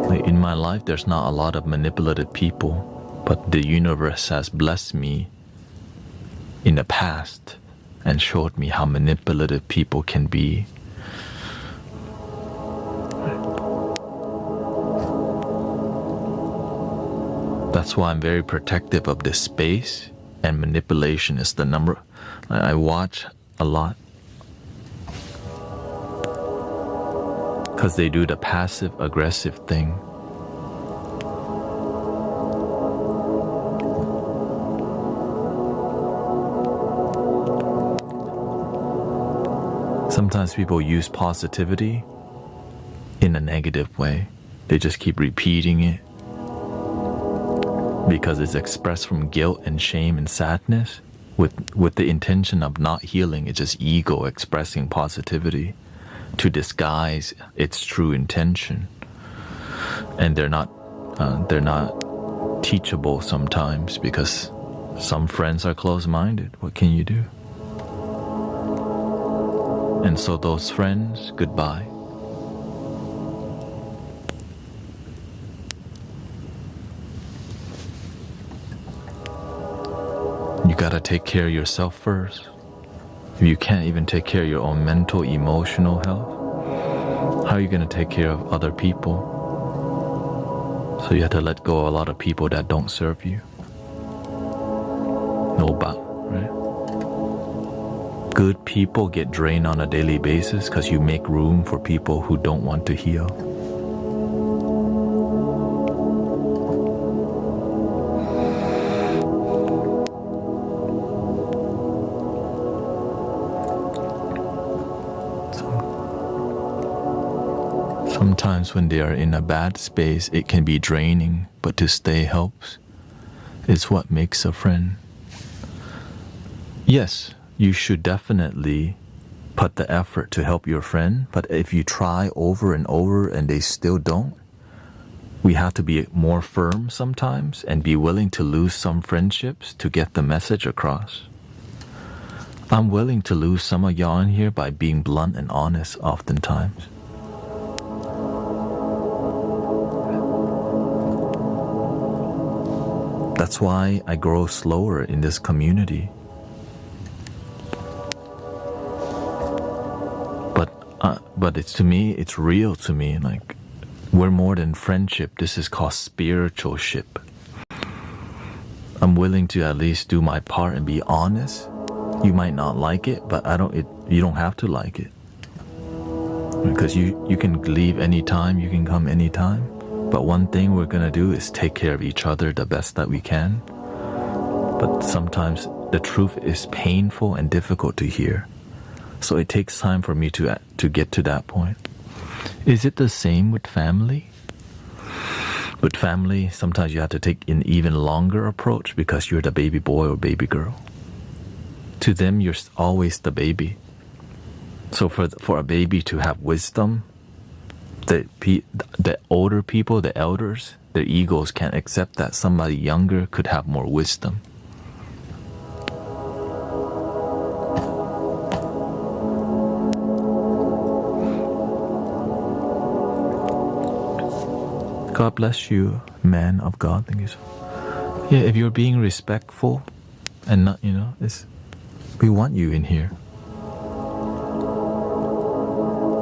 Like in my life, there's not a lot of manipulative people, but the universe has blessed me in the past and showed me how manipulative people can be. That's why I'm very protective of this space, and manipulation is the number. I watch a lot because they do the passive aggressive thing. Sometimes people use positivity in a negative way. They just keep repeating it because it's expressed from guilt and shame and sadness with the intention of not healing. It's just ego expressing positivity to disguise its true intention. And they're not teachable sometimes because some friends are closed-minded. What can you do? And so those friends, goodbye. You gotta take care of yourself first. If you can't even take care of your own mental, emotional health, how are you gonna take care of other people? So you have to let go of a lot of people that don't serve you. No about, right? Good people get drained on a daily basis because you make room for people who don't want to heal. Sometimes when they are in a bad space, it can be draining, but to stay helps. It's what makes a friend. Yes, you should definitely put the effort to help your friend, but if you try over and over and they still don't, we have to be more firm sometimes and be willing to lose some friendships to get the message across. I'm willing to lose some of y'all in here by being blunt and honest oftentimes. That's why I grow slower in this community. But it's, to me, it's real to me. Like, we're more than friendship. This is called spiritual ship. I'm willing to at least do my part and be honest. You might not like it, but you don't have to like it. Because you can leave anytime, you can come anytime. But one thing we're gonna do is take care of each other the best that we can. But sometimes the truth is painful and difficult to hear. So it takes time for me to get to that point. Is it the same with family? With family, sometimes you have to take an even longer approach because you're the baby boy or baby girl. To them, you're always the baby. So for a baby to have wisdom, the older people, the elders, their egos can't accept that somebody younger could have more wisdom. God bless you, man of God. Thank you so much. Yeah, if you're being respectful and not, we want you in here.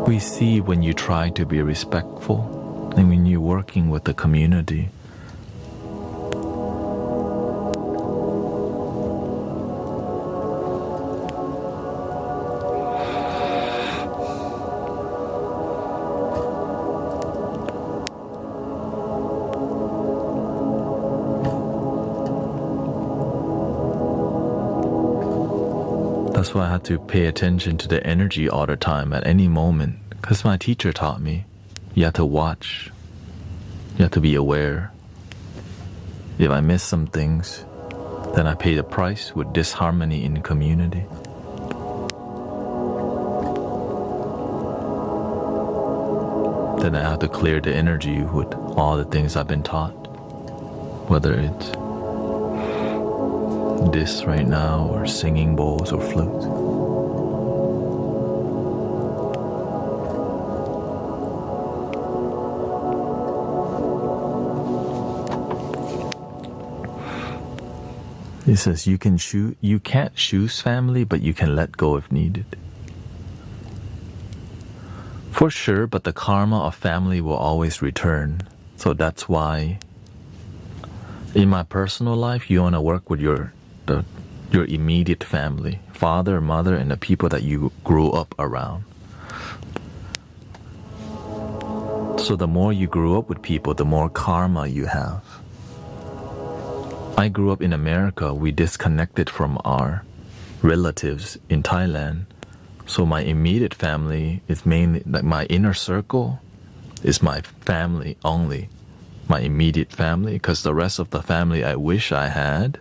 We see when you try to be respectful and when you're working with the community. That's why I had to pay attention to the energy all the time at any moment. Because my teacher taught me, you have to watch. You have to be aware. If I miss some things, then I pay the price with disharmony in the community. Then I have to clear the energy with all the things I've been taught. Whether it's this right now, or singing bowls or flute. He says you can't choose family, but you can let go if needed. For sure, but the karma of family will always return. So that's why in my personal life, you want to work with your immediate family, father, mother, and the people that you grew up around. So the more you grew up with people, the more karma you have. I grew up in America. We disconnected from our relatives in Thailand. So my immediate family is mainly, like my inner circle is my family only. My immediate family, because the rest of the family I wish I had,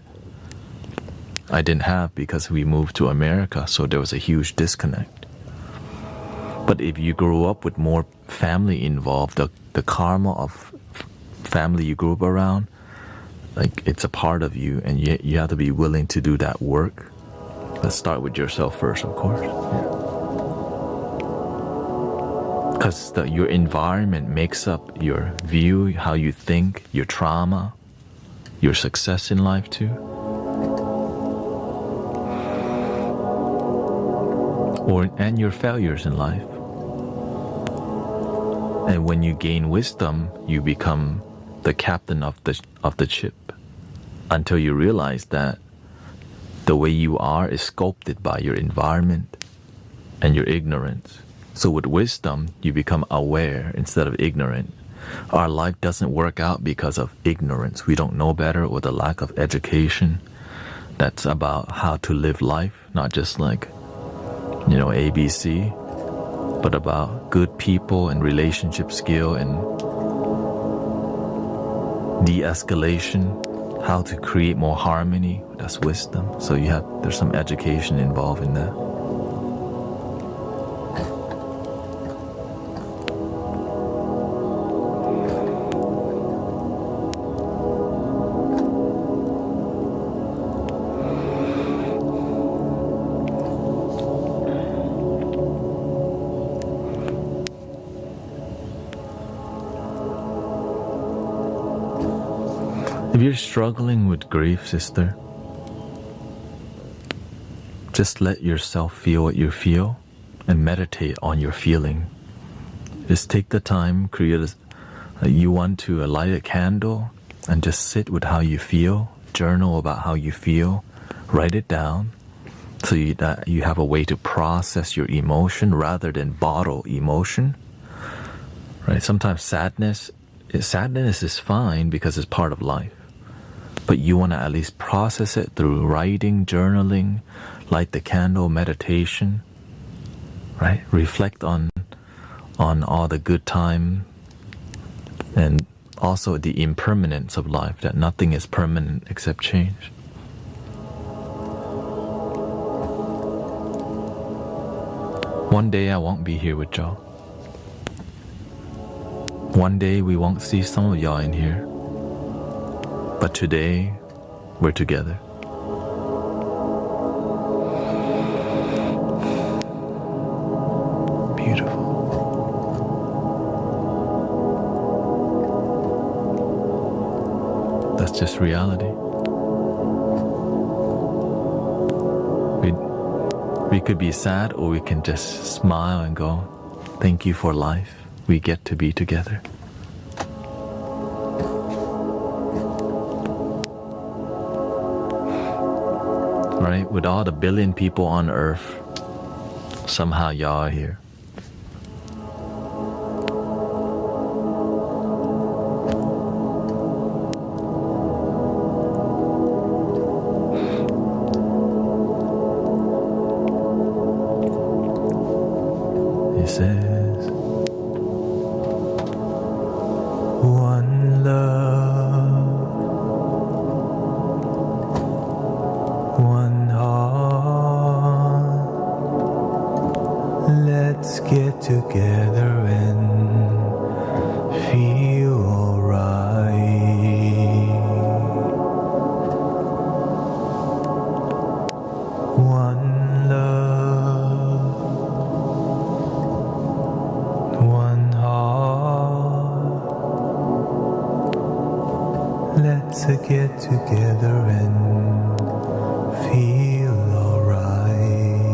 I didn't have because we moved to America. So there was a huge disconnect. But if you grew up with more family involved, the karma of family you grew up around, like it's a part of you, and you have to be willing to do that work. Let's start with yourself first, of course. Because your environment makes up your view, how you think, your trauma, your success in life too. And your failures in life. And when you gain wisdom, you become the captain of the ship, until you realize that the way you are is sculpted by your environment and your ignorance. So with wisdom, you become aware instead of ignorant. Our life doesn't work out because of ignorance. We don't know better, or the lack of education. That's about how to live life, not just like, ABC, but about good people and relationship skill and de-escalation, how to create more harmony. That's wisdom. So there's some education involved in that. If you're struggling with grief, sister, just let yourself feel what you feel and meditate on your feeling. Just take the time, you want to light a candle and just sit with how you feel, journal about how you feel, write it down so that you have a way to process your emotion rather than bottle emotion. Right? Sometimes sadness is fine because it's part of life. But you want to at least process it through writing, journaling, light the candle, meditation, right? Reflect on all the good time and also the impermanence of life, that nothing is permanent except change. One day I won't be here with y'all. One day we won't see some of y'all in here. But today, we're together. Beautiful. That's just reality. We could be sad, or we can just smile and go, thank you for life. We get to be together. Right? With all the billion people on earth, somehow y'all are here. He says, one love, one heart, let's together and feel alright.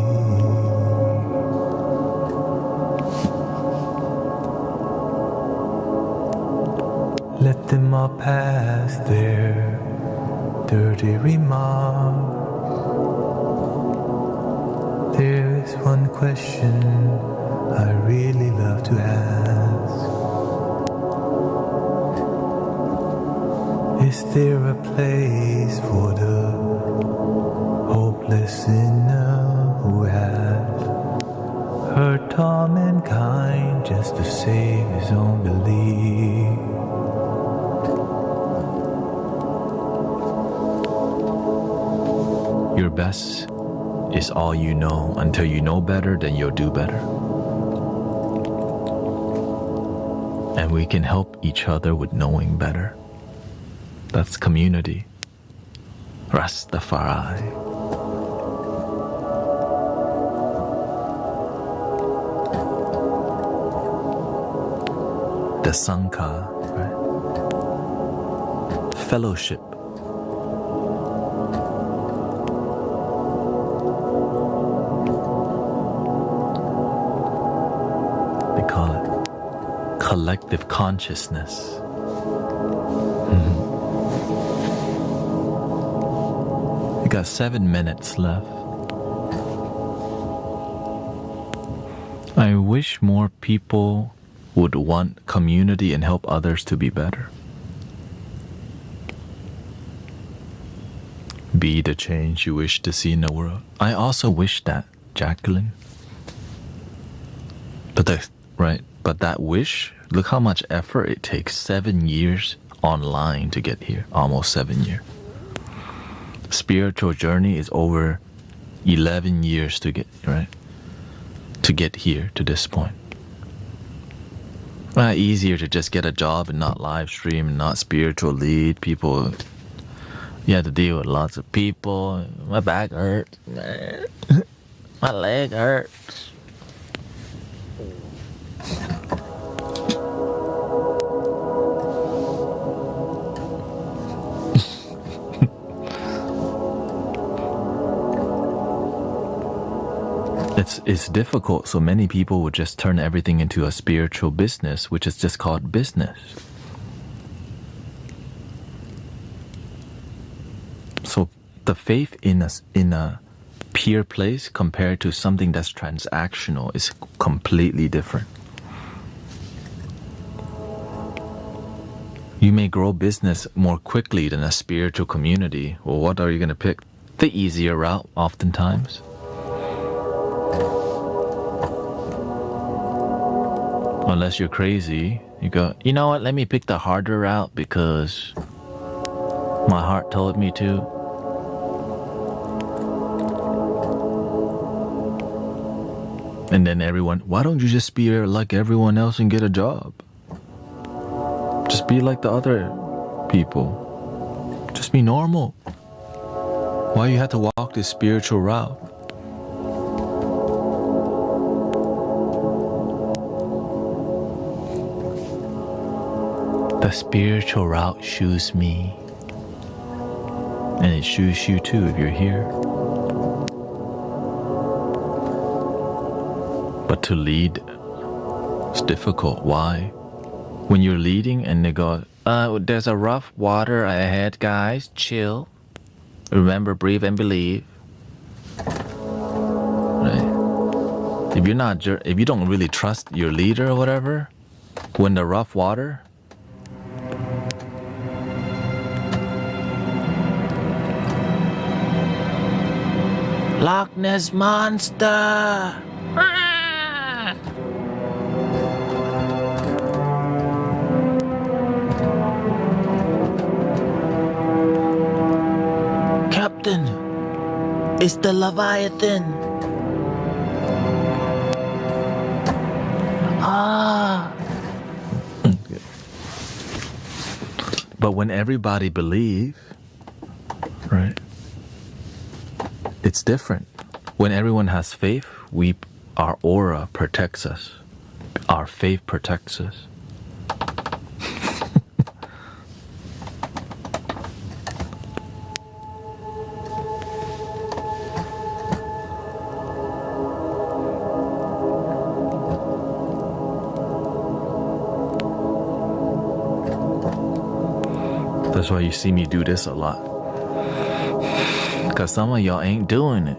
Let them all pass their dirty remarks. There is one question I really love to ask. Is there a place for the hopeless sinner who has hurt all mankind just to save his own belief? Your best is all you know. Until you know better, then you'll do better. And we can help each other with knowing better. That's community. Rastafari. The Sangha, right? Fellowship. They call it collective consciousness. We got 7 minutes left. I wish more people would want community and help others to be better. Be the change you wish to see in the world. I also wish that, Jacqueline. But that wish, look how much effort it takes. 7 years online to get here. Almost 7 years. Spiritual journey is over 11 years to get, right? To get here to this point. Easier to just get a job and not live stream and not spiritual lead. People, you have to deal with lots of people. My back hurts. My leg hurts. It's difficult, so many people would just turn everything into a spiritual business, which is just called business. So the faith in a pure place compared to something that's transactional is completely different. You may grow business more quickly than a spiritual community. Well, what are you going to pick? The easier route, oftentimes. Unless you're crazy, you go, you know what, let me pick the harder route because my heart told me to. And then everyone, why don't you just be like everyone else and get a job? Just be like the other people. Just be normal. Why you have to walk this spiritual route? The spiritual route shoes me. And it shoes you too if you're here. But to lead is difficult. Why? When you're leading and they go, there's a rough water ahead, guys. Chill. Remember, breathe and believe. Right? If you don't really trust your leader or whatever, when the rough water, Loch Ness Monster! Captain, it's the Leviathan. But when everybody believe, right? It's different. When everyone has faith, our aura protects us. Our faith protects us. That's why you see me do this a lot. Because some of y'all ain't doing it.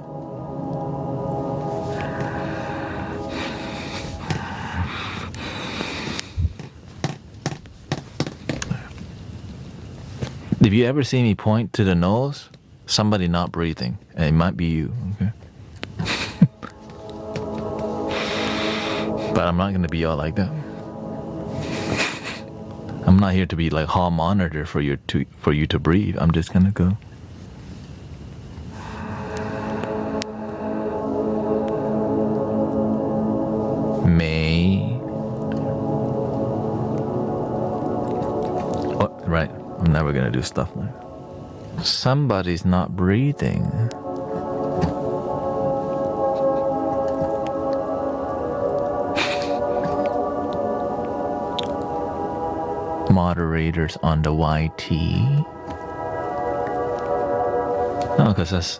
If you ever see me point to the nose, somebody not breathing. And it might be you, okay? But I'm not going to be all like that. I'm not here to be like hall monitor for you to breathe. I'm just going to go. May. Oh, right. I'm never going to do stuff like that. Somebody's not breathing. Moderators on the YT. No, because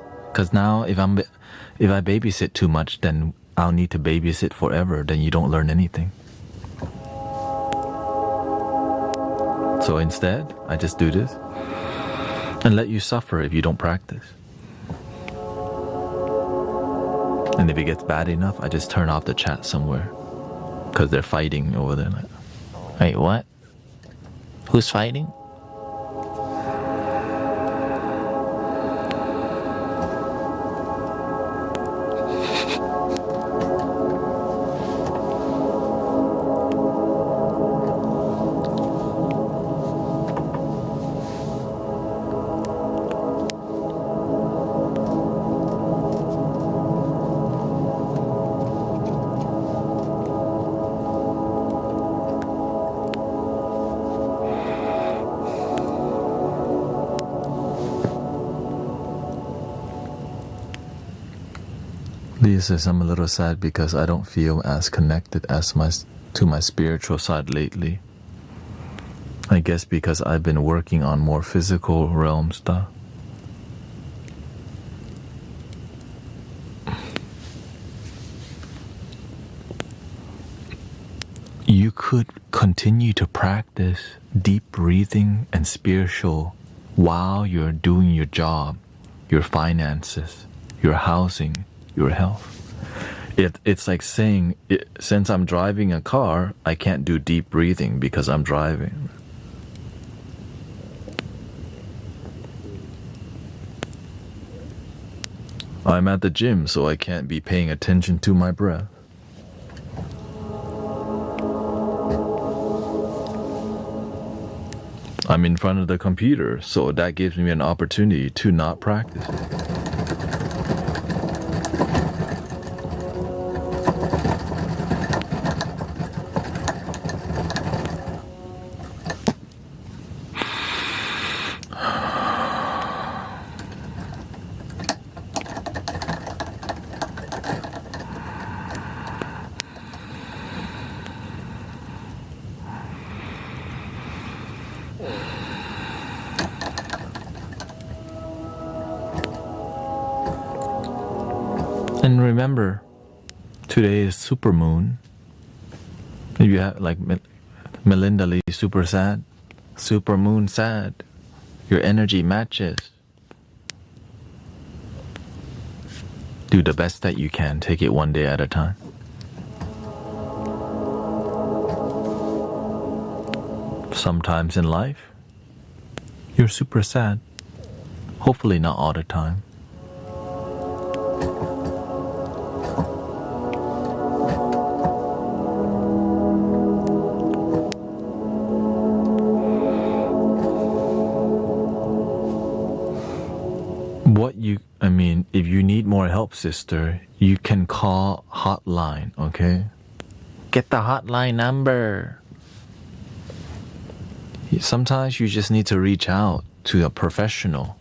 now if I babysit too much, then I'll need to babysit forever. Then you don't learn anything. So instead, I just do this and let you suffer if you don't practice. And if it gets bad enough, I just turn off the chat somewhere because they're fighting over there. Like, wait, what? Who's fighting? Leah says, I'm a little sad because I don't feel as connected to my spiritual side lately. I guess because I've been working on more physical realm stuff. You could continue to practice deep breathing and spiritual while you're doing your job, your finances, your housing, your health. It's like saying, since I'm driving a car, I can't do deep breathing because I'm driving. I'm at the gym, so I can't be paying attention to my breath. I'm in front of the computer, so that gives me an opportunity to not practice. And remember, today is Supermoon. If you have like Melinda Lee, super sad, Supermoon sad, your energy matches. Do the best that you can. Take it one day at a time. Sometimes in life, you're super sad. Hopefully not all the time. If you need more help, sister, you can call hotline, okay? Get the hotline number. Sometimes you just need to reach out to a professional,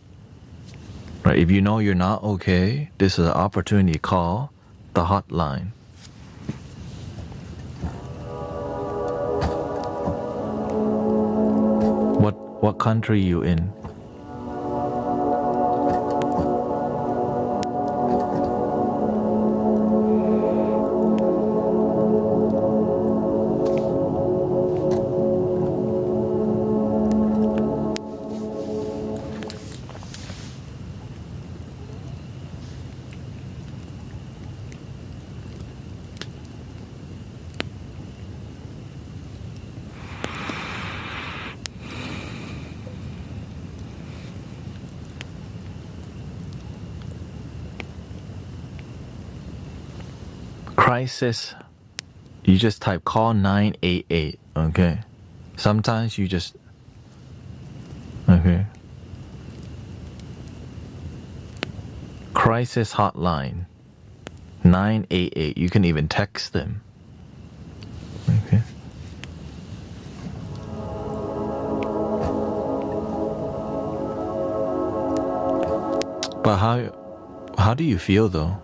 right? If you know you're not okay, this is an opportunity to call the hotline. What country you in? crisis, you just type call 988, okay? Sometimes you just, okay? Crisis hotline, 988. You can even text them, okay? But how do you feel though?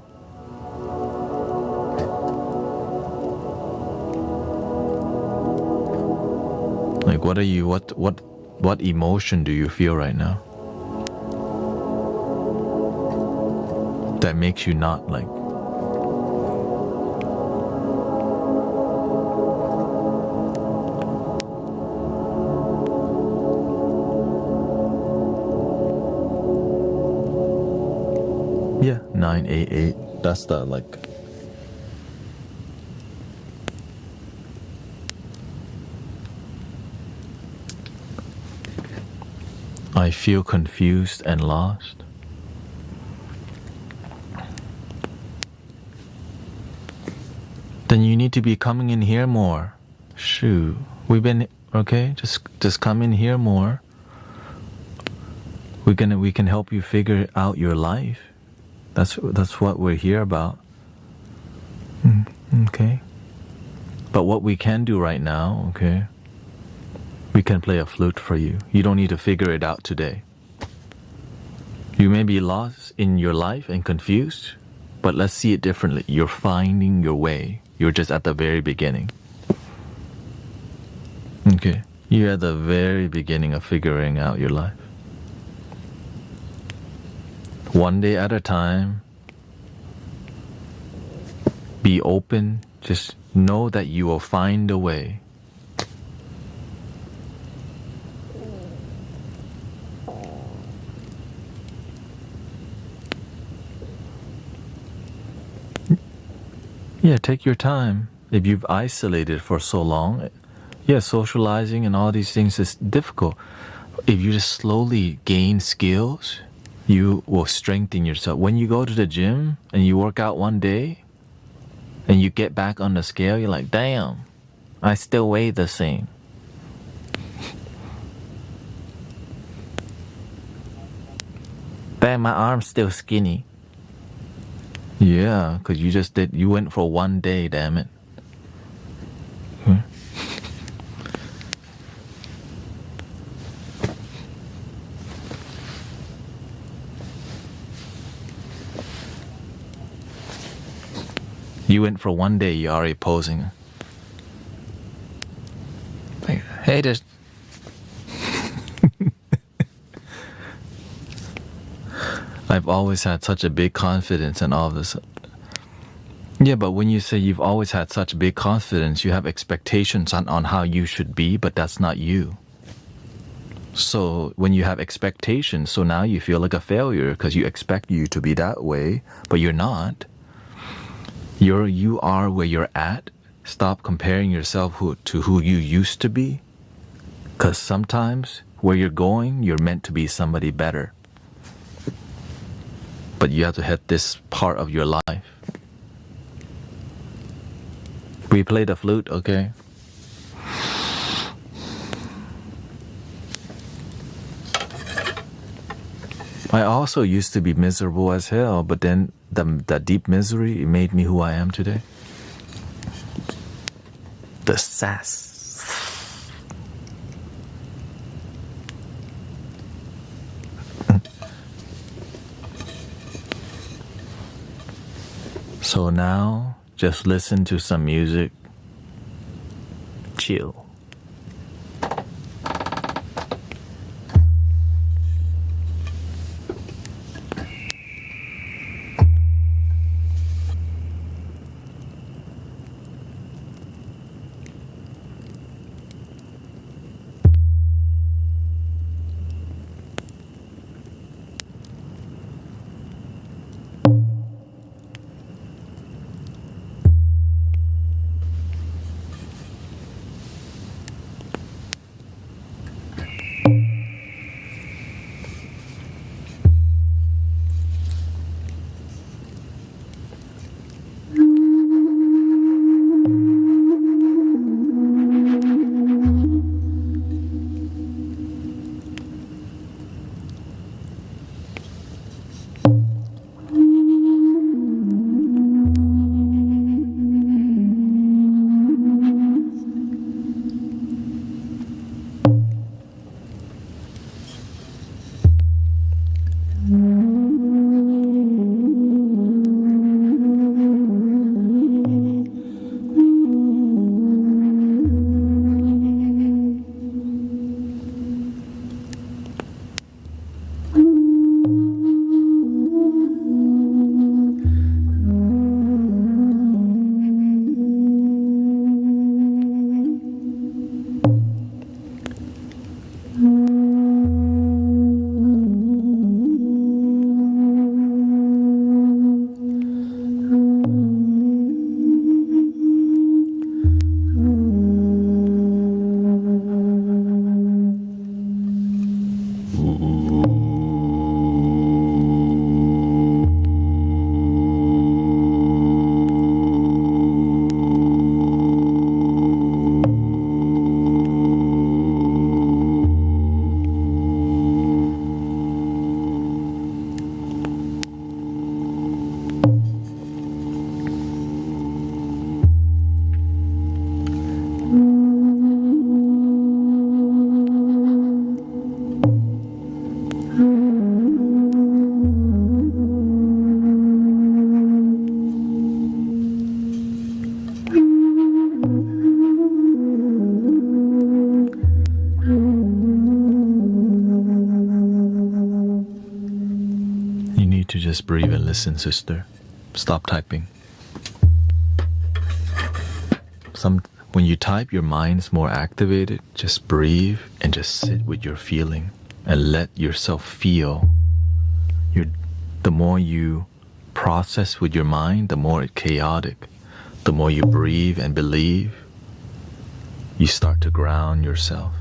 Like what emotion do you feel right now that makes you not like yeah 988, that's the like I feel confused and lost. Then you need to be coming in here more. Shoot, we've been okay. Just come in here more. We can help you figure out your life. That's what we're here about. Okay. But what we can do right now, okay? We can play a flute for you. You don't need to figure it out today. You may be lost in your life and confused, but let's see it differently. You're finding your way. You're just at the very beginning. Okay. You're at the very beginning of figuring out your life. One day at a time. Be open. Just know that you will find a way. Yeah, take your time. If you've isolated for so long, yeah, socializing and all these things is difficult. If you just slowly gain skills, you will strengthen yourself. When you go to the gym and you work out one day and you get back on the scale, you're like, damn, I still weigh the same. Damn, my arm's still skinny. Yeah, because you went for one day, damn it. You went for one day, you're already posing. Like, hey, there's... I've always had such a big confidence in all of this. Yeah, but when you say you've always had such big confidence, you have expectations on how you should be, but that's not you. So when you have expectations, so now you feel like a failure because you expect you to be that way, but you're not. You are where you're at. Stop comparing yourself to who you used to be. Because sometimes where you're going, you're meant to be somebody better. But you have to hit this part of your life. We play the flute, okay? I also used to be miserable as hell, but then the deep misery made me who I am today. The sass. So now, just listen to some music. Chill. You need to just breathe and listen, sister. Stop typing. When you type, your mind's more activated. Just breathe and just sit with your feeling and let yourself feel. The more you process with your mind, the more it's chaotic. The more you breathe and believe, you start to ground yourself.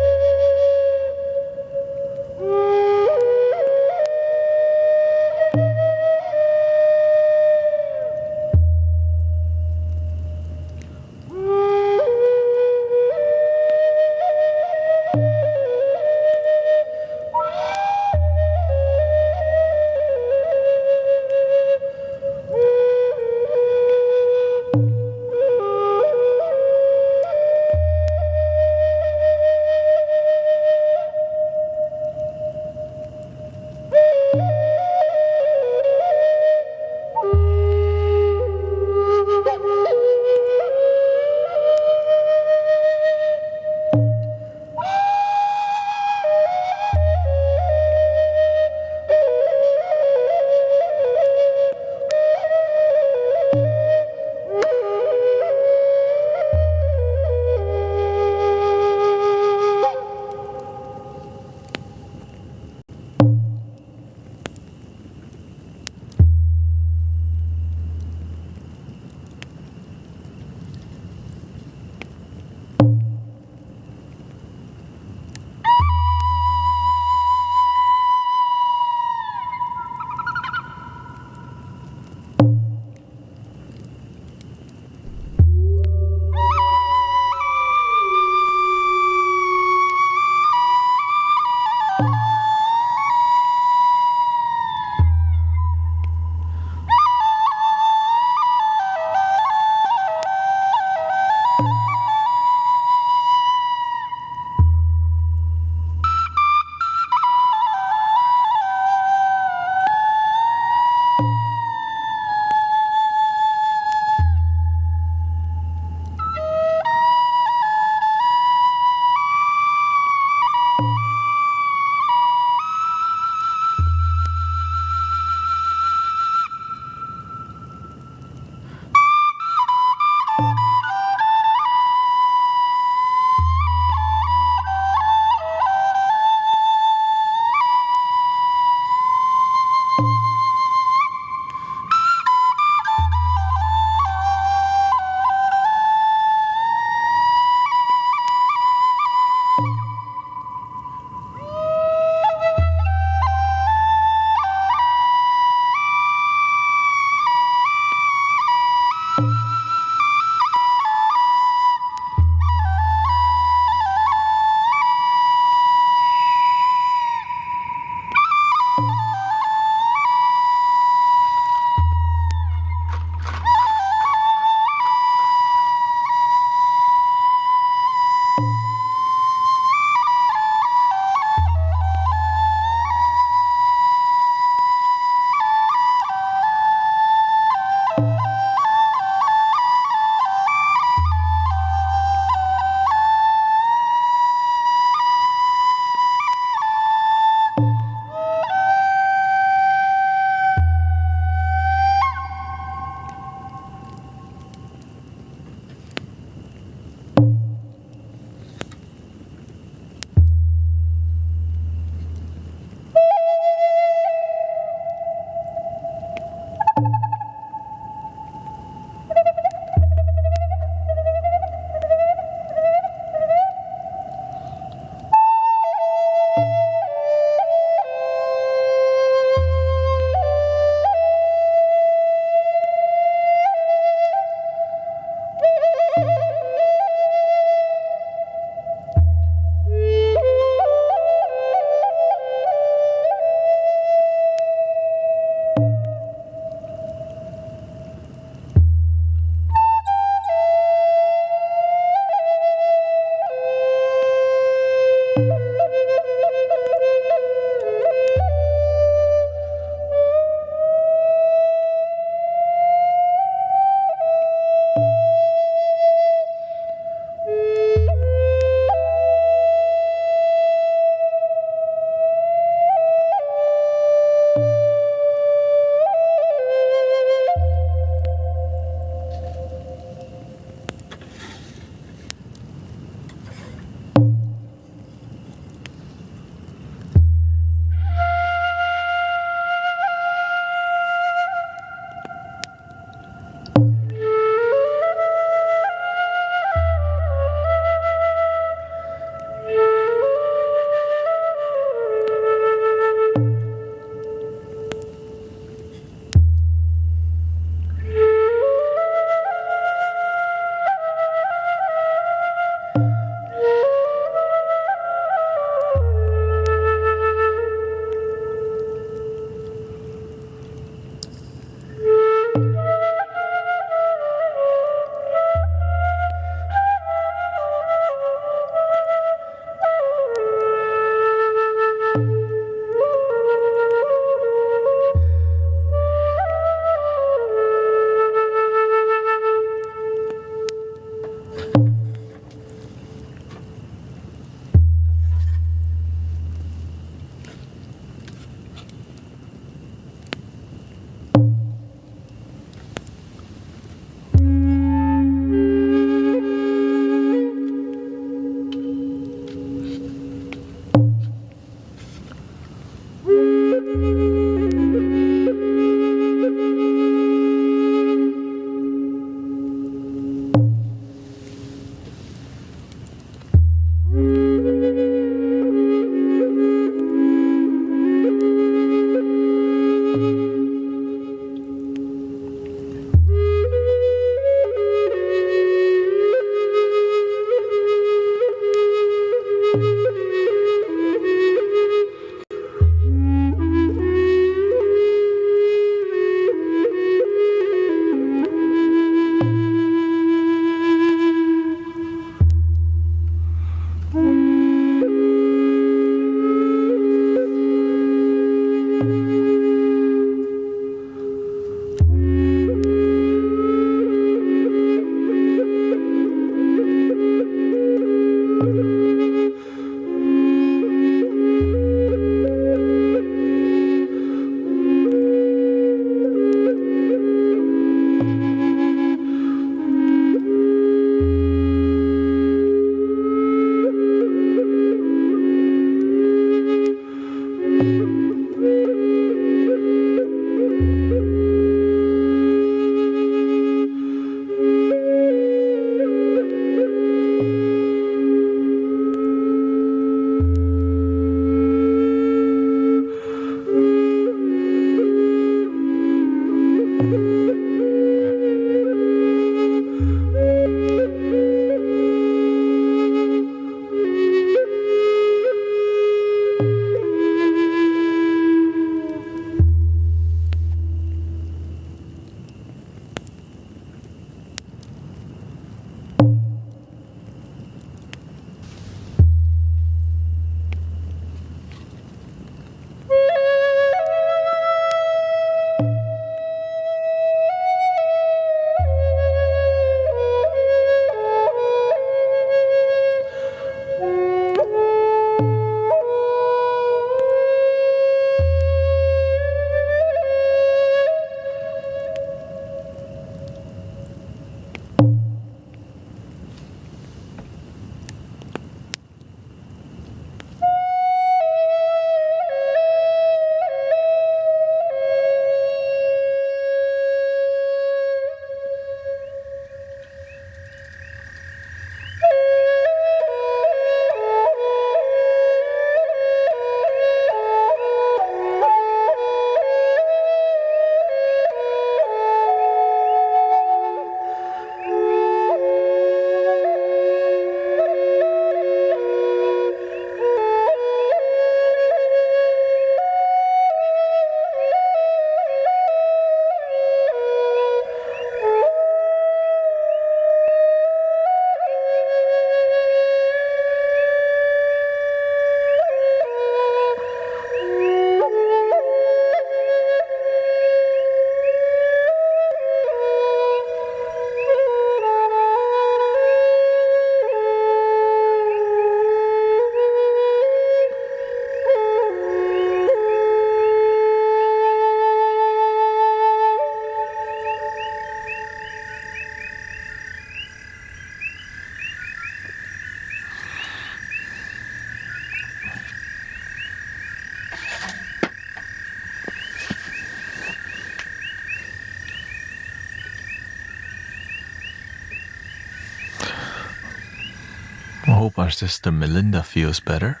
I hope our sister Melinda feels better.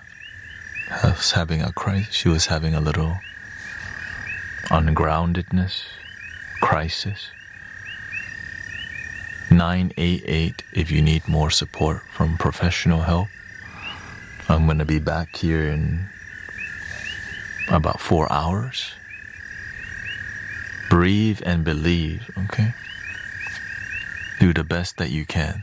She was having a little ungroundedness crisis. 988 if you need more support from professional help. I'm going to be back here in about 4 hours. Breathe and believe, okay? Do the best that you can.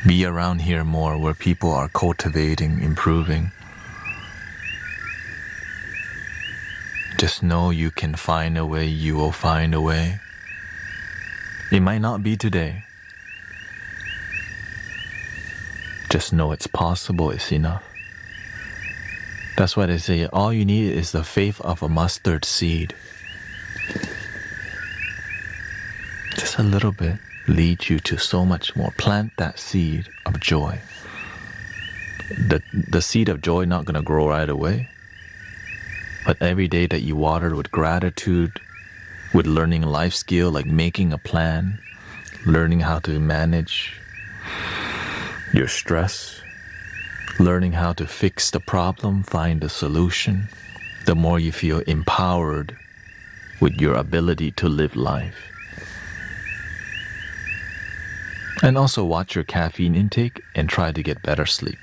Be around here more where people are cultivating, improving. Just know you can find a way, you will find a way. It might not be today. Just know it's possible, it's enough. That's why they say all you need is the faith of a mustard seed. Just a little bit leads you to so much more. Plant that seed of joy. The seed of joy not going to grow right away. But every day that you water with gratitude, with learning a life skill like making a plan, learning how to manage your stress, learning how to fix the problem, find the solution, the more you feel empowered with your ability to live life. And also watch your caffeine intake and try to get better sleep.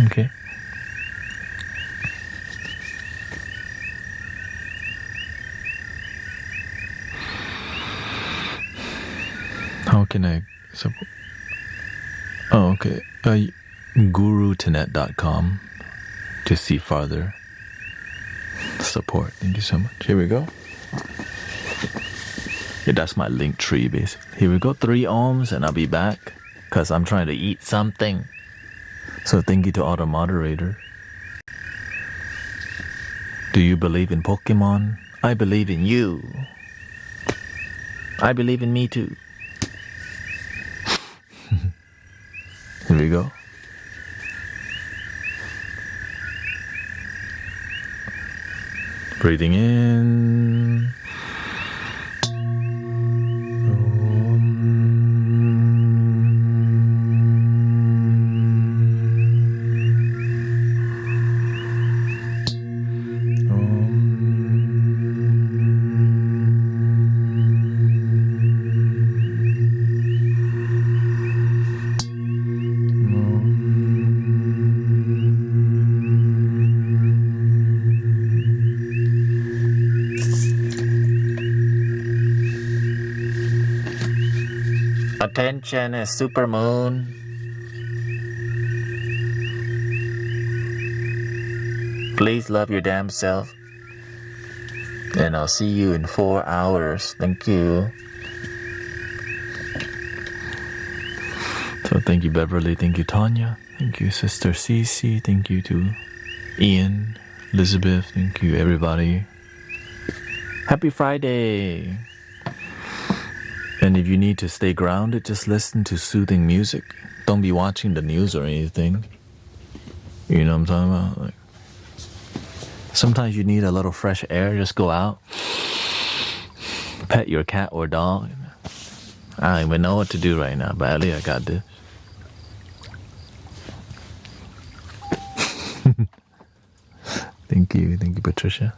Okay? How can I support? Oh, okay. GuruTonet.com to see farther support. Thank you so much. Here we go. Yeah, that's my link tree, basically. Here we go. 3 ohms, and I'll be back because I'm trying to eat something. So thank you to all the moderators. Do you believe in Pokemon? I believe in you. I believe in me too. Here we go. Breathing in. Attention, Supermoon. Please love your damn self. And I'll see you in 4 hours. Thank you. So thank you, Beverly. Thank you, Tanya. Thank you, Sister Cece. Thank you to Ian, Elizabeth. Thank you, everybody. Happy Friday. And if you need to stay grounded, just listen to soothing music. Don't be watching the news or anything. You know what I'm talking about? Like, sometimes you need a little fresh air. Just go out. Pet your cat or dog. I don't even know what to do right now, but at least I got this. Thank you, Patricia.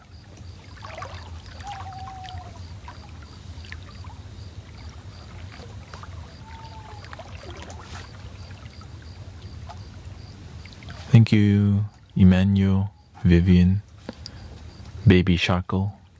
Thank you, Emmanuel, Vivian, Baby Sharko.